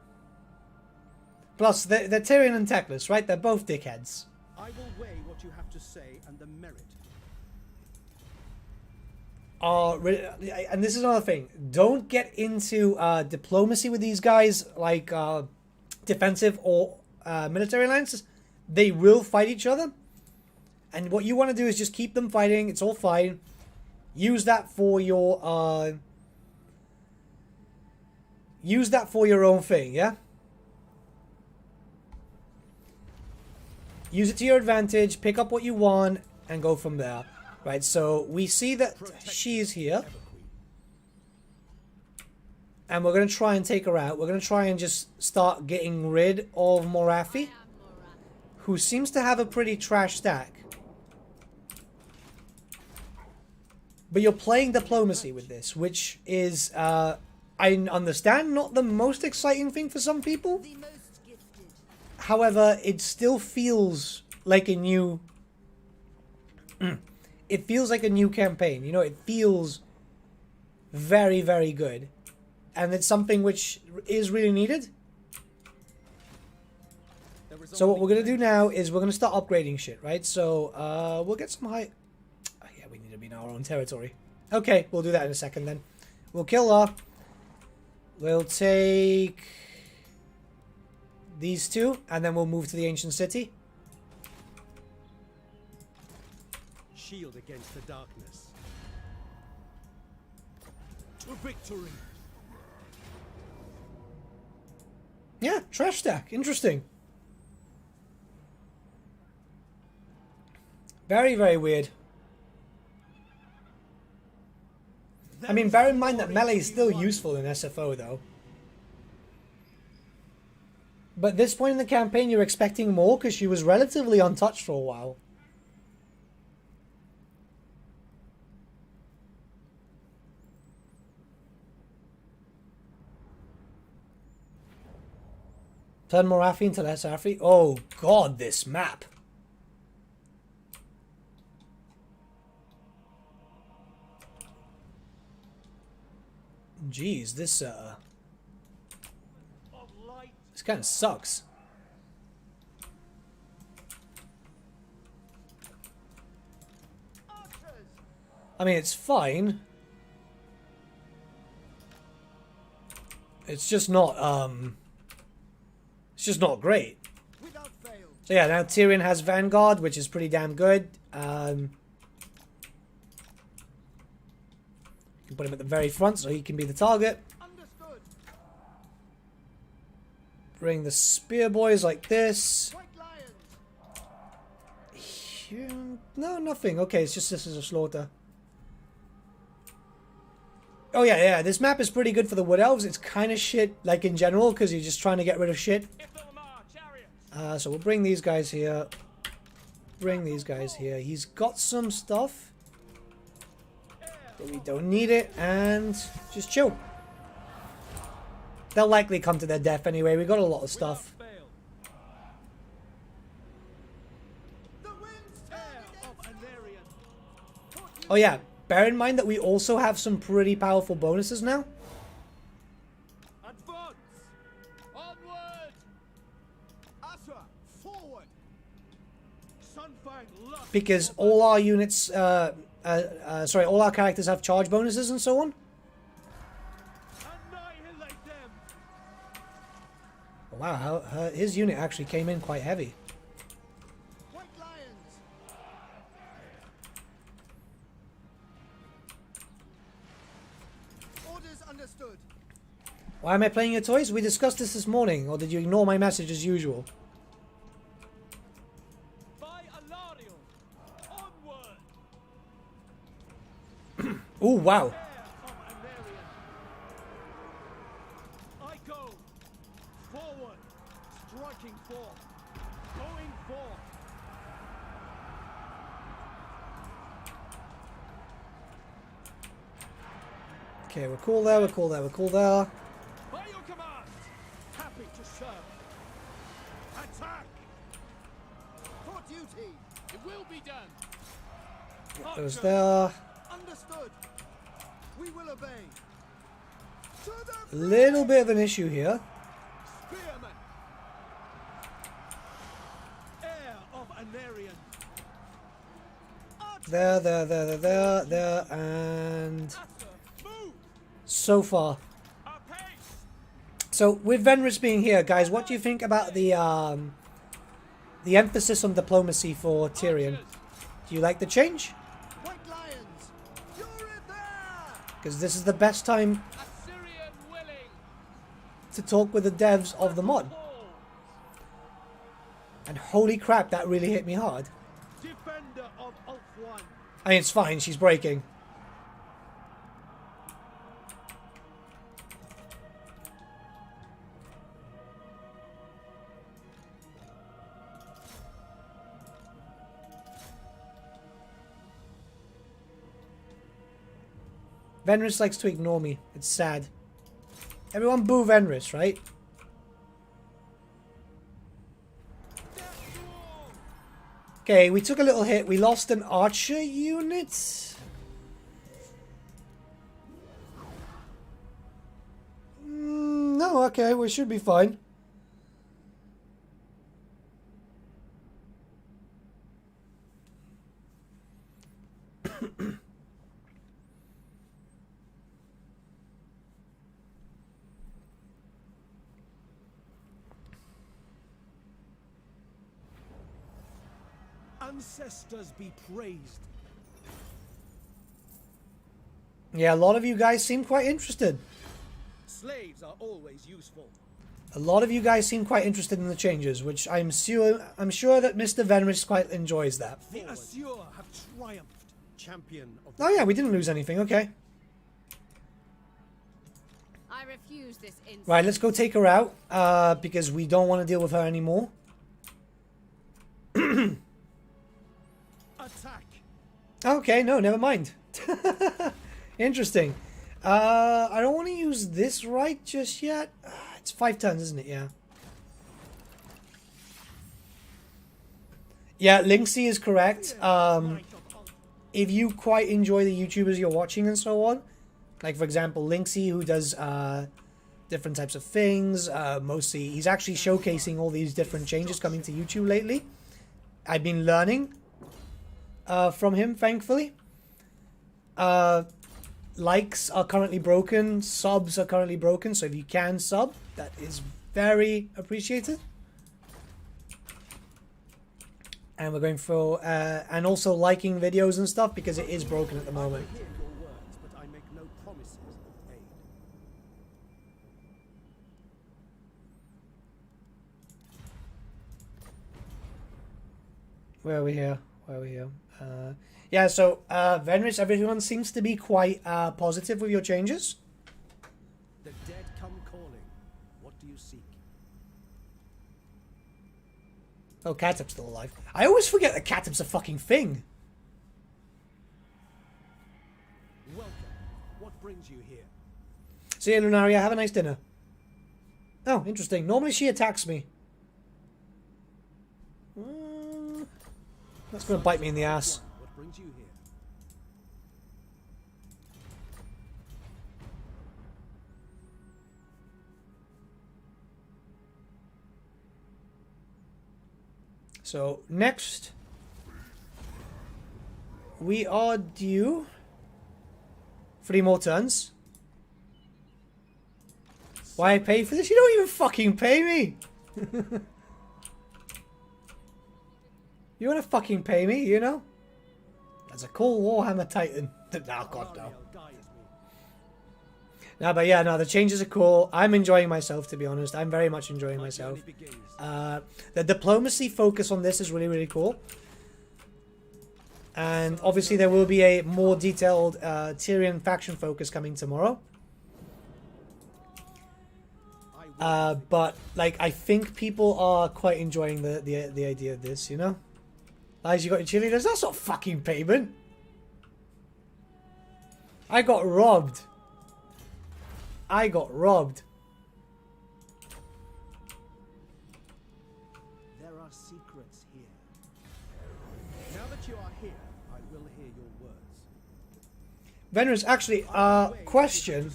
Plus, they're Tyrion and Tactless, right? They're both dickheads. I will weigh what you have to say and the merit. And this is another thing. Don't get into diplomacy with these guys, like defensive or military alliances. They will fight each other. And what you want to do is just keep them fighting. It's all fine. Use that for your... use that for your own thing, yeah? Use it to your advantage, pick up what you want, and go from there. Right, so we see that she's here. And we're going to try and take her out. We're going to try and just start getting rid of Morathi, who seems to have a pretty trash stack. But you're playing diplomacy with this, which is... I understand not the most exciting thing for some people. However, it still feels like a new... it feels like a new campaign. You know, it feels very, very good. And it's something which is really needed. So what we're going to do now is we're going to start upgrading shit, right? So we'll get some high... Oh, yeah, we need to be in our own territory. Okay, we'll do that in a second then. We'll kill her. We'll take these two, and then we'll move to the ancient city. Shield against the darkness. To victory. Yeah, trash stack. Interesting. Very, very weird. I mean, bear in mind that melee is still useful in SFO, though. But at this point in the campaign, you're expecting more because she was relatively untouched for a while. Turn Morathi into less Afi. Oh, God, this map. Jeez, this kind of sucks. I mean, it's fine. It's just not, it's just not great. So yeah, now Tyrion has Vanguard, which is pretty damn good. You can put him at the very front so he can be the target. Understood. Bring the spear boys like this. No, nothing. Okay, it's just this is a slaughter. Oh yeah, yeah. This map is pretty good for the Wood Elves. It's kind of shit, like in general, because you're just trying to get rid of shit. So we'll bring these guys here. Bring these guys here. He's got some stuff, but we don't need it, and just chill. They'll likely come to their death anyway. We got a lot of stuff. Oh yeah, bear in mind that we also have some pretty powerful bonuses now. Advance! Onward! Asa, forward! Sunfang, LUSC. Because all our units sorry, all our characters have charge bonuses and so on. Annihilate them. Oh, wow, his unit actually came in quite heavy. White lions! Orders understood. Why am I playing your toys? We discussed this morning, or did you ignore my message as usual? By Alarion. Onward. Oh, wow. Heir of Anarion. I go. Forward. Striking forth. Going forth. Okay, we're cool there, we're cool there, we're cool there. By your command. Happy to serve. Attack. For duty. It will be done. Those there. Understood. We will obey. To A the little bit of an issue here. Spearman. Heir of Anarion. There, and Asser. Move. so far. Apace. So with Venris being here, guys, what do you think about the emphasis on diplomacy for Tyrion? Do you like the change? White lions. You're it there. Because this is the best time Assyrian willing. to talk with the devs of the mod. Fall. And holy crap, that really hit me hard. Defender of Ulthuan. I mean, it's fine, she's breaking. Venris likes to ignore me. It's sad. Everyone boo Venris, right? Okay, we took a little hit. We lost an archer unit. No, okay, we should be fine. Ancestors be praised. Yeah, a lot of you guys seem quite interested. Slaves are always useful. A lot of you guys seem quite interested in the changes, which I'm sure that Mr. Venris quite enjoys that. The Assur have triumphed. Champion of Oh yeah, we didn't lose anything, okay. I refuse this insult. Right, let's go take her out, because we don't want to deal with her anymore. attack. Okay, no, never mind. Interesting. I don't want to use this right just yet. It's 5 turns, isn't it? Yeah. Yeah, Linksy is correct. If you quite enjoy the YouTubers you're watching and so on, like for example Linksy, who does different types of things, mostly he's actually showcasing all these different changes coming to YouTube lately. I've been learning from him, thankfully. Likes are currently broken, subs are currently broken, so if you can sub, that is very appreciated. And we're going for, and also liking videos and stuff, because it is broken at the moment. I hear your words, but I make no promises of aid. Where are we here? Where are we here? Yeah, so, Venris, everyone seems to be quite positive with your changes. The dead come calling. What do you seek? Oh, Catup's still alive. I always forget that Catup's a fucking thing. Welcome. What brings you here? See you, Lunaria. Have a nice dinner. Oh, interesting. Normally she attacks me. That's going to bite me in the ass. What brings you here? So, next. we are due 3 more turns. Why I pay for this? You don't even fucking pay me. You wanna fucking pay me, you know? That's a cool Warhammer Titan. Oh god no. No, but yeah, no, the changes are cool. I'm enjoying myself, to be honest. I'm very much enjoying myself. The diplomacy focus on this is really, really cool. And obviously there will be a more detailed Tyrion faction focus coming tomorrow. But like, I think people are quite enjoying the idea of this, you know? Guys, you got your cheerleaders? That's not fucking payment. I got robbed. I got robbed. There are secrets here. Now that you are here, I will hear your words. Venerous, actually, question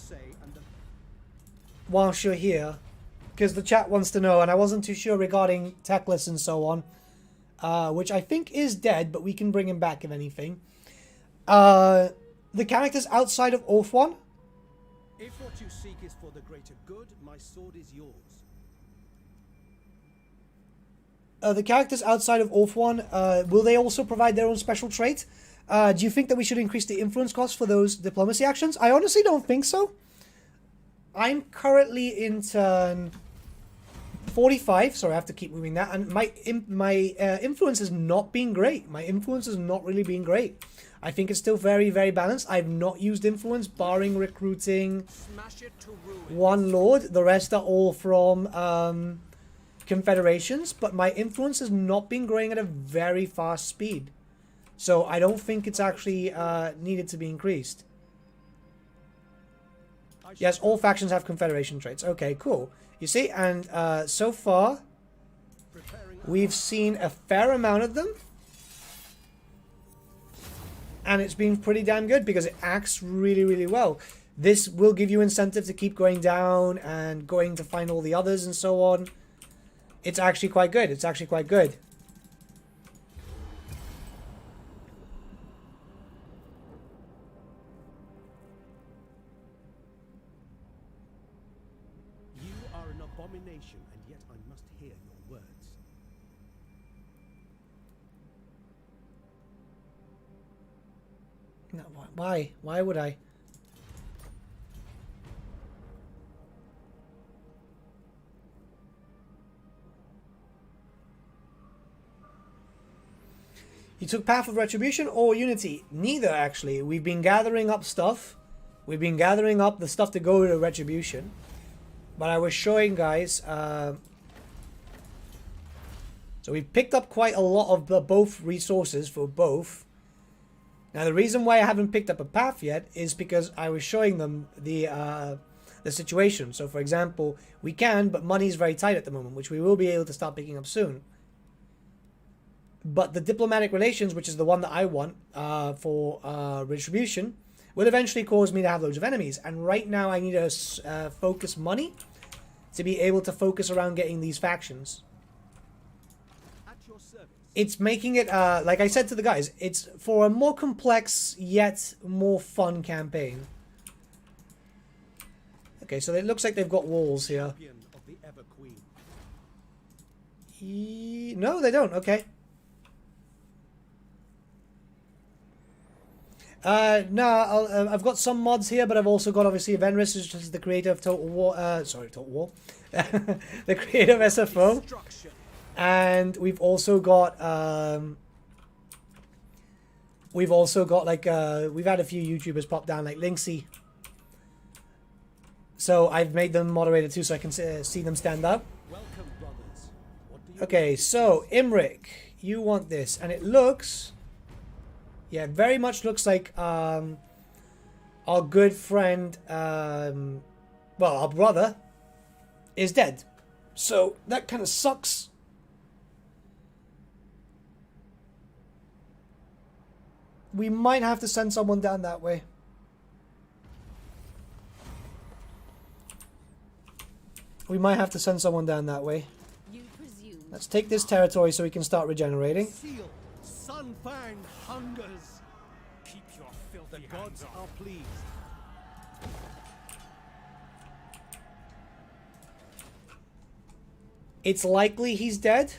whilst you're here, because the chat wants to know, and I wasn't too sure regarding Techless and so on, which I think is dead, but we can bring him back if anything. The characters outside of Oath One. If what you seek is for the greater good, my sword is yours. The characters outside of Oath One, will they also provide their own special trait? Do you think that we should increase the influence cost for those diplomacy actions? I honestly don't think so. I'm currently in turn 45. Sorry, I have to keep moving that. And my influence has not been great. My influence has not really been great. I think it's still very, very balanced. I've not used influence, barring recruiting one lord. The rest are all from confederations. But my influence has not been growing at a very fast speed. So I don't think it's actually needed to be increased. Yes, all factions have confederation traits. Okay, cool. You see, and so far, we've seen a fair amount of them. And it's been pretty damn good because it acts really, really well. This will give you incentive to keep going down and going to find all the others and so on. It's actually quite good. It's actually quite good. You are an abomination, and yet I must hear your words. No, why? Why would I? You took Path of Retribution or Unity? Neither, actually. We've been gathering up stuff. We've been gathering up the stuff to go to Retribution. But I was showing guys... so we picked up quite a lot of the both resources for both. Now the reason why I haven't picked up a path yet is because I was showing them the situation. So for example, we can, but money's very tight at the moment, which we will be able to start picking up soon. But the diplomatic relations, which is the one that I want for Retribution, will eventually cause me to have loads of enemies. And right now I need to focus money to be able to focus around getting these factions. It's making it, like I said to the guys, it's for a more complex yet more fun campaign. Okay, so it looks like they've got walls here. No, they don't. Okay. No, I've got some mods here, but I've also got obviously Venris, who's just the creator of Total War. Total War. The creator of SFO. And we've also got like we've had a few YouTubers pop down like Linksy. So I've made them moderator too, so I can see them stand up. Okay, so Imric, you want this, and it looks, yeah, it very much looks like our good friend, well, our brother, is dead. So that kind of sucks. We might have to send someone down that way. We might have to send someone down that way. Let's take this territory so we can start regenerating. Seal, Sunfang hungers. Keep your filthy The gods hands off. are pleased. It's likely he's dead.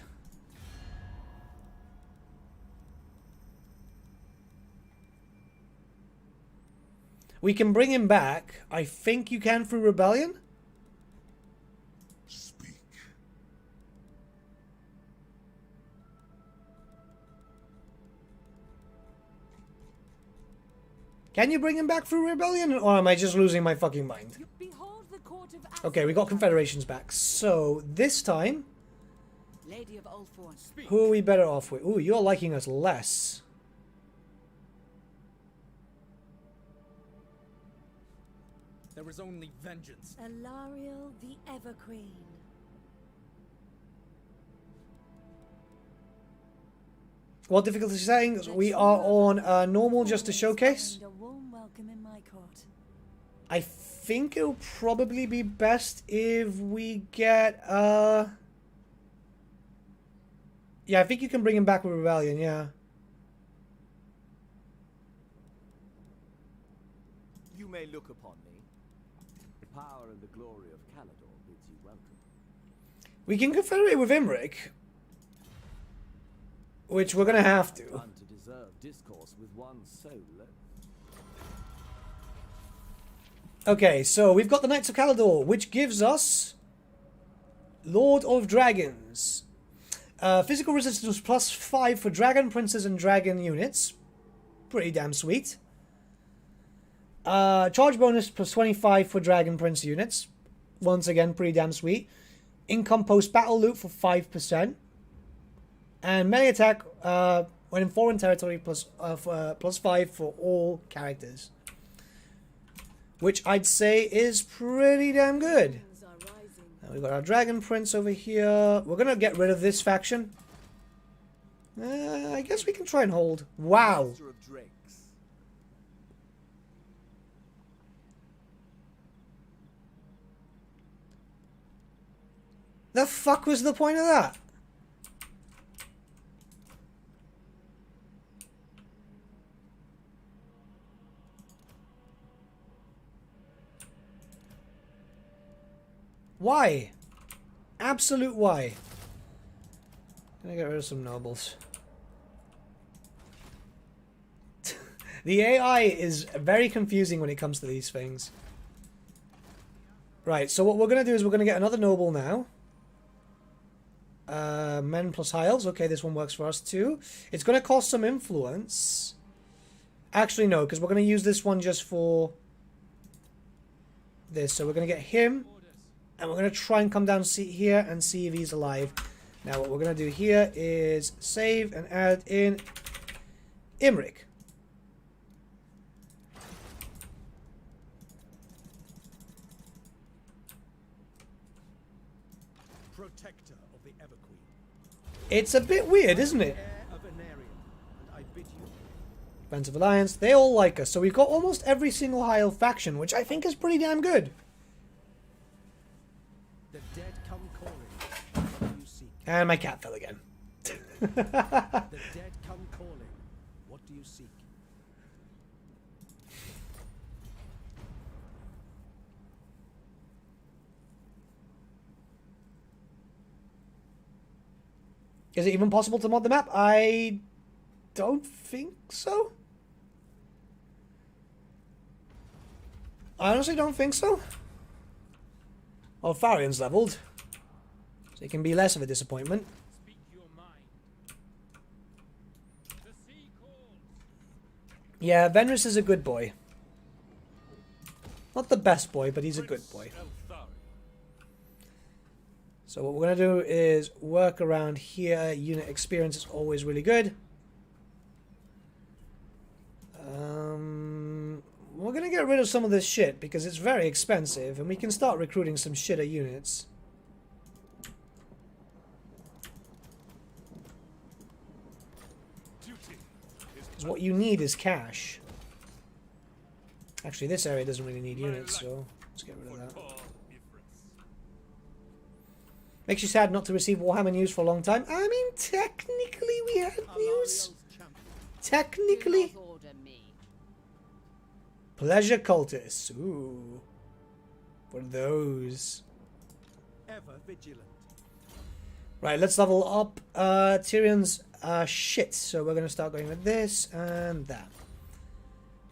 We can bring him back. I think you can through Rebellion. Speak. Can you bring him back through Rebellion? Or am I just losing my fucking mind? Behold the court of Okay, we got Confederations back. So, this time, Lady of Ulthorn. who are we better off with? Ooh, you're liking us less. There is only vengeance. Alariel the Everqueen. What difficulty settings? We are on normal just to showcase. Find a warm welcome in my court. I think it'll probably be best if we get, yeah, I think you can bring him back with Rebellion, yeah. You may look upon me. The power and the glory of Kalador bids you welcome. We can confederate with Imric, which we're gonna have to. None to deserve discourse with one so low. Okay, so we've got the Knights of Kalador, which gives us Lord of Dragons. Physical resistance +5 for Dragon Princes and Dragon units. Pretty damn sweet. Charge bonus +25 for Dragon Prince units. Once again, pretty damn sweet. Income post-battle loot for 5%. And melee attack when in foreign territory +5 for all characters. Which I'd say is pretty damn good. Winds are rising. Now we've got our Dragon Prince over here. We're going to get rid of this faction. I guess we can try and hold. Wow. Master of drakes. The fuck was the point of that? Why? Absolute why? Gonna get rid of some nobles. The AI is very confusing when it comes to these things. Right, so what we're gonna do is we're gonna get another noble now. Men plus Hiles. Okay, this one works for us too. It's gonna cost some influence. Actually, no, because we're gonna use this one just for this. So we're gonna get him. And we're going to try and come down here and see if he's alive. Now what we're going to do here is save and add in Imric. Protector of the Everqueen. It's a bit weird, isn't it? Heir of Anarion, and I bid you. Friends of Alliance, they all like us. So we've got almost every single Hyle faction, which I think is pretty damn good. The dead come calling. What do you seek? And my cat fell again. The dead come calling. What do you seek? Is it even possible to mod the map? I don't think so. I honestly don't think so. Well, Farion's leveled, so it can be less of a disappointment. Speak your mind. The sea calls. Yeah, Venris is a good boy. Not the best boy, but he's a good boy. So what we're going to do is work around here. Unit experience is always really good. We're going to get rid of some of this shit because it's very expensive and we can start recruiting some shitter units. Because what you need is cash. Actually, this area doesn't really need units, so let's get rid of that. Makes you sad not to receive Warhammer news for a long time. I mean, technically we had news. Alariel's champion. Technically. Do not order me. Pleasure cultists. Ooh. What are those? Ever vigilant. Right, let's level up Tyrion's shit. So we're going to start going with this and that.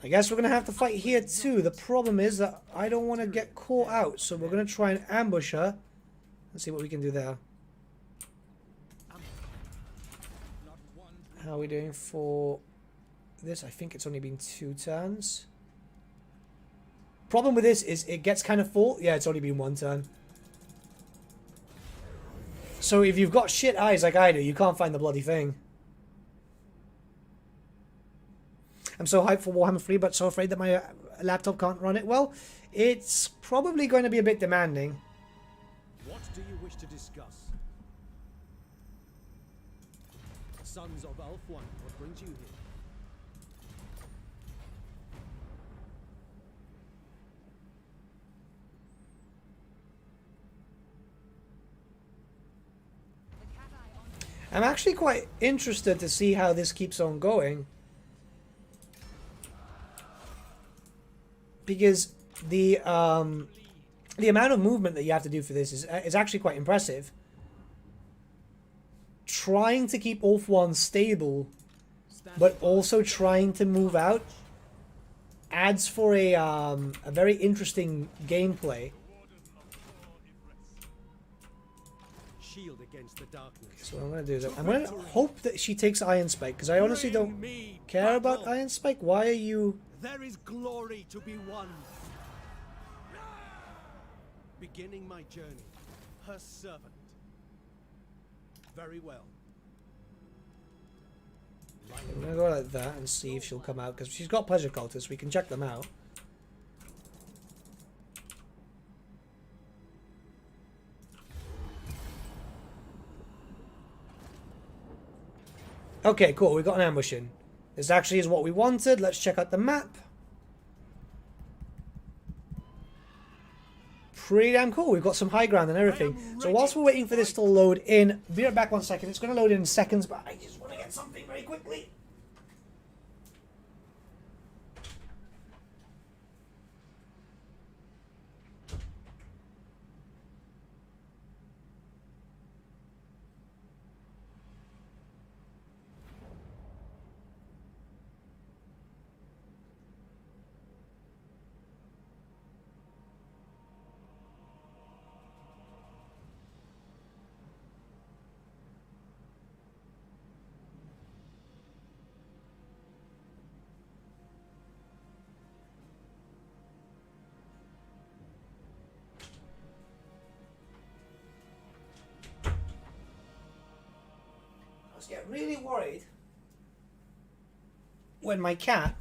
I guess we're going to have to fight here too. The problem is that I don't want to get caught out. So we're going to try and ambush her. Let's see what we can do there. How are we doing for this? I think it's only been 2 turns. Problem with this is it gets kind of full. Yeah, it's only been 1 turn. So if you've got shit eyes like I do, you can't find the bloody thing. I'm so hyped for Warhammer 3, but so afraid that my laptop can't run it. Well, it's probably going to be a bit demanding. What do you wish to discuss? Sons of Ulthuan, what brings you here? I'm actually quite interested to see how this keeps on going. Because the amount of movement that you have to do for this is actually quite impressive. Trying to keep Ulthuan stable, but also trying to move out, adds for a very interesting gameplay. Shield against the darkness. So what I'm going to do is I'm going to hope that she takes Iron Spike, because I honestly don't care about Iron Spike. Why are you... There is glory to be won. Beginning my journey, her servant. Very well. I'm going to go like that and see if she'll come out, because she's got pleasure cultists, we can check them out. Okay, cool, we got an ambush in. This actually is what we wanted. Let's check out the map. Pretty damn cool. We've got some high ground and everything. So whilst we're waiting for this to load in, be right back 1 second. It's going to load in seconds, but I just want to get something very quickly. Get really worried when my cat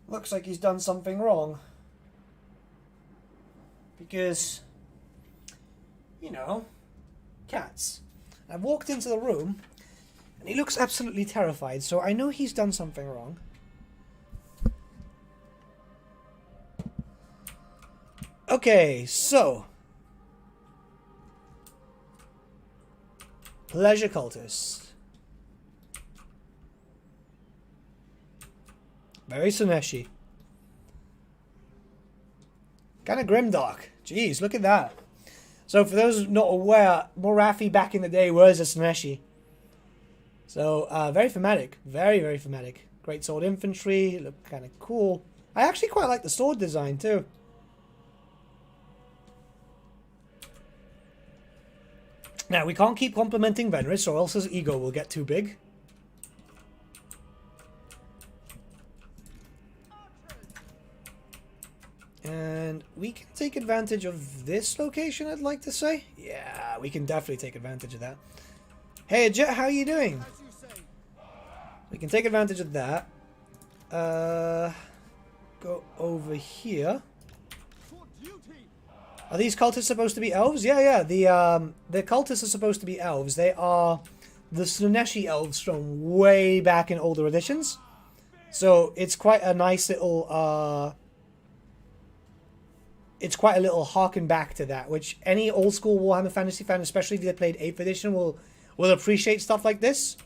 looks like he's done something wrong, because, you know, cats. I've walked into the room and he looks absolutely terrified, so I know he's done something wrong. Okay, so pleasure cultists. Very Suneshi. Kind of grimdark. Jeez, look at that. So for those not aware, Morathi back in the day was a Suneshi. So very thematic. Very, very thematic. Great sword infantry. Look kind of cool. I actually quite like the sword design too. Now, we can't keep complimenting Venris, or else his ego will get too big. And we can take advantage of this location, I'd like to say. Yeah, we can definitely take advantage of that. Hey, Jet, how are you doing? We can take advantage of that. Go over here. Are these cultists supposed to be elves? Yeah. The cultists are supposed to be elves. They are the Suneshi elves from way back in older editions. So it's quite a nice little it's quite a little harken back to that, which any old school Warhammer Fantasy fan, especially if they played 8th edition, will appreciate stuff like this.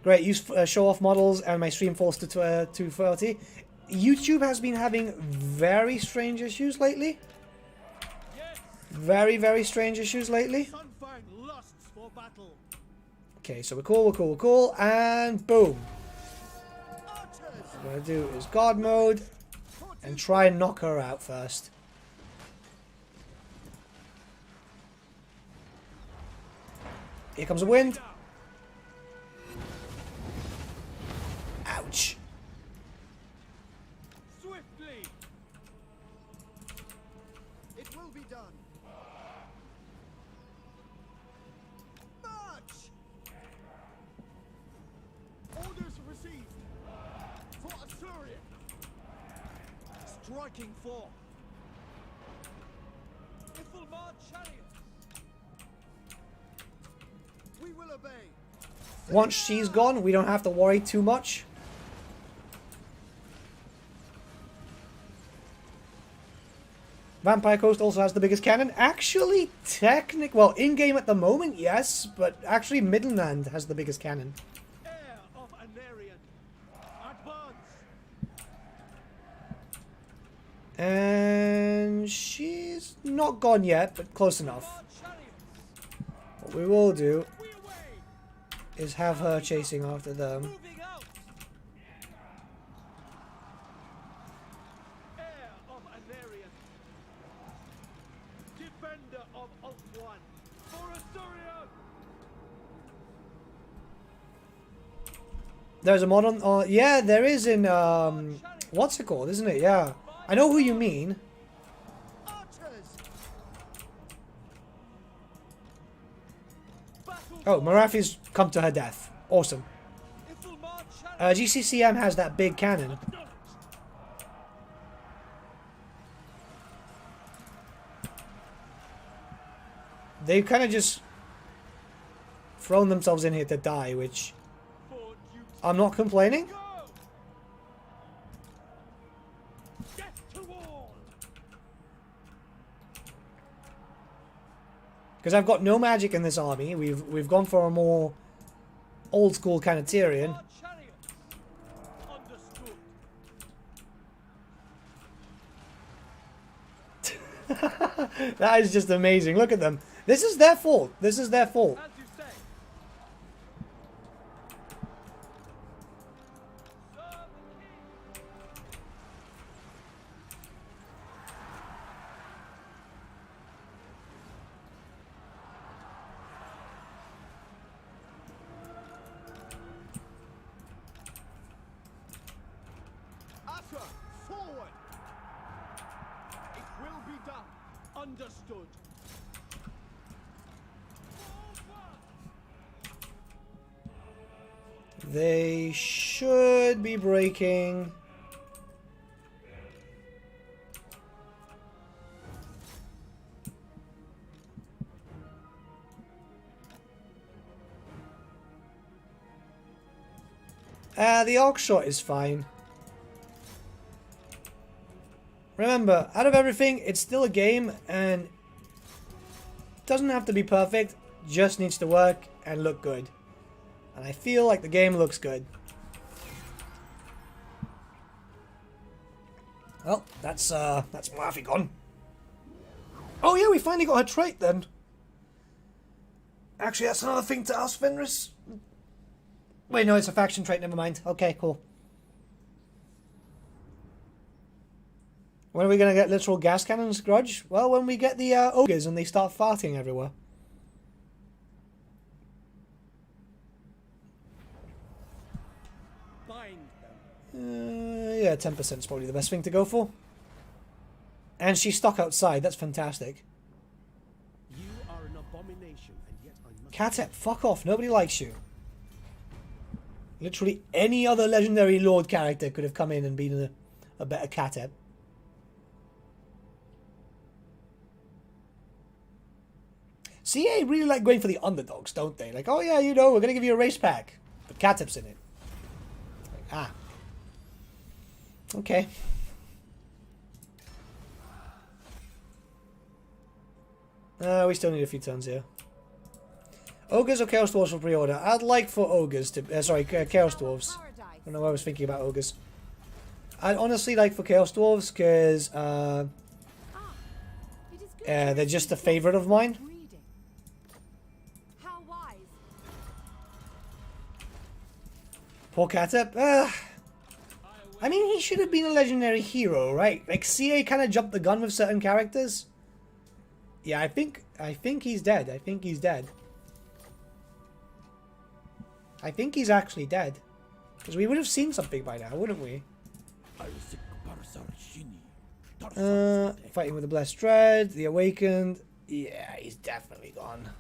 Great, use show off models and my stream falls to 230. YouTube has been having very strange issues lately. Very, very strange issues lately. Sunfang lusts for battle. Okay, so we're cool, and boom. Archers! What I'm gonna do is guard mode and try and knock her out first. Here comes a wind. Ouch. Swiftly. It will be done. March! Orders received. For Asturian. Striking for. Ifilmard chariots. We will obey. Once she's gone, we don't have to worry too much. Vampire Coast also has the biggest cannon. Actually, well, in-game at the moment, yes, but actually Midland has the biggest cannon. Heir of Anarian. Advance. And she's not gone yet, but close enough. What we will do We away. is have her chasing after them. Moving out. Heir of Anarian. Defender of Ulthuan. For Asturian. There's a mod on... yeah, there is in... what's it called, isn't it? Yeah. I know who you mean. Archers! Oh, Marafi's come to her death. Awesome. Ifilmard chariots. GCCM has that big cannon. They've kind of just thrown themselves in here to die, which For duty. I'm not complaining. Go. Death to all. Because I've got no magic in this army. We've gone for a more old school kind of Tyrion. Ifilmard chariots. Understood. That is just amazing. Look at them. This is their fault. This is their fault. As you say. Serve the king. Utter forward. It will be done. Understood. They should be breaking. The arc shot is fine. Remember, out of everything, it's still a game and doesn't have to be perfect, just needs to work and look good. And I feel like the game looks good. Well, that's Murphy gone. Oh yeah, we finally got her trait then. Actually, that's another thing to ask Fenris. Wait, no, it's a faction trait, never mind. Okay, cool. When are we going to get literal gas cannons, Grudge? Well, when we get the ogres and they start farting everywhere. Bind them. Yeah, 10% is probably the best thing to go for. And she's stuck outside, that's fantastic. You are an abomination, and yet I must. Catep, fuck off, nobody likes you. Literally any other legendary lord character could have come in and been a better Catep. CA really like going for the underdogs, don't they? Like, oh yeah, you know, we're gonna give you a race pack. But Catep's in it. Like, ah. Okay. We still need a few turns here. Ogres or Chaos Dwarves for pre-order? I'd like for Ogres to... sorry, Chaos Dwarves. I don't know why I was thinking about Ogres. I'd honestly like for Chaos Dwarves, because... they're just a favourite of mine. How wise. Poor Catap. I mean, he should have been a legendary hero, right? Like, CA kind of jumped the gun with certain characters. Yeah, I think he's dead. I think he's dead. I think he's actually dead. Because we would have seen something by now, wouldn't we? Fighting with the Blessed Dread, the Awakened. Yeah, he's definitely gone.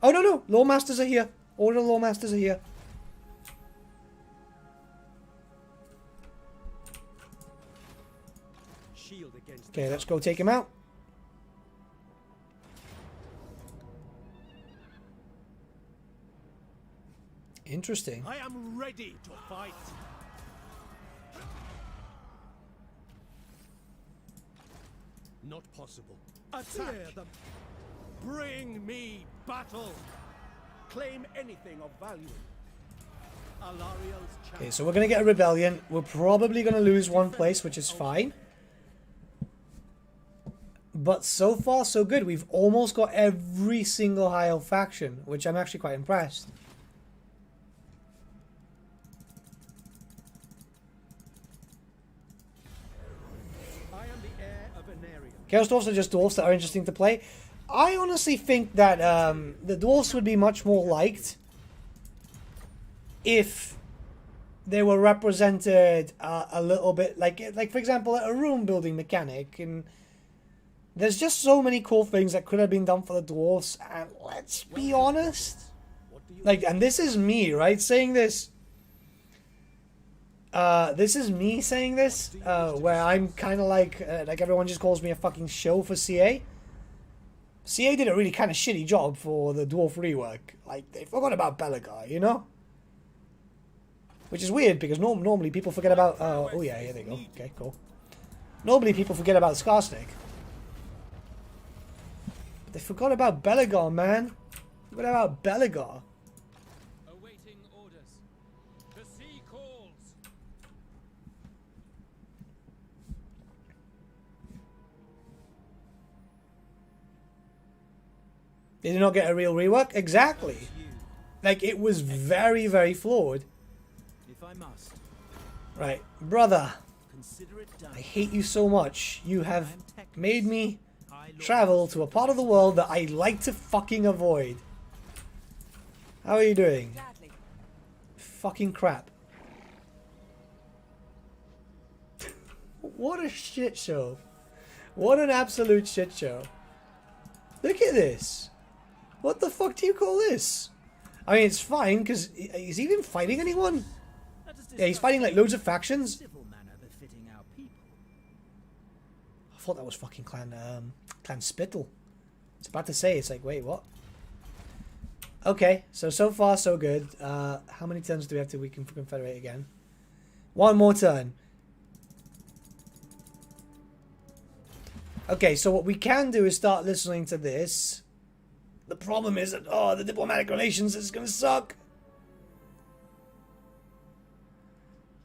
Oh, no. Law Masters are here. All the Law Masters are here. Shield against Okay, let's go take him out. Interesting. I am ready to fight. Not possible. Attack them. Bring me battle. Claim anything of value. Alariel's Okay, so we're going to get a rebellion. We're probably going to lose one place, which is fine. But so far, so good. We've almost got every single high elf faction, which I'm actually quite impressed. I am the heir of Anarian. Chaos Dwarfs are just dwarfs that are interesting to play. I honestly think that the dwarfs would be much more liked if they were represented a little bit like for example, a room building mechanic. And there's just so many cool things that could have been done for the dwarfs. And let's be honest, like, and this is me, right, saying this. This is me saying this, where I'm kind of like everyone just calls me a fucking show for CA. CA did a really kind of shitty job for the dwarf rework. Like, they forgot about Belagar, you know? Which is weird, because normally people forget about... oh yeah, here they go. Okay, cool. Normally people forget about Skarsnik. But they forgot about Belagar, man. Forgot about Belagar. Awaiting orders. The sea calls. They did not get a real rework? Exactly. Like, it was very, very flawed. If I must, Right. Brother, consider it done. I hate you so much. You have made me travel to a part of the world that I like to fucking avoid. How are you doing? Gladly. Fucking crap. What a shit show. What an absolute shit show. Look at this. What the fuck do you call this? I mean, it's fine, because is he even fighting anyone? Yeah, he's fighting like loads of factions. Civil manner befitting our people. I thought that was fucking Clan Spittle. It's about to say, it's like, wait, what? Okay, so far so good. How many turns do we have to weaken for Confederate again? One more turn. Okay, so what we can do is start listening to this. The problem is that, the diplomatic relations is going to suck.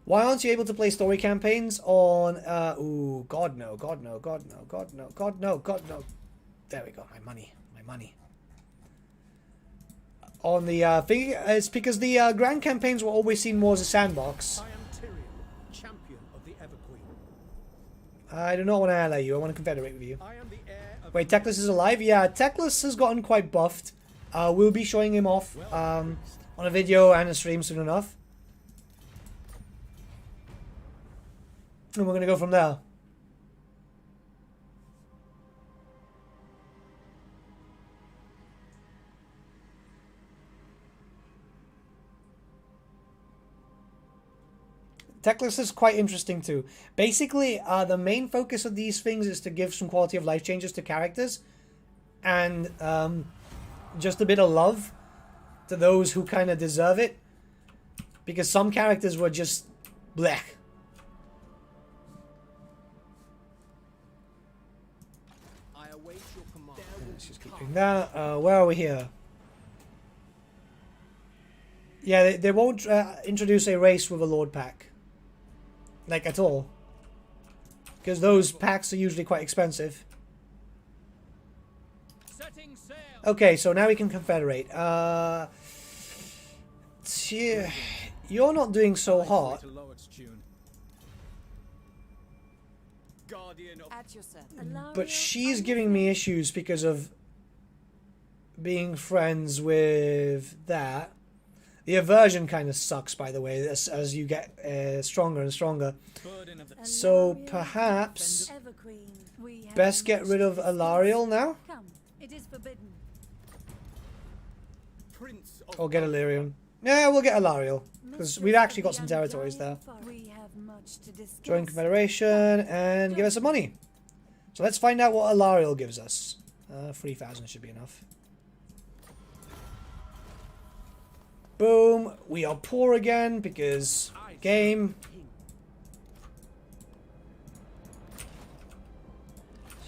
Why aren't you able to play story campaigns on, ooh, God no, God no, God no, God no, God no, God no. There we go, my money. On the thing, it's because the grand campaigns were always seen more as a sandbox. I am Tyrion, champion of the Everqueen. I do not want to ally you, I want to confederate with you. I am the heir of Wait, Teclis is alive? Yeah, Teclis has gotten quite buffed. We'll be showing him off on a video and a stream soon enough. And we're going to go from there. Teclis is quite interesting too. Basically, the main focus of these things is to give some quality of life changes to characters. And just a bit of love to those who kind of deserve it. Because some characters were just blech. await your command. Let's just keep doing that. Where are we here? Yeah, they won't introduce a race with a Lord pack. Like, at all. Because those packs are usually quite expensive. Setting sail. Okay, so now we can confederate. You're not doing so hot. To LUSC tune. Guardian of At your service. But she's giving me issues because of being friends with that. The aversion kind of sucks, by the way, as you get stronger and stronger. burden of the So perhaps best get rid of Alariel now? Come, it is forbidden. Prince of Or get Illyrian? Yeah, we'll get Alariel. Because we've actually got some territories there. We have much to discuss. Join Confederation and give us some money. So let's find out what Alariel gives us. 3,000 should be enough. Boom. We are poor again because game.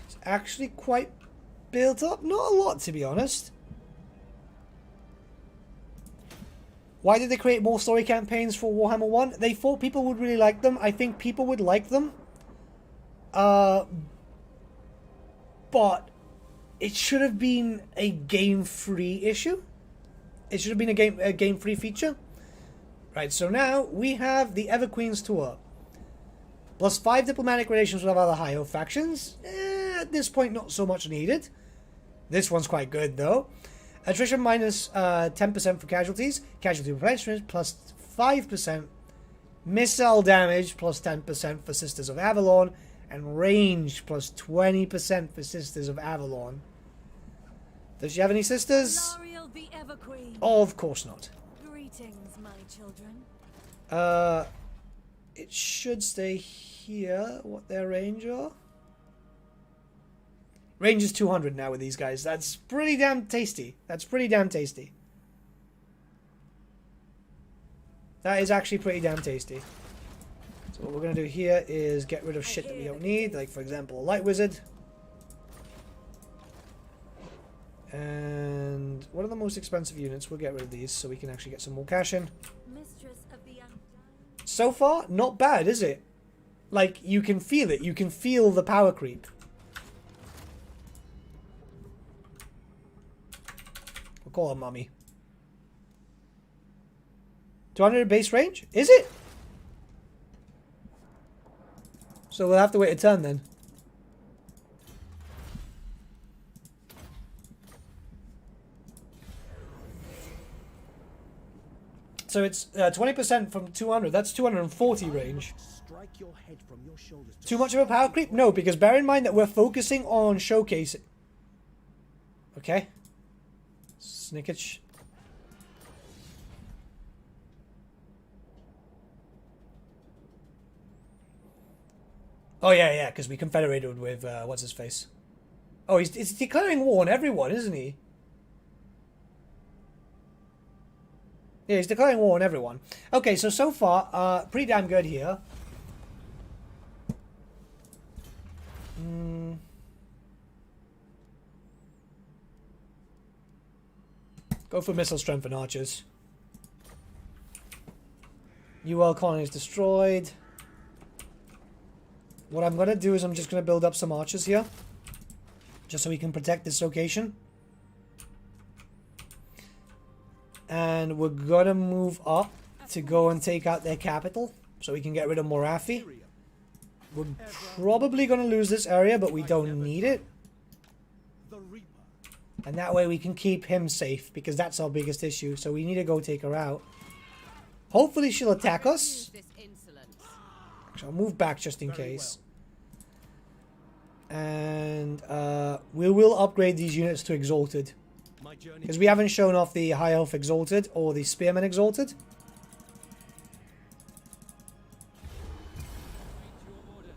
She's actually quite built up. Not a lot, to be honest. Why did they create more story campaigns for Warhammer 1? They thought people would really like them. I think people would like them. But it should have been a game-free issue. It should have been a game-free feature. Right, so now we have the Everqueen's Tour. Plus 5 diplomatic relations with other high elf factions. At this point, not so much needed. This one's quite good, though. Attrition minus 10% for casualties. Casualty Replenishment plus 5%. Missile damage plus 10% for Sisters of Avalon. And range plus 20% for Sisters of Avalon. Does she have any sisters? Alariel the Everqueen. Oh, of course not. Greetings, my children. It should stay here. What their range are? Range is 200 now with these guys. That's pretty damn tasty. That is actually pretty damn tasty. So what we're going to do here is get rid of shit that we don't need. Like, for example, a Light Wizard. And one of the most expensive units, we'll get rid of these so we can actually get some more cash in. Mistress of the So far, not bad, is it? Like, you can feel it. You can feel the power creep. We'll call her Mummy. 200 base range? Is it? So we'll have to wait a turn then. So it's 20% from 200. That's 240 range. strike your head from your shoulders to Too much of a power creep? No, because bear in mind that we're focusing on showcasing. Okay. Snickage. Oh, yeah, because we confederated with, what's his face? Oh, he's declaring war on everyone, isn't he? Yeah, he's declaring war on everyone. Okay, so far, pretty damn good here. Go for missile strength and archers. UL colony is destroyed. What I'm going to do is I'm just going to build up some archers here. Just so we can protect this location. And we're going to move up to go and take out their capital. So we can get rid of Morathi. We're probably going to lose this area, but we don't need it. the Reaper. And that way we can keep him safe, because that's our biggest issue. So we need to go take her out. Hopefully she'll attack us. Actually, I'll move back just in case. And we will upgrade these units to Exalted. My journey Because we haven't shown off the High Elf Exalted or the Spearman Exalted. your orders.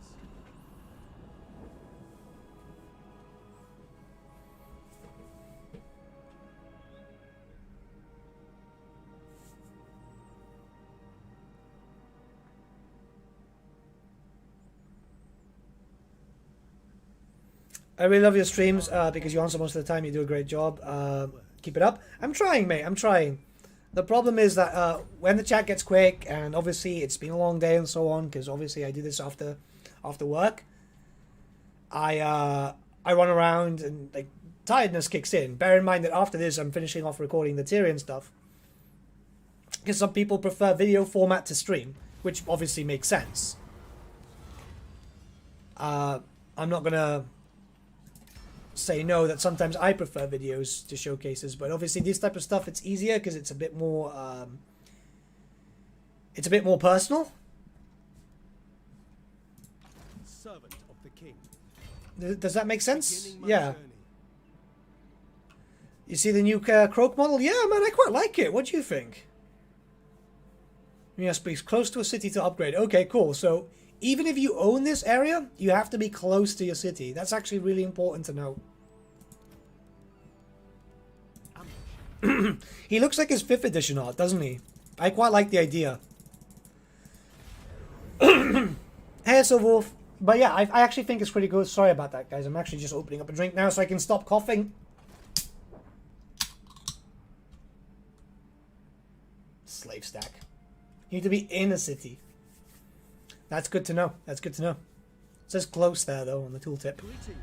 I really love your streams because you answer most of the time. You do a great job. Keep it up. I'm trying, mate. I'm trying. The problem is that when the chat gets quick, and obviously it's been a long day and so on, because obviously I do this after work. I run around and like tiredness kicks in. Bear in mind that after this, I'm finishing off recording the Tyrion stuff, because some people prefer video format to stream, which obviously makes sense. I'm not gonna say no that sometimes I prefer videos to showcases, but obviously this type of stuff, it's easier because it's a bit more personal. Servant of the king. Does that make sense? Beginning my Yeah. journey. You see the new Croak model? Yeah, man, I quite like it. What do you think? You must be close to a city to upgrade. Okay, cool. So even if you own this area, you have to be close to your city. That's actually really important to know. He looks like his 5th edition art, doesn't he? I quite like the idea. Hey, so Wolf. But yeah, I actually think it's pretty good. Sorry about that, guys. I'm actually just opening up a drink now so I can stop coughing. Slave stack. You need to be in a city. That's good to know. That's good to know. It says close there, though, on the tooltip. Greetings.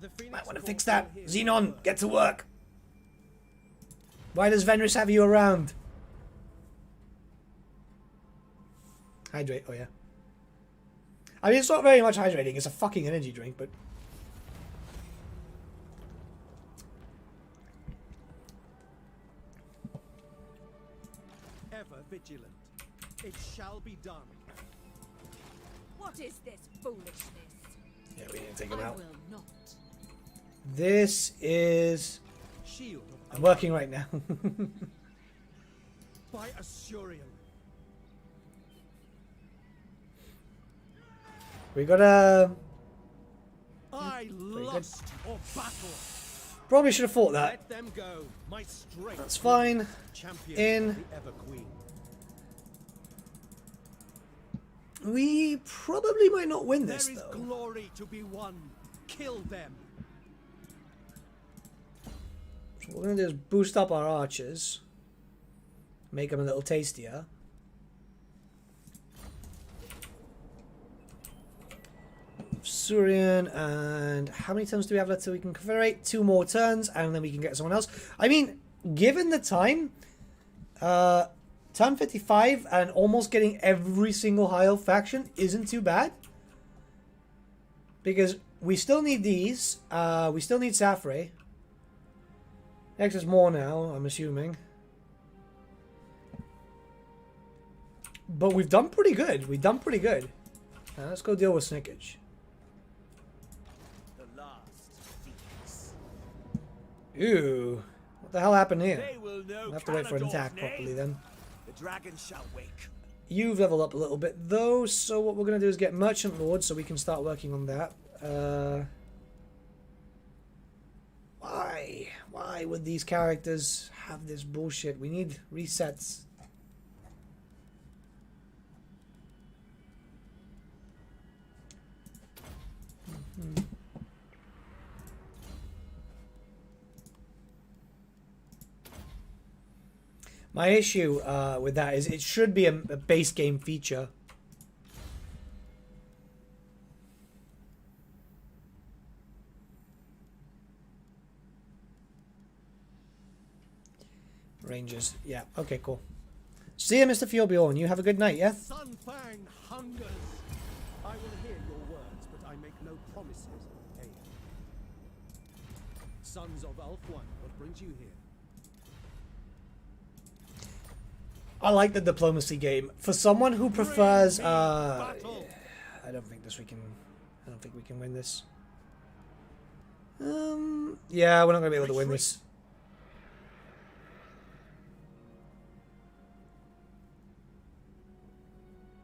The Phoenix Might want to Court fix that. here. Xenon, get to work. Why does Venris have you around? Hydrate. Oh, yeah. I mean, it's not very much hydrating. It's a fucking energy drink, but... Ever vigilant. It shall be done. What is this foolishness? Yeah, we need to take him I out. will not. This is... Shield of I'm working right now. by Assurian. We gotta... I good. lust or battle. Probably should have fought that. Let them go. My strength. That's fine. Champion In. of the Ever Queen. We probably might not win There this, is though. glory to be won. Kill them. So what we're going to do is boost up our archers. Make them a little tastier. Surian, and how many turns do we have left till we can confederate? 2 more turns, and then we can get someone else. I mean, given the time, turn 55 and almost getting every single high elf faction isn't too bad. Because we still need these. We still need Safre. Next is more now, I'm assuming. But we've done pretty good. We've done pretty good. Now let's go deal with Snickage. The last feast. Ooh. What the hell happened here? They will know I'll have to wait for an Kalador's attack name. properly then. The dragon shall wake. You've leveled up a little bit though, so what we're going to do is get Merchant Lord so we can start working on that. Why? Why would these characters have this bullshit? We need resets. My issue with that is it should be a base game feature. Rangers. Yeah, okay, cool. See you, Mr. Fjordbjorn. You have a good night, yeah? Sunfang hungers. I will hear your words, but I make no promises of aid. Sons of Ulthuan, what brings you here? I like the diplomacy game. For someone who prefers Battle. I don't think we can win this. Yeah, we're not gonna be able to win this.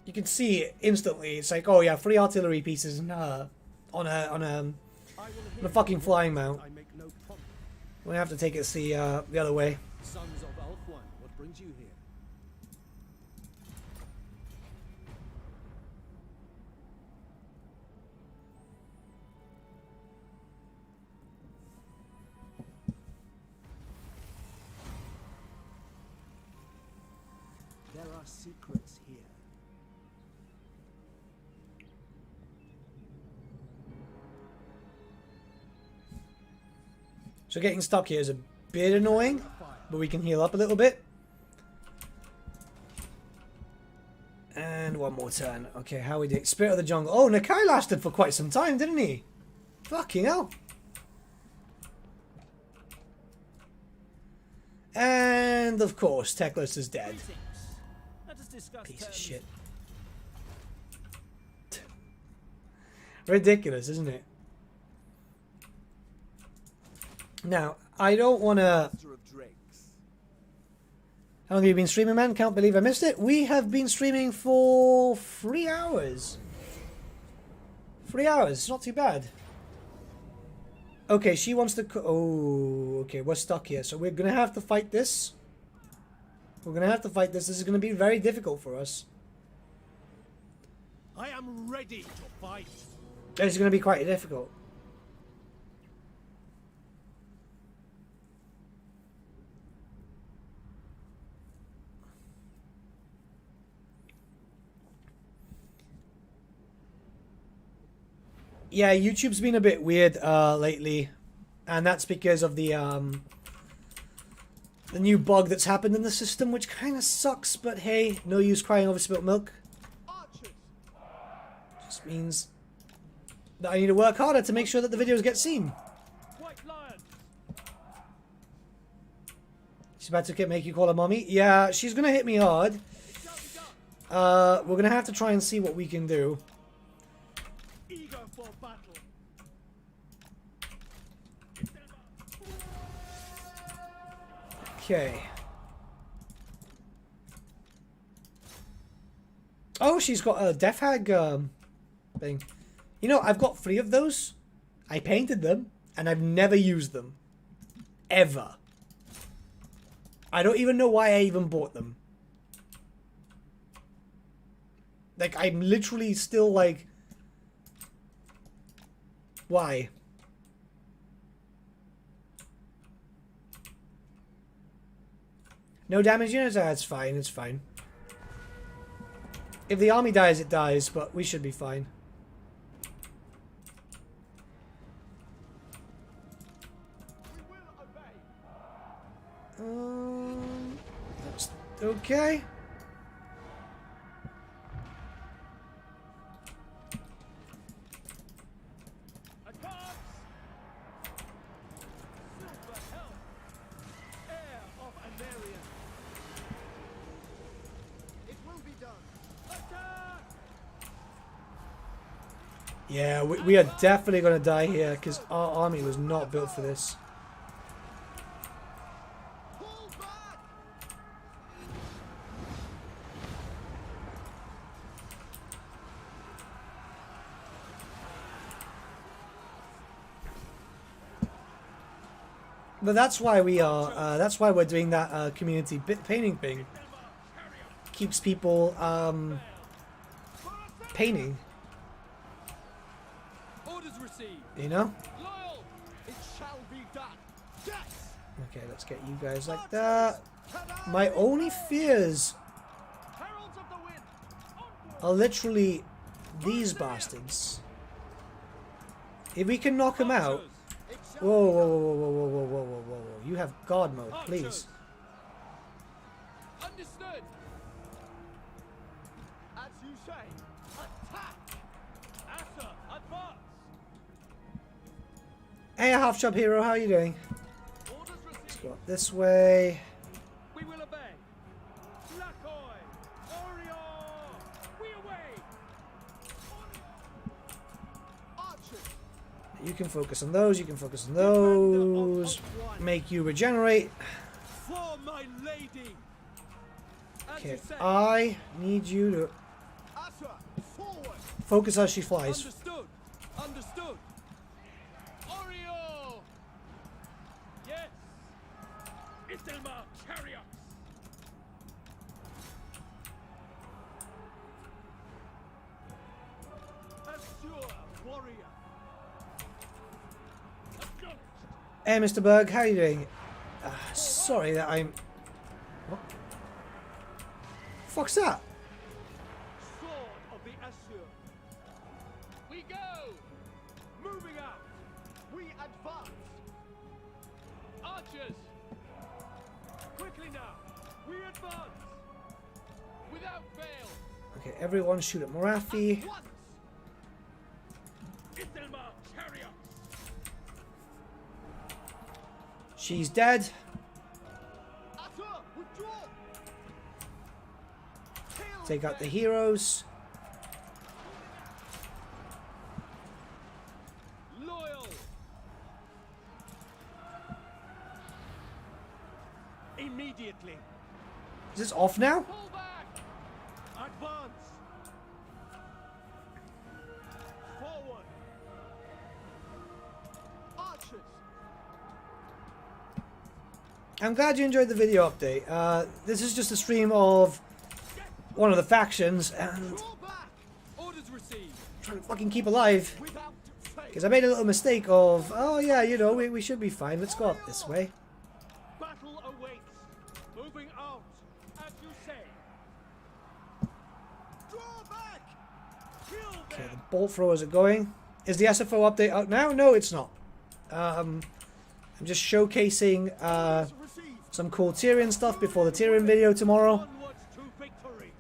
You can see instantly. It's like, oh yeah, 3 artillery pieces and on a fucking flying mount. I make no promise. We have to take it the other way. Sons of Ulthuan, what brings you here? secrets here. So getting stuck here is a bit annoying, but we can heal up a little bit. And one more turn. Okay, how we did? Spirit of the Jungle. Oh, Nakai lasted for quite some time, didn't he? Fucking hell. And of course, Teclis is dead. Let us discuss Piece of terms. shit. Ridiculous, isn't it? Now, I don't want to... Master of drakes. How long have you been streaming, man? Can't believe I missed it. We have been streaming for 3 hours. 3 hours. It's not too bad. Okay, she wants to... Oh, okay. We're stuck here. So we're going to have to fight this. We're going to have to fight this. This is going to be very difficult for us. I am ready to fight. This is going to be quite difficult. Yeah, YouTube's been a bit weird lately, and that's because of the new bug that's happened in the system, which kind of sucks. But hey, no use crying over spilt milk. Archers. Just means that I need to work harder to make sure that the videos get seen. White lions. She's about to make you call her mommy. Yeah, she's gonna hit me hard. It shall be done. We're gonna have to try and see what we can do. Eager for battle. Okay. Oh, she's got a Death Hag thing. You know, I've got 3 of those. I painted them, and I've never used them. Ever. I don't even know why I even bought them. Like, I'm literally still like... Why? No damage units? Ah, it's fine, it's fine. If the army dies, it dies, but we should be fine. We will obey. That's okay. Advance. Silver helm. Heir of Anarian. It will be done. Attack! Yeah, we are definitely going to die here because our army was not built for this. Pull back! But that's why we are. That's why we're doing that community painting thing. Keeps people painting. Orders received. You know. Loyal. It shall be done. Yes. Okay, let's get you guys like that. My only fears Heralds of the wind. Onward. are literally these bastards. If we can knock them out. It shall Whoa, whoa, whoa, whoa, whoa, whoa, whoa, whoa, whoa, whoa! You have God mode, please. Archers. Understood. As you say. Attack. Asa, advance. Hey, half shop hero, how are you doing? Orders received. Go up this way. We will obey. Lakoi. Orion. We away. Archers. You can focus on those. You can focus on those. Make you regenerate. For my lady. As Okay, you say. I need you to Asa, forward. focus as she flies. Understood. Understood. Orion. Yes. Isilma, chariots. Azure, warrior. Acknowledged. Hey, Mr. Berg, how are you doing? Sorry that I'm... What? Fuck's that? Sword of the Asur. We go. Moving out. We advance. Archers. Quickly now. We advance. Without fail. Okay, everyone shoot at Morathi. Once. Isilmar chariots. She's dead. Asur, withdraw. Kill Take out the them. heroes. Loyal. Immediately. Is this off now? Pull back. Advance. Forward. Archers. I'm glad you enjoyed the video update. This is just a stream of one of the factions and Draw back. Orders received. trying to fucking keep alive. Without fail. Because I made a little mistake of, oh yeah, you know, we should be fine. Let's go up this way. Battle awaits. Moving out. As you say. Draw back. Kill Okay, them. the bolt throwers are going. Is the SFO update out now? No, it's not. I'm just showcasing Received. some cool Tyrion stuff before the Tyrion video tomorrow. Onwards to victory.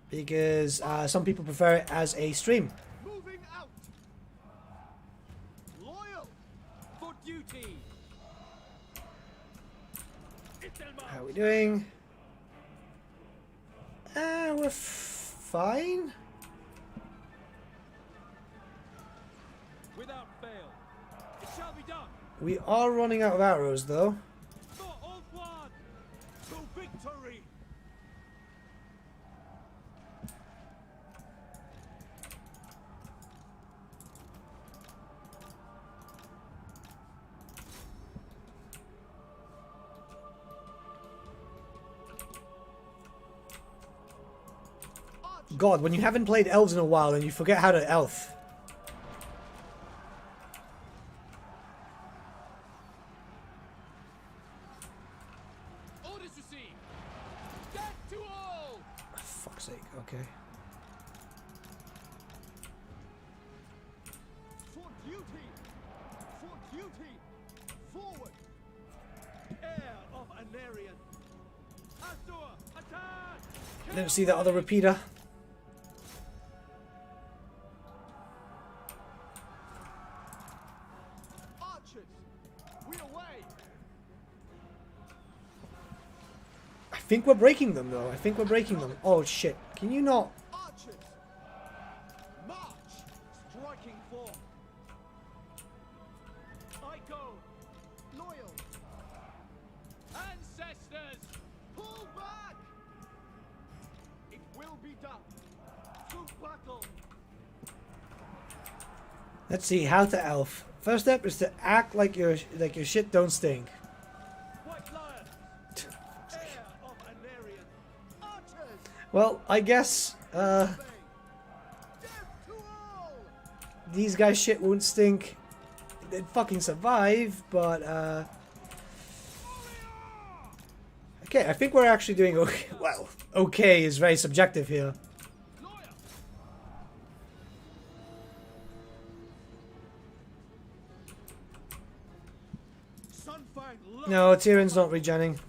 Because some people prefer it as a stream. Moving out. Loyal. For duty. How are we doing? We're fine. Without fail. It shall be done. We are running out of arrows though. For all one. To victory. God, when you haven't played elves in a while and you forget how to elf. Orders received. Death to all. For fuck's sake, okay. For duty. For duty. Forward. Heir of Anarian. Asur, attack. Didn't see that other repeater. Archers. We away. I think we're breaking them though. I think we're breaking them. Oh shit. Can you not? Archers. March. Striking form. I go. Loyal. Ancestors. Pull back. It will be done. To battle. Let's see how to elf. First step is to act like your shit don't stink. White Lion. Heir of Anarian. Archers. Well, I guess Death to all. these guys' shit won't stink. They'd fucking survive, but okay, I think we're actually doing okay. Well, okay is very subjective here. Loyal. Sunfang low. No, Tyrion's not regenning.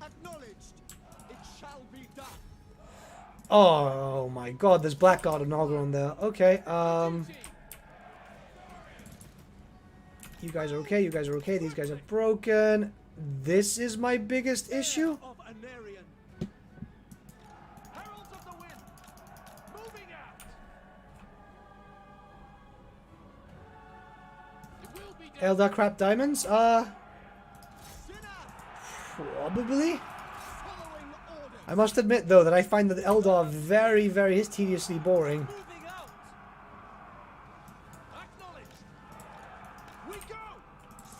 Acknowledged. It shall be done. Oh my god, there's Blackguard and Ogron there. Okay, you guys are okay, you guys are okay, these guys are broken. This is my biggest issue. Of Anarian. Heralds of the wind. Moving out. It will be done. Eldar crap diamonds? Sinner. Probably. Following order. I must admit though that I find that Eldar very, very tediously boring. Moving out. Acknowledged. We go.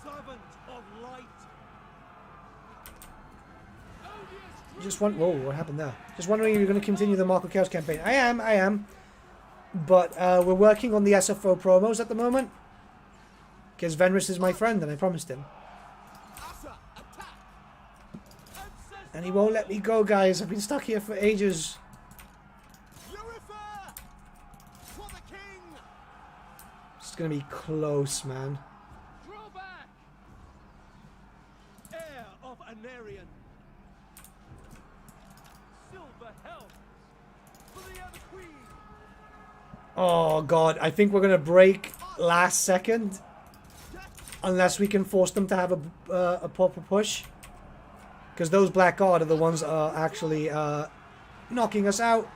Servant of light. Odious Just whoa, what happened there? Just wondering if you're going to continue the Marco Chaos campaign. I am. But we're working on the SFO promos at the moment. Because Venris is my friend and I promised him. Asa, attack. Ancestors. And he won't let me go, guys. I've been stuck here for ages. Lucifer! For the king! It's gonna be close, man. Draw back! Heir of Anarian. Silver helm! For the other queen! Oh, God. I think we're gonna break last second. Unless we can force them to have a proper push. Because those Black Guard are the ones that are actually knocking us out.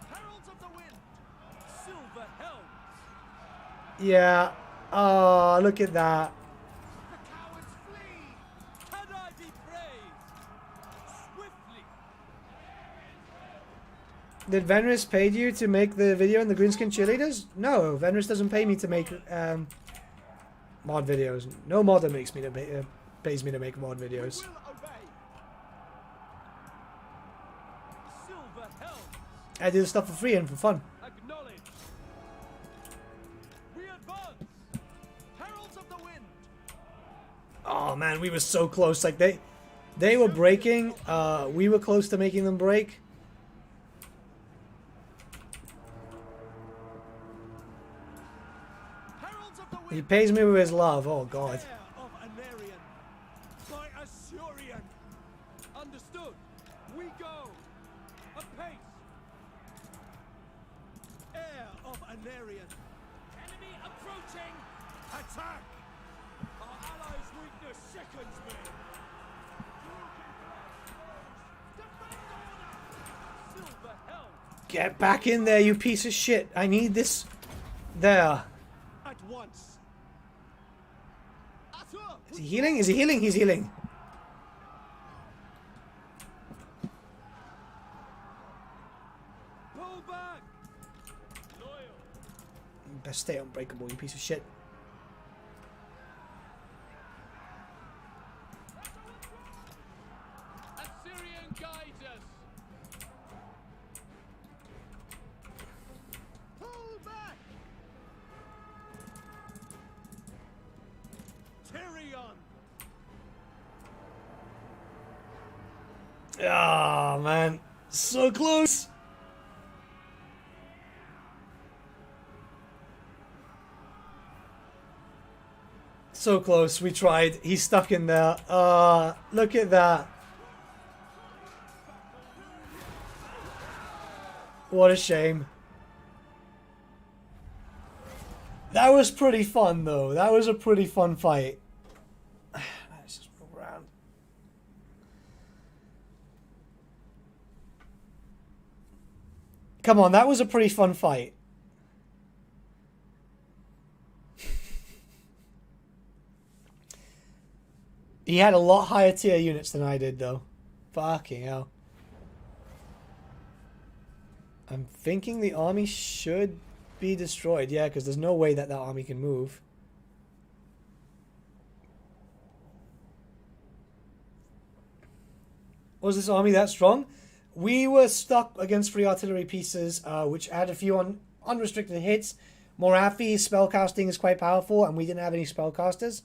Heralds of the wind! Silver helms! Yeah. Oh, look at that. The cowards flee! Can I be praised? Swiftly! Did Venris pay you to make the video in the Greenskin Cheerleaders? No, Venris doesn't pay me to make mod videos. No modder makes me to pays me to make mod videos. Will obey! Silver helms! I do the stuff for free and for fun. Acknowledge! We advance! Heralds of the wind! Oh man, we were so close. Like they were breaking. We were close to making them break. Heralds of the wind! He pays me with his love. Oh god. Heir of Anarian. By Assyrian. Understood! We go! Apace! Heir of Anarian. Enemy approaching! Attack! Our allies' weakness sickens me! Defend order! Silver helm! Get back in there, you piece of shit. I need this. There. At once. Is he healing? Is he healing? He's healing. Pull back! Loyal! Best stay unbreakable, you piece of shit. Assyrian guides us! Pull back! Tyrion! Ah, man. So close. So close. We tried. He's stuck in there. Look at that. What a shame. That was pretty fun, though. That was a pretty fun fight. Let's just move around. Come on, that was a pretty fun fight. He had a lot higher tier units than I did, though. Fucking hell. I'm thinking the army should be destroyed. Yeah, because there's no way that army can move. Was this army that strong? We were stuck against 3 artillery pieces, which had a few unrestricted hits. Morafi's spellcasting is quite powerful, and we didn't have any spellcasters.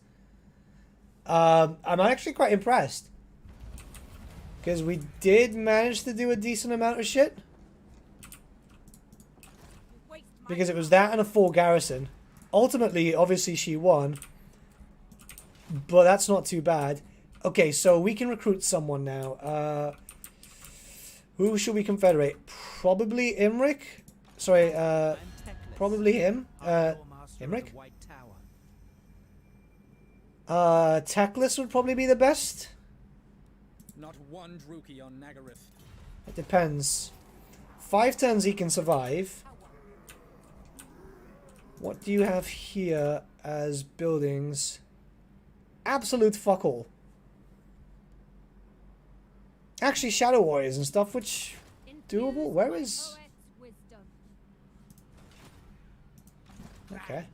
I'm actually quite impressed. Because we did manage to do a decent amount of shit. Because it was that and a full garrison. Ultimately, obviously, she won. But that's not too bad. Okay, so we can recruit someone now. Who should we confederate? Probably Imric? Sorry, probably him. Imric? Teclis would probably be the best. Not one Druki on Nagaryth. It depends. 5 turns he can survive. What do you have here as buildings? Absolute fuck all. Actually, Shadow Warriors and stuff, which... doable? Where is... Okay.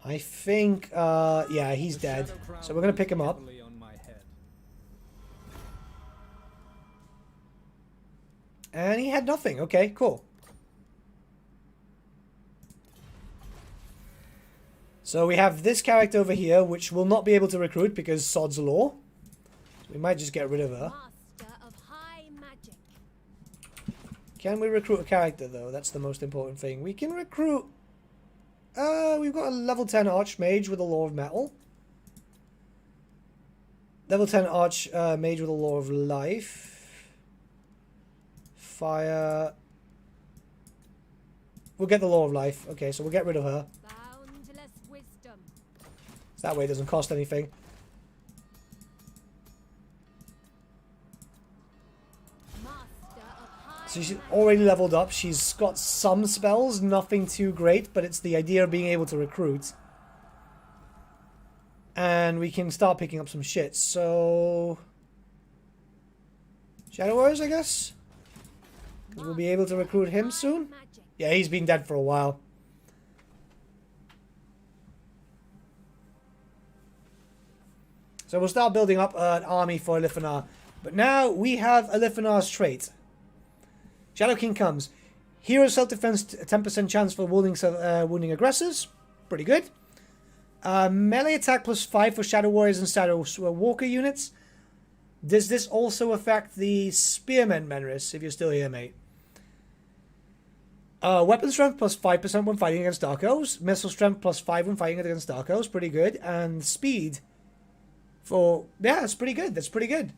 I think, yeah, he's dead. So we're going to pick him up. And he had nothing. Okay, cool. So we have this character over here, which will not be able to recruit because sod's law. We might just get rid of her. Master of high magic. Can we recruit a character, though? That's the most important thing. We can recruit... we've got a level 10 Archmage with a Law of Metal. Level 10 Archmage with a Law of Life. Fire... We'll get the Law of Life. Okay, so we'll get rid of her. Boundless wisdom. That way it doesn't cost anything. Master of high So she's already leveled up. She's got some spells, nothing too great, but it's the idea of being able to recruit. And we can start picking up some shit. So... Shadow Warriors, I guess? 'Cause we'll be able to recruit him soon. magic. Yeah, he's been dead for a while. So we'll start building up an army for Elithanar. But now we have Elithanar's trait. Shadow King comes. Hero self-defense, 10% chance for wounding aggressors. Pretty good. Melee attack plus 5 for Shadow Warriors and Shadow Walker units. Does this also affect the Spearmen, Menris, if you're still here, mate? Weapon strength plus 5% when fighting against Dark Elves. Missile strength plus 5 when fighting against Dark Elves. Pretty good. And speed for... Yeah, that's pretty good. That's pretty good.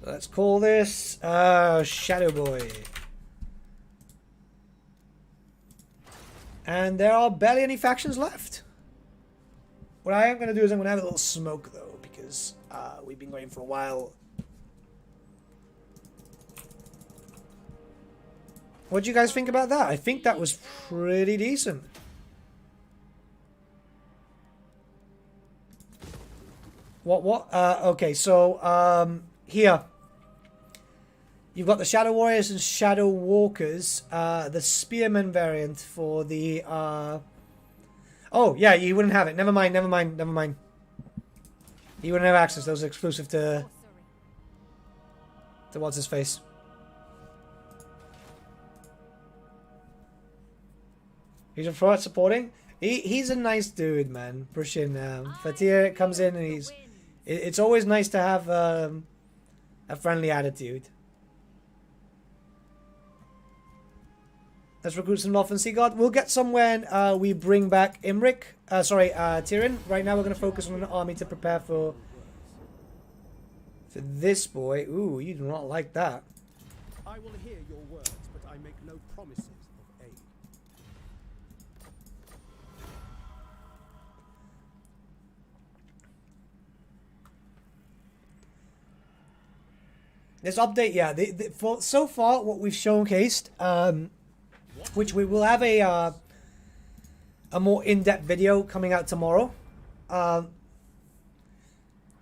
Let's call this Shadow Boy. And there are barely any factions left. What I am going to do is I'm going to have a little smoke, though, because we've been going for a while. What do you guys think about that? I think that was pretty decent. What? Okay, so, here. You've got the Shadow Warriors and Shadow Walkers. The Spearman variant for the, Oh, yeah, you wouldn't have it. Never mind. You wouldn't have access. Those are exclusive to what's his face. He's a fraud supporting. He's a nice dude, man. Brushin. Fatir comes in and it's always nice to have a friendly attitude. Let's recruit some Northern Sea God. We'll get some when we bring back Tyrion. Right now we're going to focus on an army to prepare for this boy. Ooh, you do not like that. I will hear your words, but I make no promises of aid. This update, yeah. For so far, what we've showcased, which we will have a more in-depth video coming out tomorrow.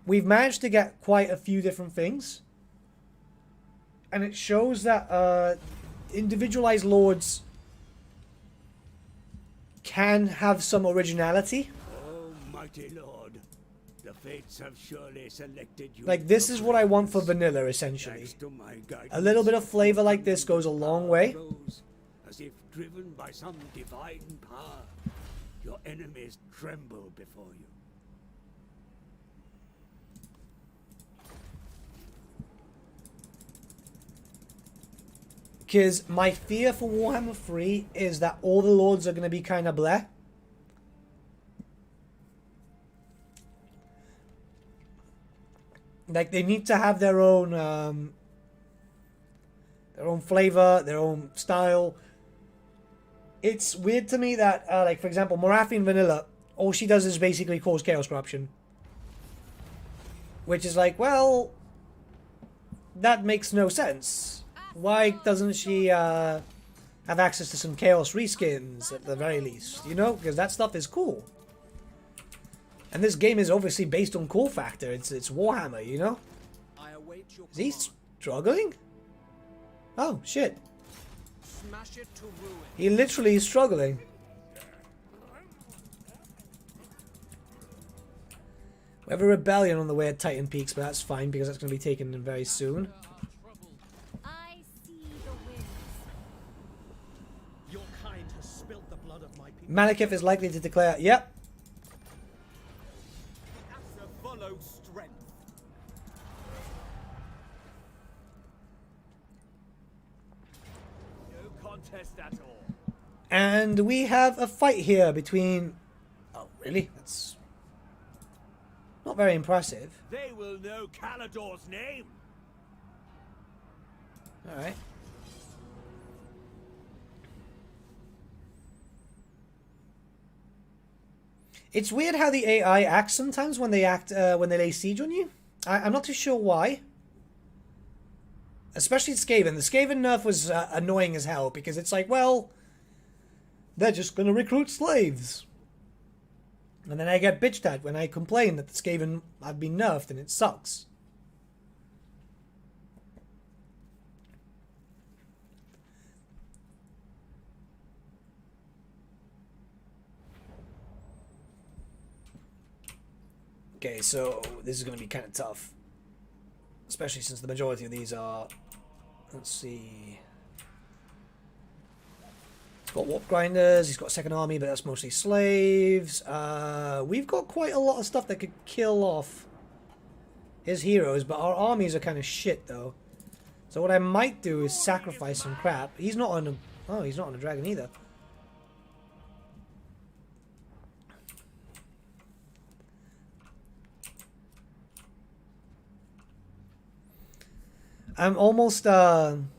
We've managed to get quite a few different things, and it shows that individualized lords can have some originality. Oh, mighty lord, the fates have surely selected you. Like, this is what I want for vanilla, essentially. Thanks to my guidance, A little bit of flavor like this goes a long way. rose as if driven by some divine power. Your enemies tremble before you. Because my fear for Warhammer 3 is that all the lords are going to be kind of bleh. Like, they need to have their own flavor, their own style. It's weird to me that, like, for example, Morathi Vanilla, all she does is basically cause chaos corruption. Which is like, well, that makes no sense. Why doesn't she have access to some chaos reskins at the very least? You know, because that stuff is cool. And this game is obviously based on cool factor. It's Warhammer, you know? I await your Is he command. struggling? Oh, shit. Smash it to ruin. He literally is struggling. We have a rebellion on the way at Titan Peaks, but that's fine because that's going to be taken in very soon. I see the winds. Your kind has spilt the blood of my people. Malekith is likely to declare, yep. contest at all. And we have a fight here between... Oh, really? That's not very impressive. They will know Kalador's name. Alright. It's weird how the AI acts sometimes when they lay siege on you. I'm not too sure why. Especially Skaven. The Skaven nerf was annoying as hell because it's like, well, they're just going to recruit slaves. And then I get bitched at when I complain that the Skaven have been nerfed and it sucks. Okay, so this is going to be kind of tough. Especially since the majority of these are... Let's see... He's got warp grinders, he's got a second army, but that's mostly slaves. We've got quite a lot of stuff that could kill off his heroes, but our armies are kind of shit, though. So what I might do is sacrifice some crap. He's not on a... Oh, he's not on a dragon either. I'm almost, I'm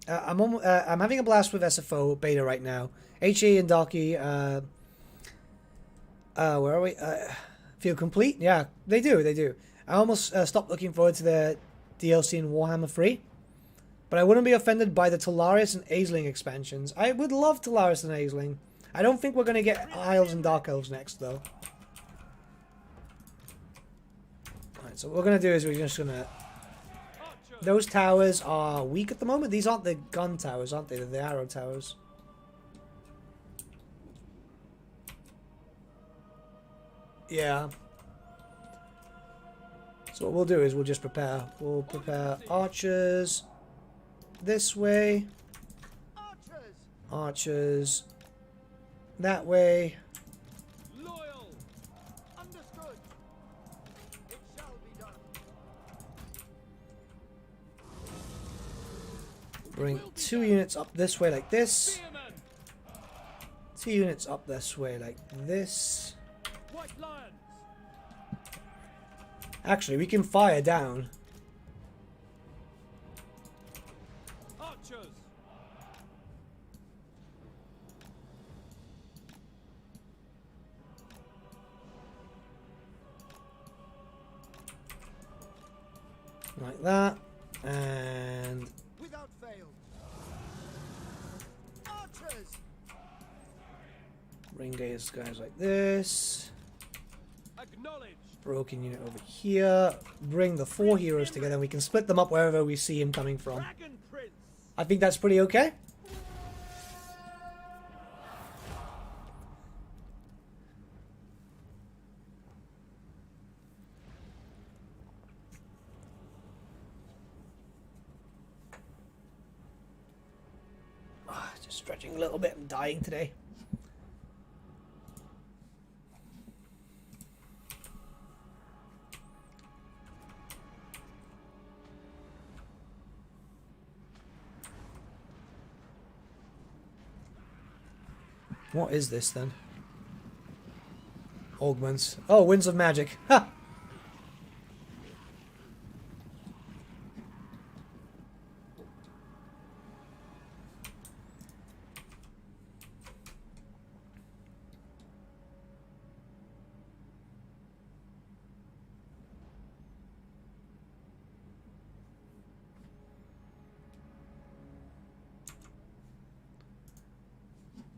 having a blast with Sfo beta right now. HA and Darky, where are we? Feel complete? Yeah, they do. I almost stopped looking forward to the DLC in Warhammer 3. But I wouldn't be offended by the Talaris and Aisling expansions. I would love Talaris and Aisling. I don't think we're going to get Isles and Dark Elves next, though. So what we're going to do is we're just going to... Those towers are weak at the moment. These aren't the gun towers, aren't they? They're the arrow towers. Yeah. So what we'll do is we'll just prepare. We'll prepare archers this way. Archers that way. Bring 2 units up this way like this. 2 units up this way like this. Actually, we can fire down. Archers. Like that. And... Bring these guys like this. Broken unit over here. Bring the 4 heroes together and we can split them up wherever we see him coming from. I think that's pretty okay. Just stretching a little bit. I'm dying today. What is this then? Augments. Oh, Winds of Magic. Ha!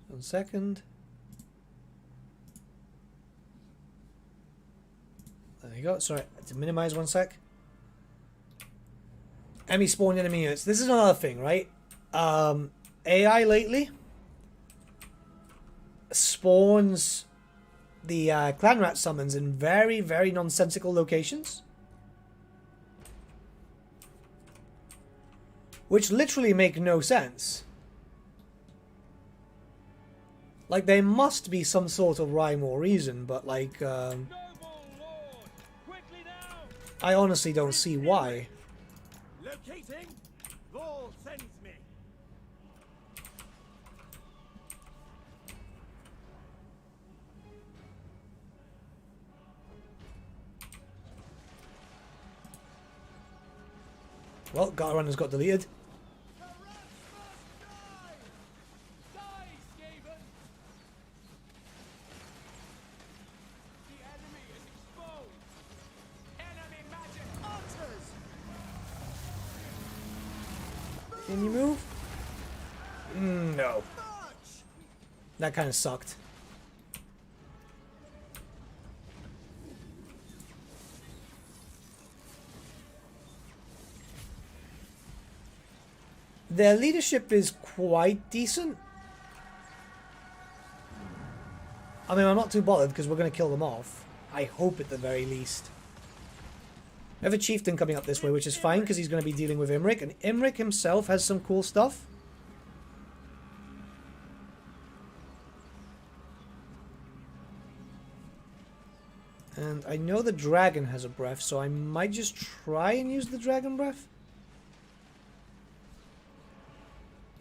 One second. There you go. Sorry, to minimize 1 sec. Enemy spawned enemy units. This is another thing, right? AI lately spawns the clan rat summons in very, very nonsensical locations. Which literally make no sense. Like, there must be some sort of rhyme or reason, but, like, I honestly don't see why. Relocating. Vol sends me. Well, Garunner's got deleted. The rats must die! Die, Skaven! The enemy is exposed! Enemy magic! Archers! Can you move? No. March! That kind of sucked. Their leadership is quite decent. I mean, I'm not too bothered because we're going to kill them off. I hope at the very least. We have a chieftain coming up this way, which is fine because he's going to be dealing with Imric. And Imric himself has some cool stuff. And I know the dragon has a breath, so I might just try and use the dragon breath.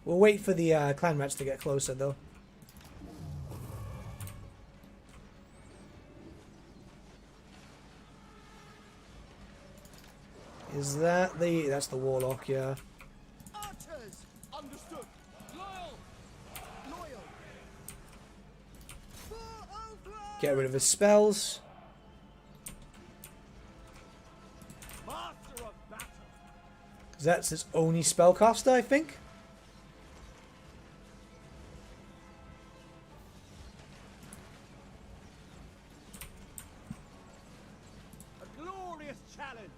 We'll wait for the clan rats to get closer, though. Is that the... That's the warlock, yeah. Archers! Understood! Loyal! Loyal! For Oakland! Get rid of his spells. Master of battle! 'Cause that's his only spellcaster, I think. A glorious challenge!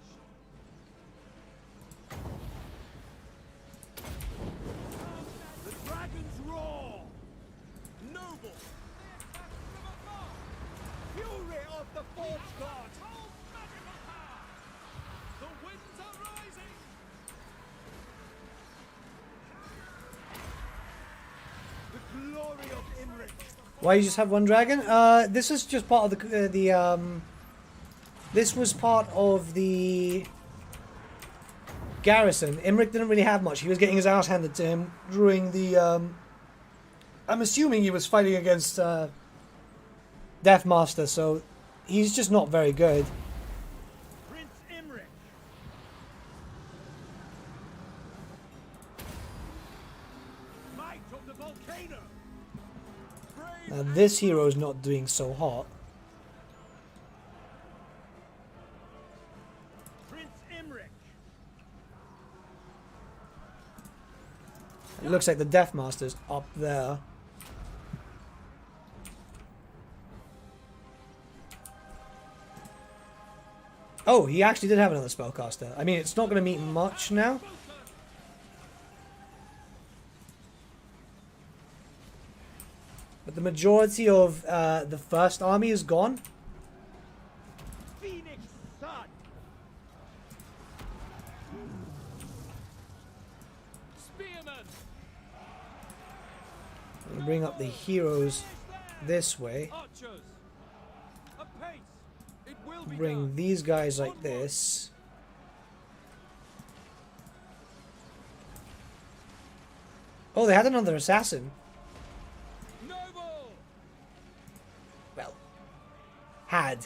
The dragon's roar! Noble! Fury of the Forge God! The winds are rising! The glory of Imric! Why you just have one dragon? This is just part of this was part of the garrison. Imric didn't really have much. He was getting his ass handed to him during the I'm assuming he was fighting against Deathmaster, so he's just not very good. Prince Imric! Might of the volcano! Now this hero's not doing so hot. Prince Imric! It looks like the Deathmaster's up there. Oh, he actually did have another spellcaster. I mean, it's not going to mean much now. But the majority of the first army is gone. Phoenix Sun! Spearman! I'm going to bring up the heroes this way. Archers! Apace! It will be Bring done. these guys like this. Oh, they had another assassin. Noble! Well, had.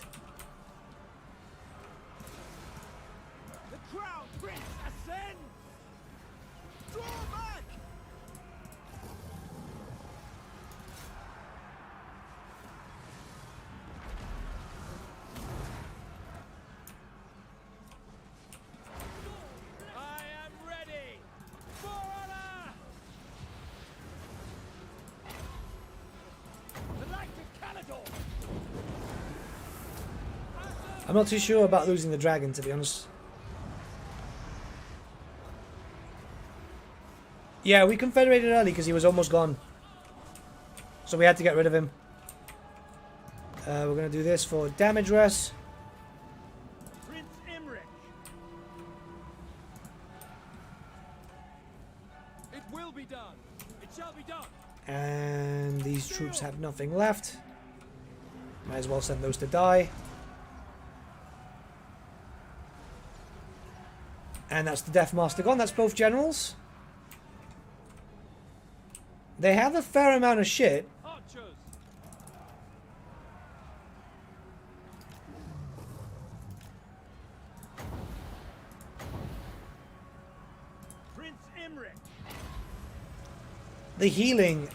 The crown prince ascends! Draw back! I am ready! For honor! The light of Kalidor! I'm not too sure about losing the dragon, to be honest. Yeah, we confederated early because he was almost gone. So we had to get rid of him. We're going to do this for damage rest. Prince Imric! It will be done! It shall be done! And these troops have nothing left. Might as well send those to die. And that's the Death Master gone. That's both generals. They have a fair amount of shit. Archers. Prince Imric. The healing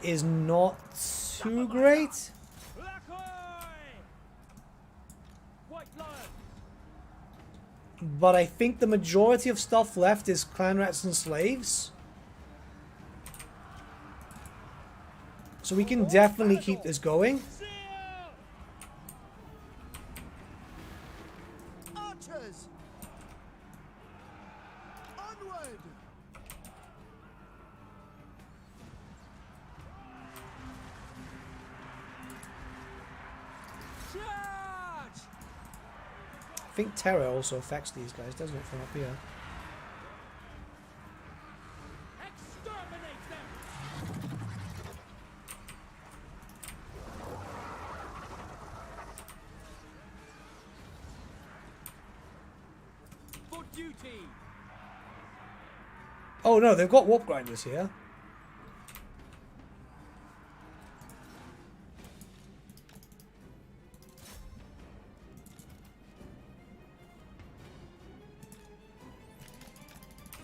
is not too great. White Lion. But I think the majority of stuff left is clan rats and slaves. So we can definitely keep this going. Archers! Onward! Charge! I think terror also affects these guys, doesn't it, from up here? Exterminate them! For duty! Oh no, they've got warp grinders here.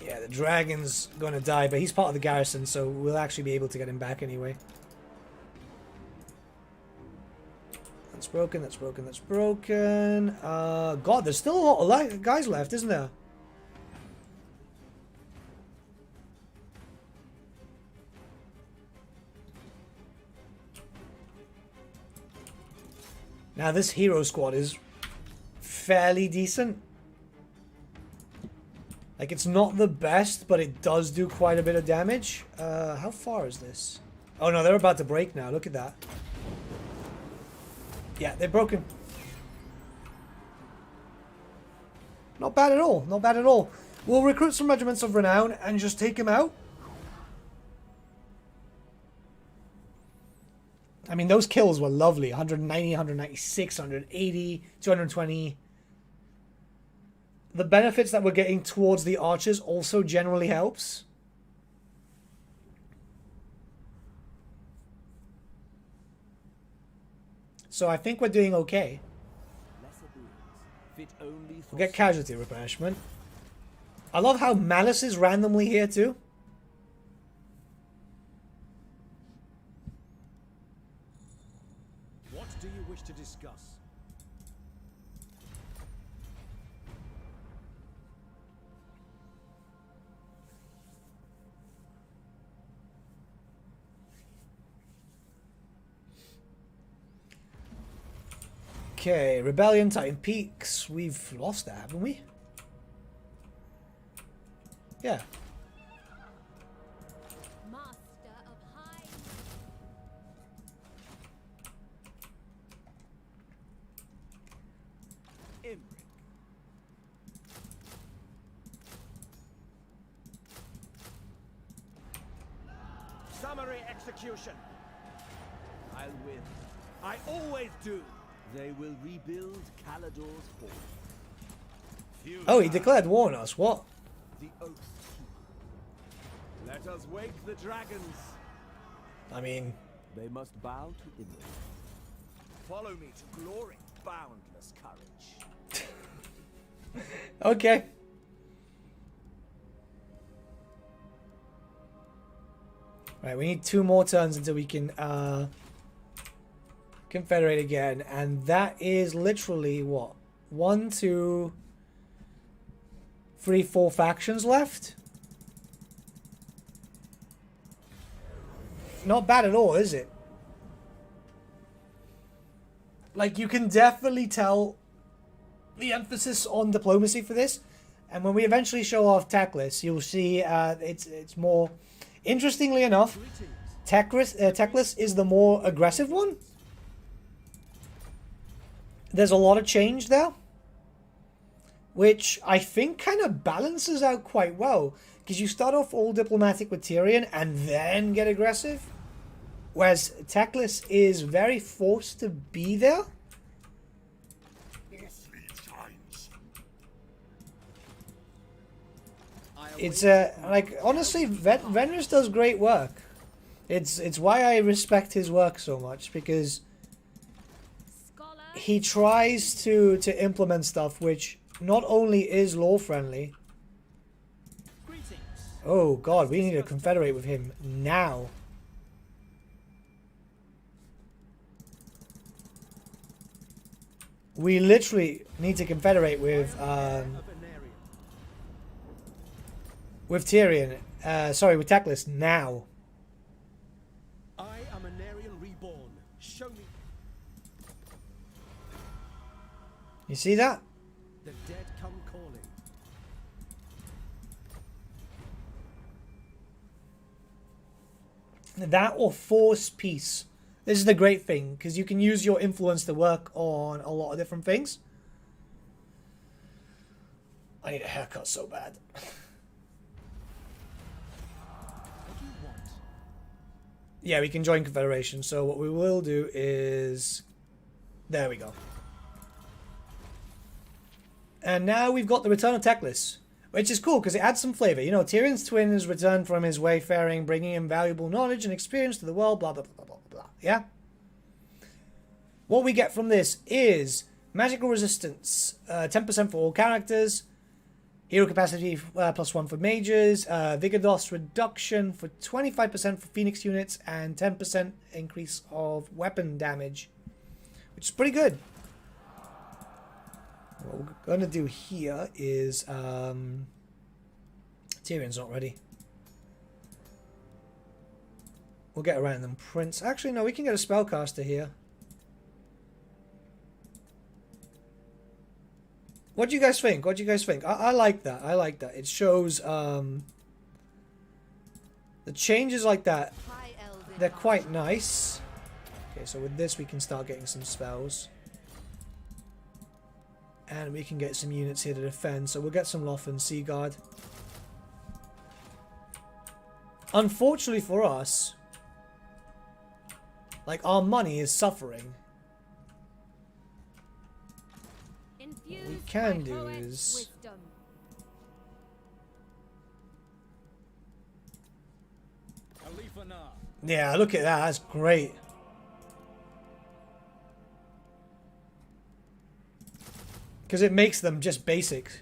Yeah, the dragon's gonna die, but he's part of the garrison, so we'll actually be able to get him back anyway. That's broken, that's broken, that's broken. God, there's still a lot of guys left, isn't there? Now this hero squad is fairly decent. Like, it's not the best, but it does do quite a bit of damage. How far is this? Oh no, they're about to break now. Look at that. Yeah, they're broken. Not bad at all. Not bad at all. We'll recruit some regiments of renown and just take him out. I mean, those kills were lovely. 190, 196, 180, 220. The benefits that we're getting towards the archers also generally helps. So I think we're doing okay. We'll get casualty replenishment. I love how Malice is randomly here too. What do you wish to discuss? Okay, Rebellion, Titan Peaks. We've lost that, haven't we? Yeah. Master of High. Imric. Summary execution. I'll win. I always do. They will rebuild Kalador's fort. Oh, he declared war on us. What? The Oath Keeper. Let us wake the dragons. I mean, They must bow to Imric. Follow me to glory, boundless courage. okay. Right, we need 2 more turns until we can Confederate again, and that is literally what? 1, 2, 3, 4 factions left. Not bad at all, is it? Like, you can definitely tell the emphasis on diplomacy for this, and when we eventually show off Techless, you'll see it's more. Interestingly enough, Techless is the more aggressive one. There's a lot of change there, which I think kind of balances out quite well, because you start off all diplomatic with Tyrion and then get aggressive, whereas Techless is very forced to be there. It's like honestly, Venrus does great work. It's why I respect his work so much, because Scholar. he tries to implement stuff which not only is lore friendly. Greetings. Oh god, we need to confederate with him now. We literally need to confederate with Tyrion. Sorry, with Teclis now. I am an Arian reborn. Show me. You see that? The dead come calling. That or force peace. This is the great thing, because you can use your influence to work on a lot of different things. I need a haircut so bad. What do you want? Yeah, we can join Confederation. So what we will do is... There we go. And now we've got the return of Teclis, which is cool because it adds some flavor. You know, Tyrion's twin has returned from his wayfaring, bringing him valuable knowledge and experience to the world, blah, blah, blah, blah, blah, blah. Yeah? What we get from this is magical resistance, 10% for all characters, hero capacity +1 for mages, Vigor reduction for 25% for Phoenix units, and 10% increase of weapon damage, which is pretty good. What we're going to do here is... Tyrion's not ready. We'll get a random prince. Actually, no, we can get a spellcaster here. What do you guys think? What do you guys think? I like that. I like that. It shows the changes like that. High elven. They're quite nice. Okay, so with this we can start getting some spells. And we can get some units here to defend. So we'll get some Loth and Seaguard. Unfortunately for us, like, our money is suffering. Infused What we can by do poet is... wisdom. Yeah, look at that. That's great. Because it makes them just basic.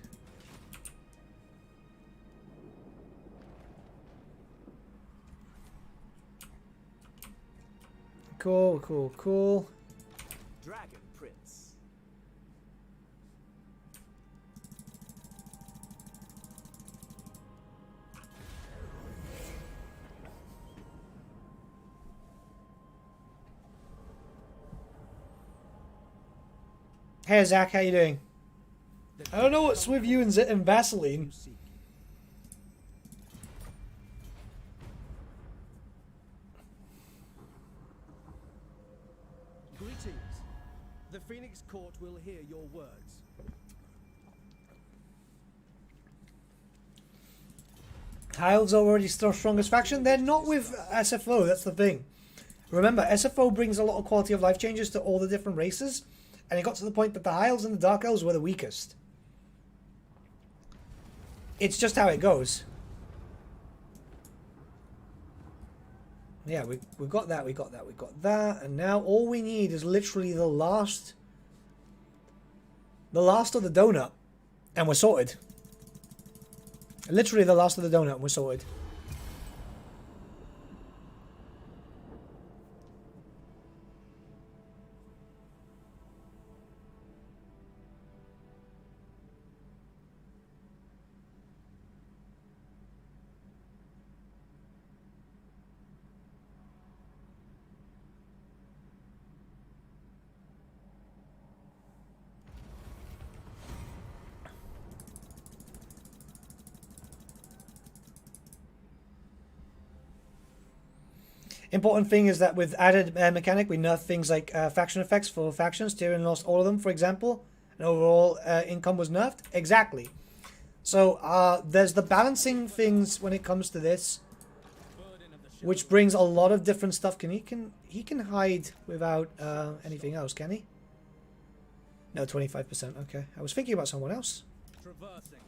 Cool, cool, cool. Dragon Prince. Hey Zach, how you doing? I don't know what's with you and Vaseline. Greetings. The Phoenix Court will hear your words. Kyle's already strongest faction. They're not with SFO, that's the thing. Remember, SFO brings a lot of quality of life changes to all the different races, and it got to the point that the High Elves and the Dark Elves were the weakest. It's just how it goes. Yeah, we got that, we got that, we got that, and now all we need is literally the last of the donut, and we're sorted. Literally the last of the donut, and we're sorted. Important thing is that with added mechanic, we nerf things like faction effects for factions. Tyrion lost all of them, for example, and overall income was nerfed. Exactly. So there's the balancing things when it comes to this, which brings a lot of different stuff. He can hide without anything else, can he? No, 25%. Okay, I was thinking about someone else. Traversing.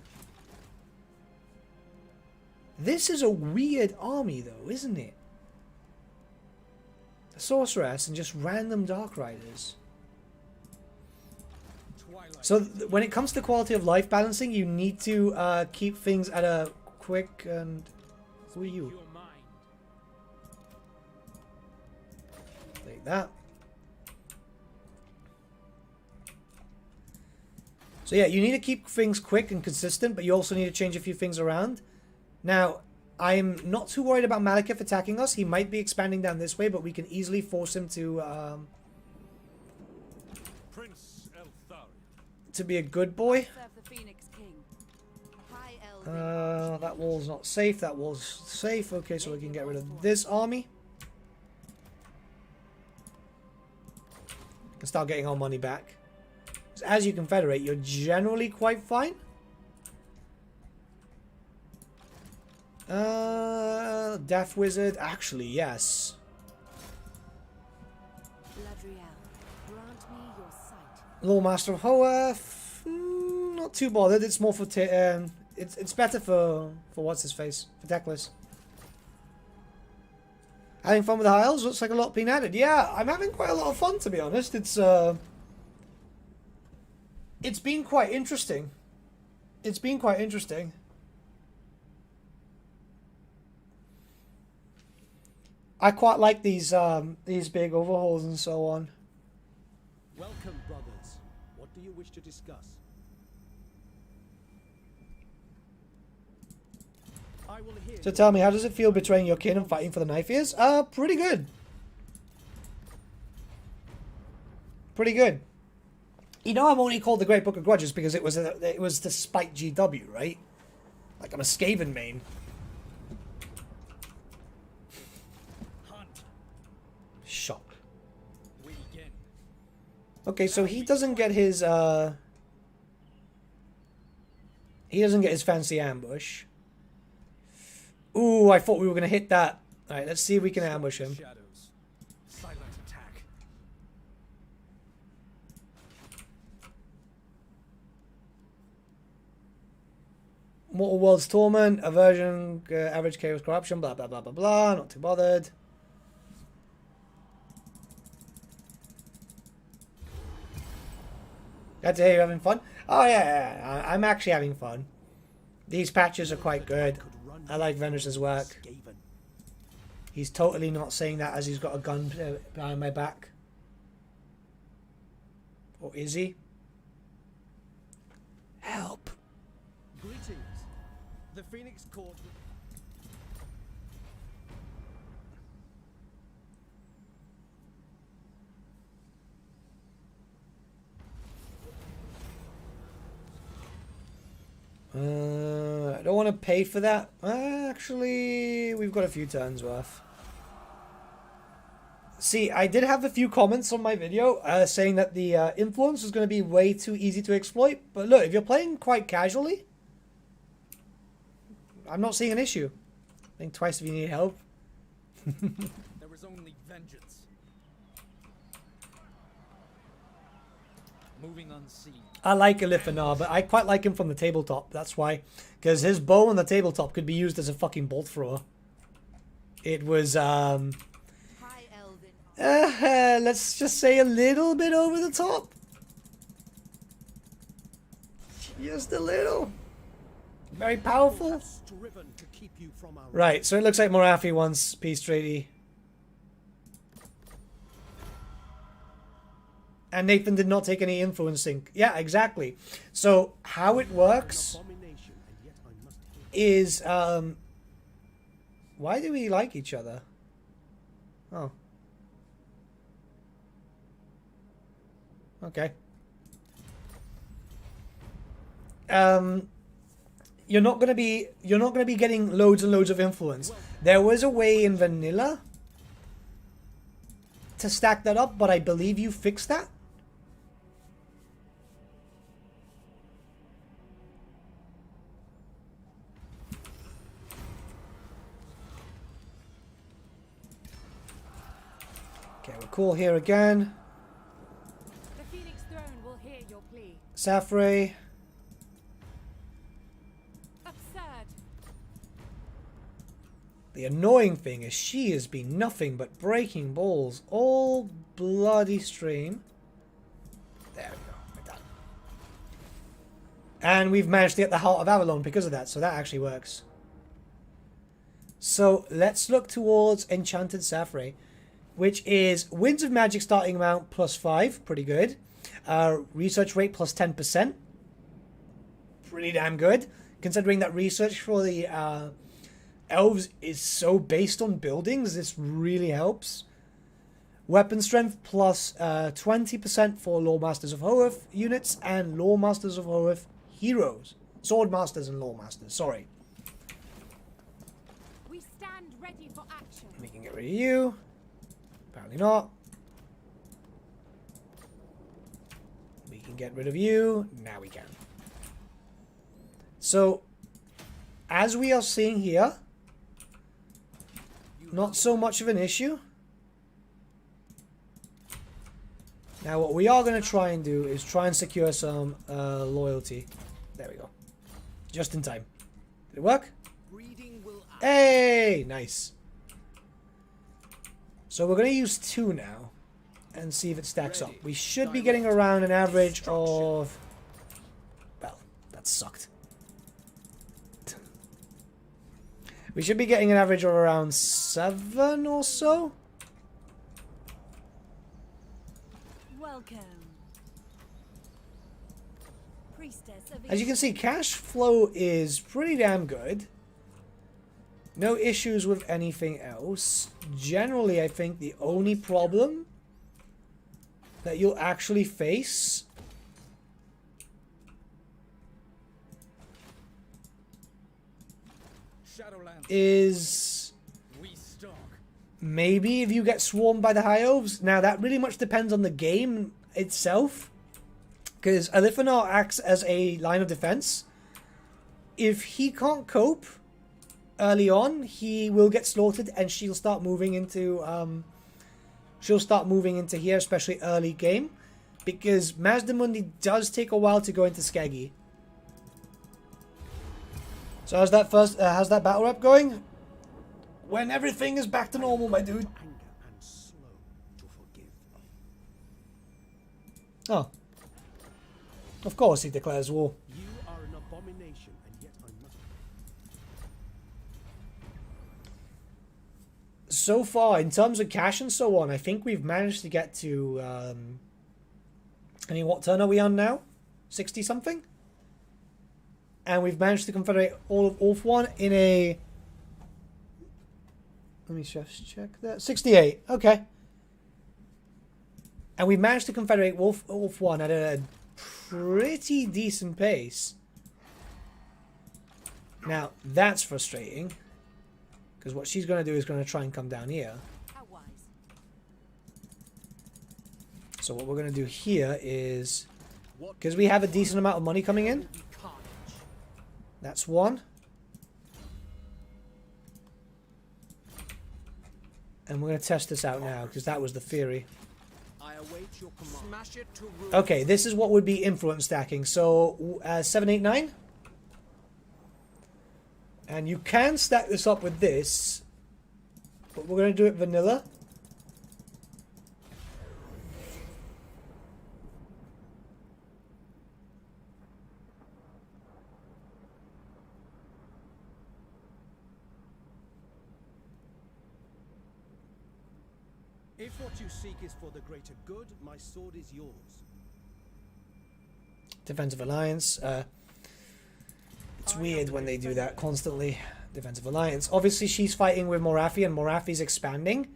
This is a weird army, though, isn't it? A sorceress and just random Dark Riders. So when it comes to quality of life balancing, you need to keep things at a quick and... Who are you? Like that. So yeah, you need to keep things quick and consistent, but you also need to change a few things around. Now, I'm not too worried about Malekith attacking us. He might be expanding down this way, but we can easily force him to be a good boy. That wall's not safe. That wall's safe. Okay, so we can get rid of this army. And start getting our money back. As you Confederate, you're generally quite fine. Death Wizard, actually, yes. Lord Master of Hoeth, not too bothered. It's more for it's better for what's his face, for Teclis. Having fun with the Isles? Looks like a lot being added. Yeah, I'm having quite a lot of fun, to be honest. It's been quite interesting. It's been quite interesting. I quite like these big overhauls and so on. Welcome, brothers. What do you wish to discuss? I will hear. So tell me, how does it feel betraying your kin and fighting for the Knife Ears? Pretty good. Pretty good. You know, I'm only called the Great Book of Grudges because it was to spite GW, right? Like I'm a Skaven main. Shock. Okay, so he doesn't get his fancy ambush. Ooh, I thought we were gonna hit that. Alright, let's see if we can ambush him. Silent attack. Mortal World's Torment, Aversion, Average Chaos Corruption, blah blah blah blah blah, not too bothered. Glad to hear you're having fun. Oh yeah, I'm actually having fun. These patches are quite good. I like Veneris' work. He's totally not saying that as he's got a gun behind my back. Or is he? Help. Greetings. The Phoenix Court. I don't want to pay for that. Actually, we've got a few turns worth. See, I did have a few comments on my video saying that the influence was going to be way too easy to exploit. But look, if you're playing quite casually, I'm not seeing an issue. Think twice if you need help. There was only vengeance. Moving unseen. I like Eliphanar, but I quite like him from the tabletop. That's why. Because his bow on the tabletop could be used as a fucking bolt thrower. It was, let's just say a little bit over the top. Just a little. Very powerful. Right, so it looks like Morathi wants Peace Treaty. And Nathan did not take any influencing. Yeah, exactly. So how it works is, why do we like each other? Oh. Okay. You're not gonna be getting loads and loads of influence. There was a way in vanilla to stack that up, but I believe you fixed that. Okay, we're cool here again. The Phoenix Throne will hear your plea. Safray. Absurd. The annoying thing is she has been nothing but breaking balls all bloody stream. There we go. Like that. And we've managed to get the Heart of Avalon because of that, so that actually works. So let's look towards Enchanted Saffray, which is Winds of Magic starting amount +5, pretty good. Research rate +10%, pretty damn good, considering that research for the elves is so based on buildings. This really helps. Weapon strength +20% for Lore Masters of Hoeth units and Lore Masters of Hoeth heroes. Sword Masters and Lore Masters, sorry. We stand ready for action. We can get rid of you. Apparently not. We can get rid of you. Now we can. So, as we are seeing here, not so much of an issue. Now what we are going to try and do is try and secure some loyalty. There we go. Just in time. Did it work? Hey! Nice. So we're going to use 2 now and see if it stacks up. We should be getting around an average of... Well, that sucked. We should be getting an average of around 7 or so. Welcome. Priestess of As you can see, cash flow is pretty damn good. No issues with anything else. Generally, I think the only problem that you'll actually face is maybe if you get swarmed by the High Elves. Now, that really much depends on the game itself, because Alifanar acts as a line of defense. If he can't cope early on, he will get slaughtered, and she'll start moving into here, especially early game, because Mazdamundi does take a while to go into Skeggy. So how's that battle rep going? When everything is back to normal, my dude. Oh. Of course he declares war. You are an abomination, and yet I must. So far, in terms of cash and so on, I think we've managed to get to... I mean, what turn are we on now? 60 something? And we've managed to confederate all of Ulf1 in a... Let me just check that. 68. Okay. And we've managed to confederate Ulf1 at a pretty decent pace. Now, that's frustrating. Because what she's going to do is going to try and come down here. How wise. So what we're going to do here is... Because we have a decent amount of money coming in. That's one. And we're going to test this out now, because that was the theory. I await your command. Smash it to ruin. Okay, this is what would be influence stacking. So, 7, 8, 9. And you can stack this up with this. But we're going to do it vanilla. If what you seek is for the greater good, my sword is yours. Defensive Alliance. It's weird when they do that constantly. Defensive Alliance. Obviously, she's fighting with Morathi, and Morathi's expanding.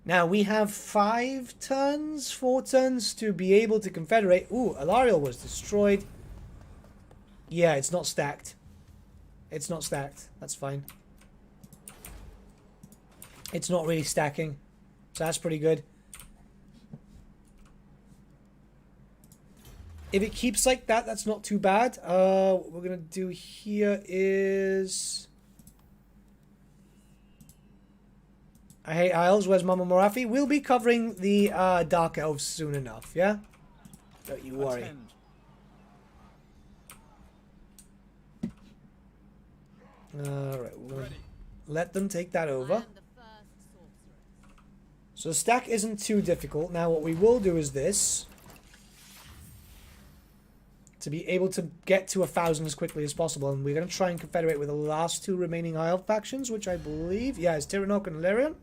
Now, we have 4 turns to be able to confederate. Ooh, Alariel was destroyed. Yeah, it's not stacked. It's not stacked. That's fine. It's not really stacking. So that's pretty good. If it keeps like that, that's not too bad. What we're going to do here is... I hate Isles. Where's Mama Morathi? We'll be covering the Dark Elves soon enough, yeah? Don't you worry. Alright, Let them take that I over. am the first sorceress. So the stack isn't too difficult. Now what we will do is this. To be able to get to 1,000 as quickly as possible. And we're going to try and confederate with the last 2 remaining High Elf factions, which I believe, yeah, is Tyrion and Illyrian.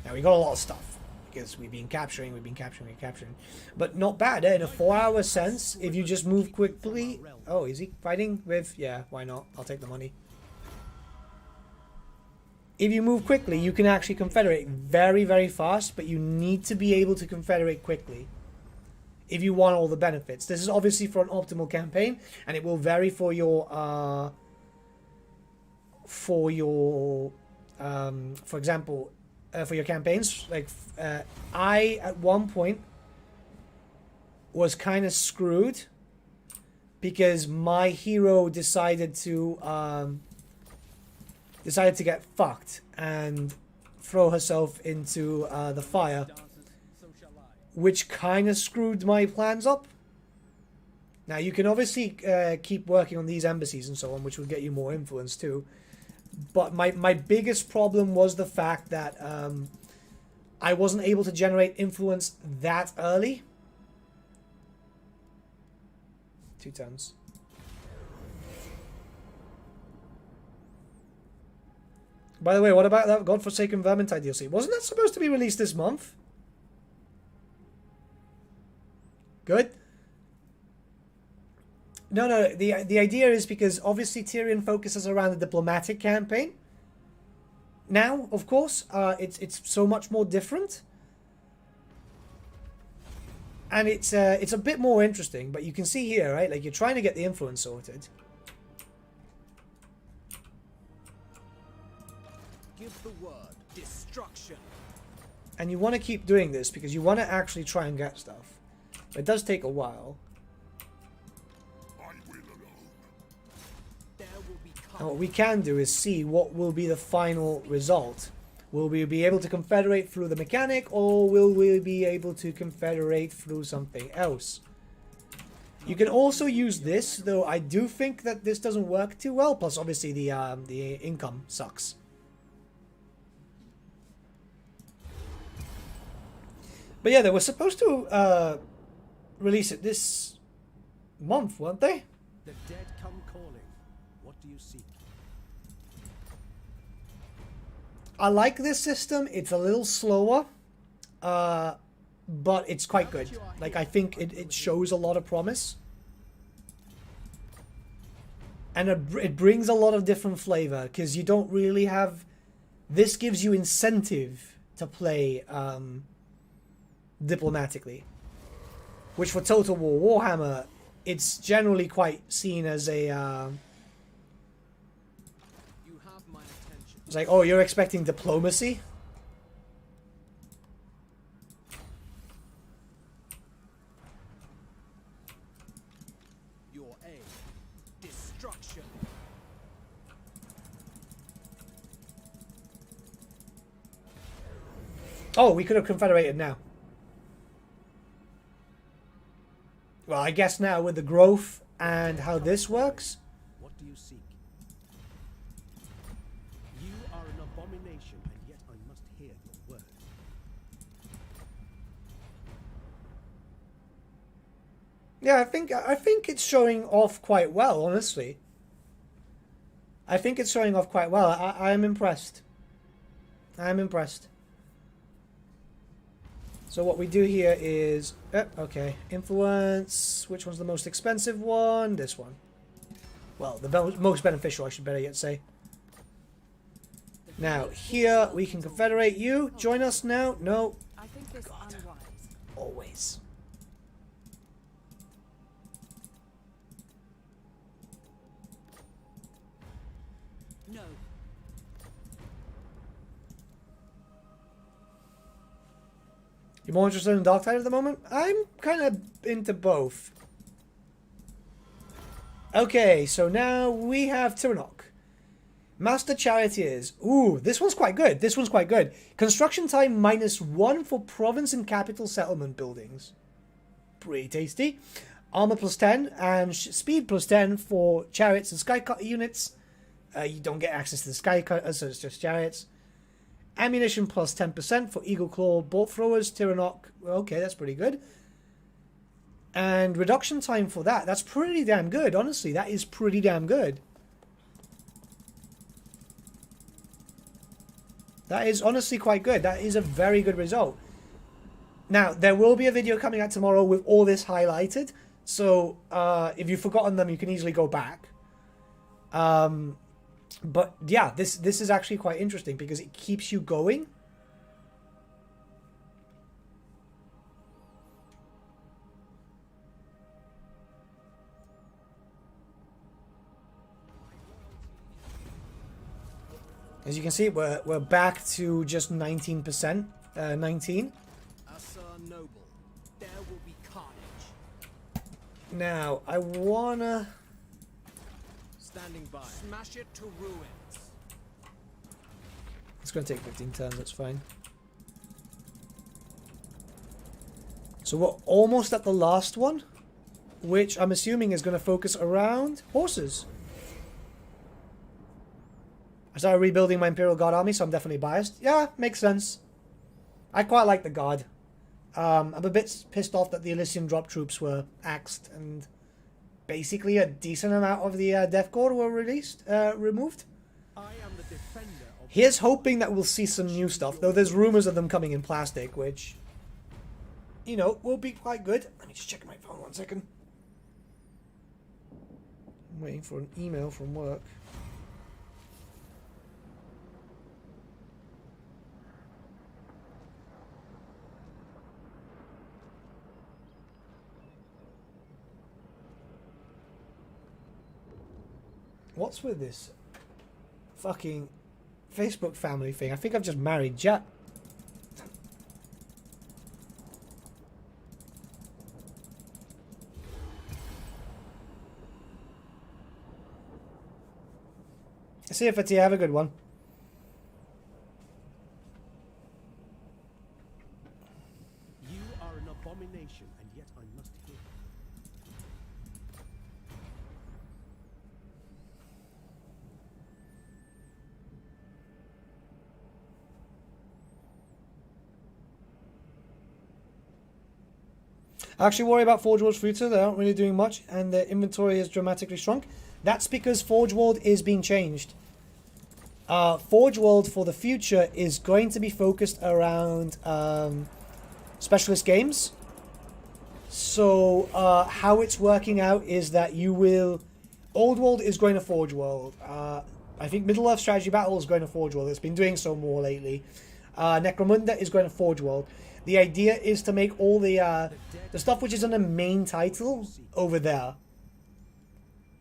Now we got a lot of stuff. Because we've been capturing. But not bad, eh? In a 4-hour sense, if you just move quickly. Oh, is he fighting with? Yeah, why not? I'll take the money. If you move quickly, you can actually confederate very, very fast, but you need to be able to confederate quickly if you want all the benefits. This is obviously for an optimal campaign, and it will vary for your for example, for your campaigns. Like, I at one point was kind of screwed because my hero decided to get fucked and throw herself into the fire, which kind of screwed my plans up. Now you can obviously keep working on these embassies and so on, which will get you more influence too. But my biggest problem was the fact that I wasn't able to generate influence that early. 2 turns. By the way, what about that Godforsaken Vermintide DLC? Wasn't that supposed to be released this month? Good. No. The idea is because obviously Tyrion focuses around the diplomatic campaign. Now, of course, it's so much more different, and it's a bit more interesting. But you can see here, right? Like, you're trying to get the influence sorted. Give the word. Destruction. And you want to keep doing this because you want to actually try and get stuff. It does take a while. And what we can do is see what will be the final result. Will we be able to confederate through the mechanic, or will we be able to confederate through something else? You can also use this, though I do think that this doesn't work too well. Plus, obviously, the income sucks. But yeah, they were supposed to release it this month, weren't they? The dead come calling. What do you seek? I like this system. It's a little slower, but it's quite good. Like, I think it shows a lot of promise. And it brings a lot of different flavor, because you don't really have... This gives you incentive to play diplomatically. Which for Total War Warhammer, it's generally quite seen as a... It's like, oh, you're expecting diplomacy? Your aim. Destruction. Oh, we could have confederated now. Well, I guess now with the growth and how this works... What do you seek? You are an abomination, and yet I must hear your word. Yeah, I think it's showing off quite well, honestly. I think it's showing off quite well. I am impressed. I am impressed. So what we do here is... okay, influence. Which one's the most expensive one? This one. Well, the most beneficial, I should better yet say. Now, here we can confederate you. Join us now. No. I think this unwise. Always. No. You're more interested in Dark Tide at the moment? I'm kind of into both. Okay, so now we have Tyrion. Master Charioteers. Ooh, this one's quite good. This one's quite good. Construction time -1 for province and capital settlement buildings. Pretty tasty. armor plus 10 and speed plus 10 for chariots and skycutter units. You don't get access to the skycutters, so it's just chariots. Ammunition plus 10% for Eagle Claw bolt throwers, Tyrannoc. Okay, that's pretty good. And reduction time for that. That's pretty damn good, honestly. That is pretty damn good. That is honestly quite good. That is a very good result. Now, there will be a video coming out tomorrow with all this highlighted. So, if you've forgotten them, you can easily go back. But, yeah, this is actually quite interesting because it keeps you going. As you can see, we're back to just 19%. 19. Assar Noble, there will be carnage. Now, I wanna... Standing by. Smash it to ruins. It's gonna take 15 turns, that's fine. So we're almost at the last one, which I'm assuming is gonna focus around horses. I started rebuilding my Imperial Guard army, so I'm definitely biased. Yeah, makes sense. I quite like the Guard. I'm a bit pissed off that the Elysian drop troops were axed, and basically a decent amount of the Death Guard were removed. I am the defender of... Here's hoping that we'll see some new stuff, though there's rumors of them coming in plastic, which, you know, will be quite good. Let me just check my phone 1 second. I'm waiting for an email from work. What's with this fucking Facebook family thing? I think I've just married Jack. See if it's you. Have a good one. You are an abomination, and yet I must kill. I actually worry about Forge World's future. They aren't really doing much, and their inventory has dramatically shrunk. That's because Forge World is being changed. Forge World for the future is going to be focused around specialist games. So how it's working out is that you will... Old World is going to Forge World. I think Middle-earth Strategy Battle is going to Forge World. It's been doing so more lately. Necromunda is going to Forge World. The idea is to make all the stuff which is on the main title over there.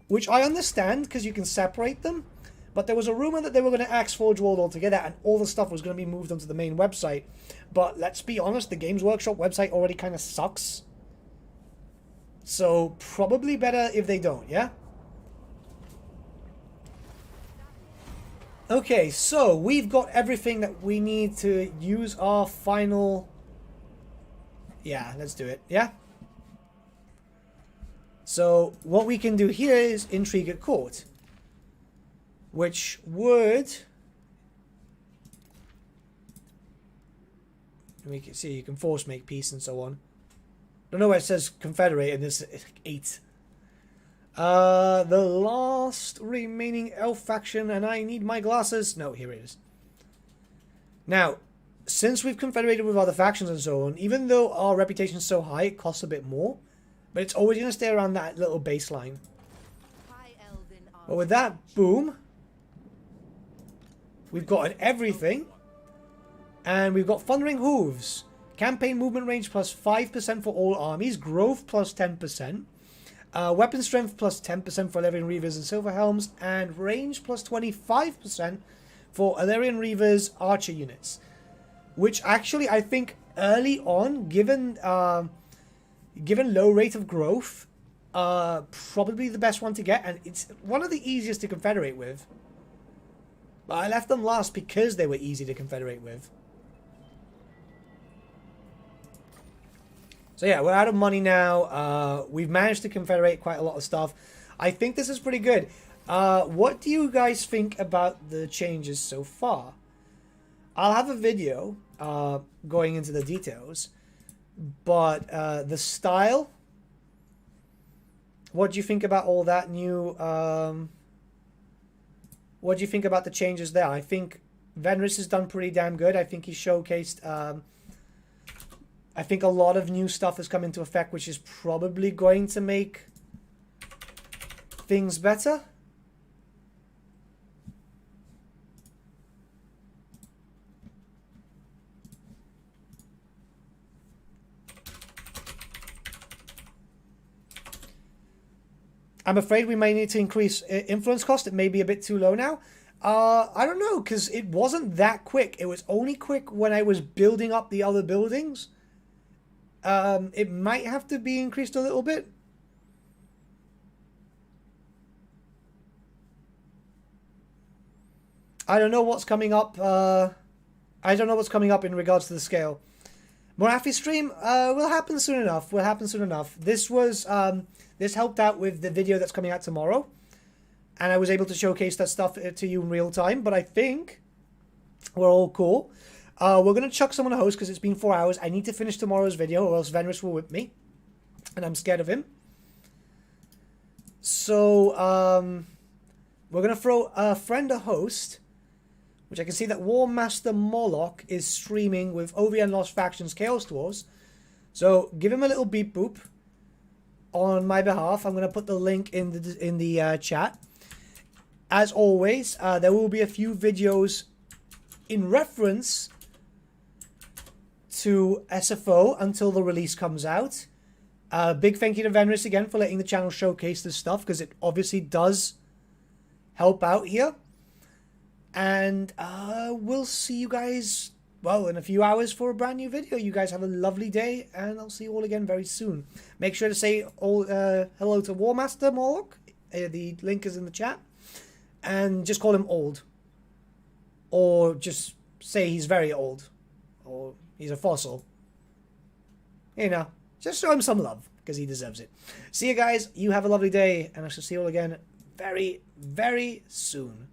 Which I understand, because you can separate them. But there was a rumor that they were going to axe Forge World altogether, and all the stuff was going to be moved onto the main website. But let's be honest, the Games Workshop website already kind of sucks. So, probably better if they don't, yeah? Okay, so we've got everything that we need to use our final... Yeah, let's do it. Yeah? So, what we can do here is Intrigue at Court. Which would... Make it see, you can force make peace and so on. I don't know where it says Confederate and it's 8. The last remaining elf faction, and I need my glasses. No, here it is. Now, since we've confederated with other factions and so on, even though our reputation is so high, it costs a bit more. But it's always going to stay around that little baseline. But with that, boom. We've got everything. And we've got Thundering Hooves. Campaign movement range plus 5% for all armies. Growth plus 10%. Weapon strength plus 10% for Elerian Reavers and Silver Helms. And range plus 25% for Elerian Reavers archer units. Which actually, I think, early on, given low rate of growth, probably the best one to get. And it's one of the easiest to confederate with. But I left them last because they were easy to confederate with. So yeah, we're out of money now. We've managed to confederate quite a lot of stuff. I think this is pretty good. What do you guys think about the changes so far? I'll have a video going into the details, but the style, what do you think about all that new... what do you think about the changes there? I think Venris has done pretty damn good. I think he showcased... I think a lot of new stuff has come into effect, which is probably going to make things better. I'm afraid we may need to increase influence cost. It may be a bit too low now. I don't know, because it wasn't that quick. It was only quick when I was building up the other buildings. It might have to be increased a little bit. I don't know what's coming up. I don't know what's coming up in regards to the scale. Morathi stream will happen soon enough. Will happen soon enough. This was this helped out with the video that's coming out tomorrow, and I was able to showcase that stuff to you in real time. But I think we're all cool. We're going to chuck someone a host because it's been 4 hours. I need to finish tomorrow's video or else Venris will whip me. And I'm scared of him. So, we're going to throw a friend a host. Which I can see that War Master Moloch is streaming with OVN Lost Factions Chaos Dwarves. So, give him a little beep boop on my behalf. I'm going to put the link in the chat. As always, there will be a few videos in reference to SFO until the release comes out. Big thank you to Venris again for letting the channel showcase this stuff, because it obviously does help out here. And we'll see you guys, well, in a few hours for a brand new video. You guys have a lovely day, and I'll see you all again very soon. Make sure to say hello to War Master Moloch. The link is in the chat. And just call him old. Or just say he's very old. Or he's a fossil. You know, just show him some love, because he deserves it. See you guys. You have a lovely day, and I shall see you all again very, very soon.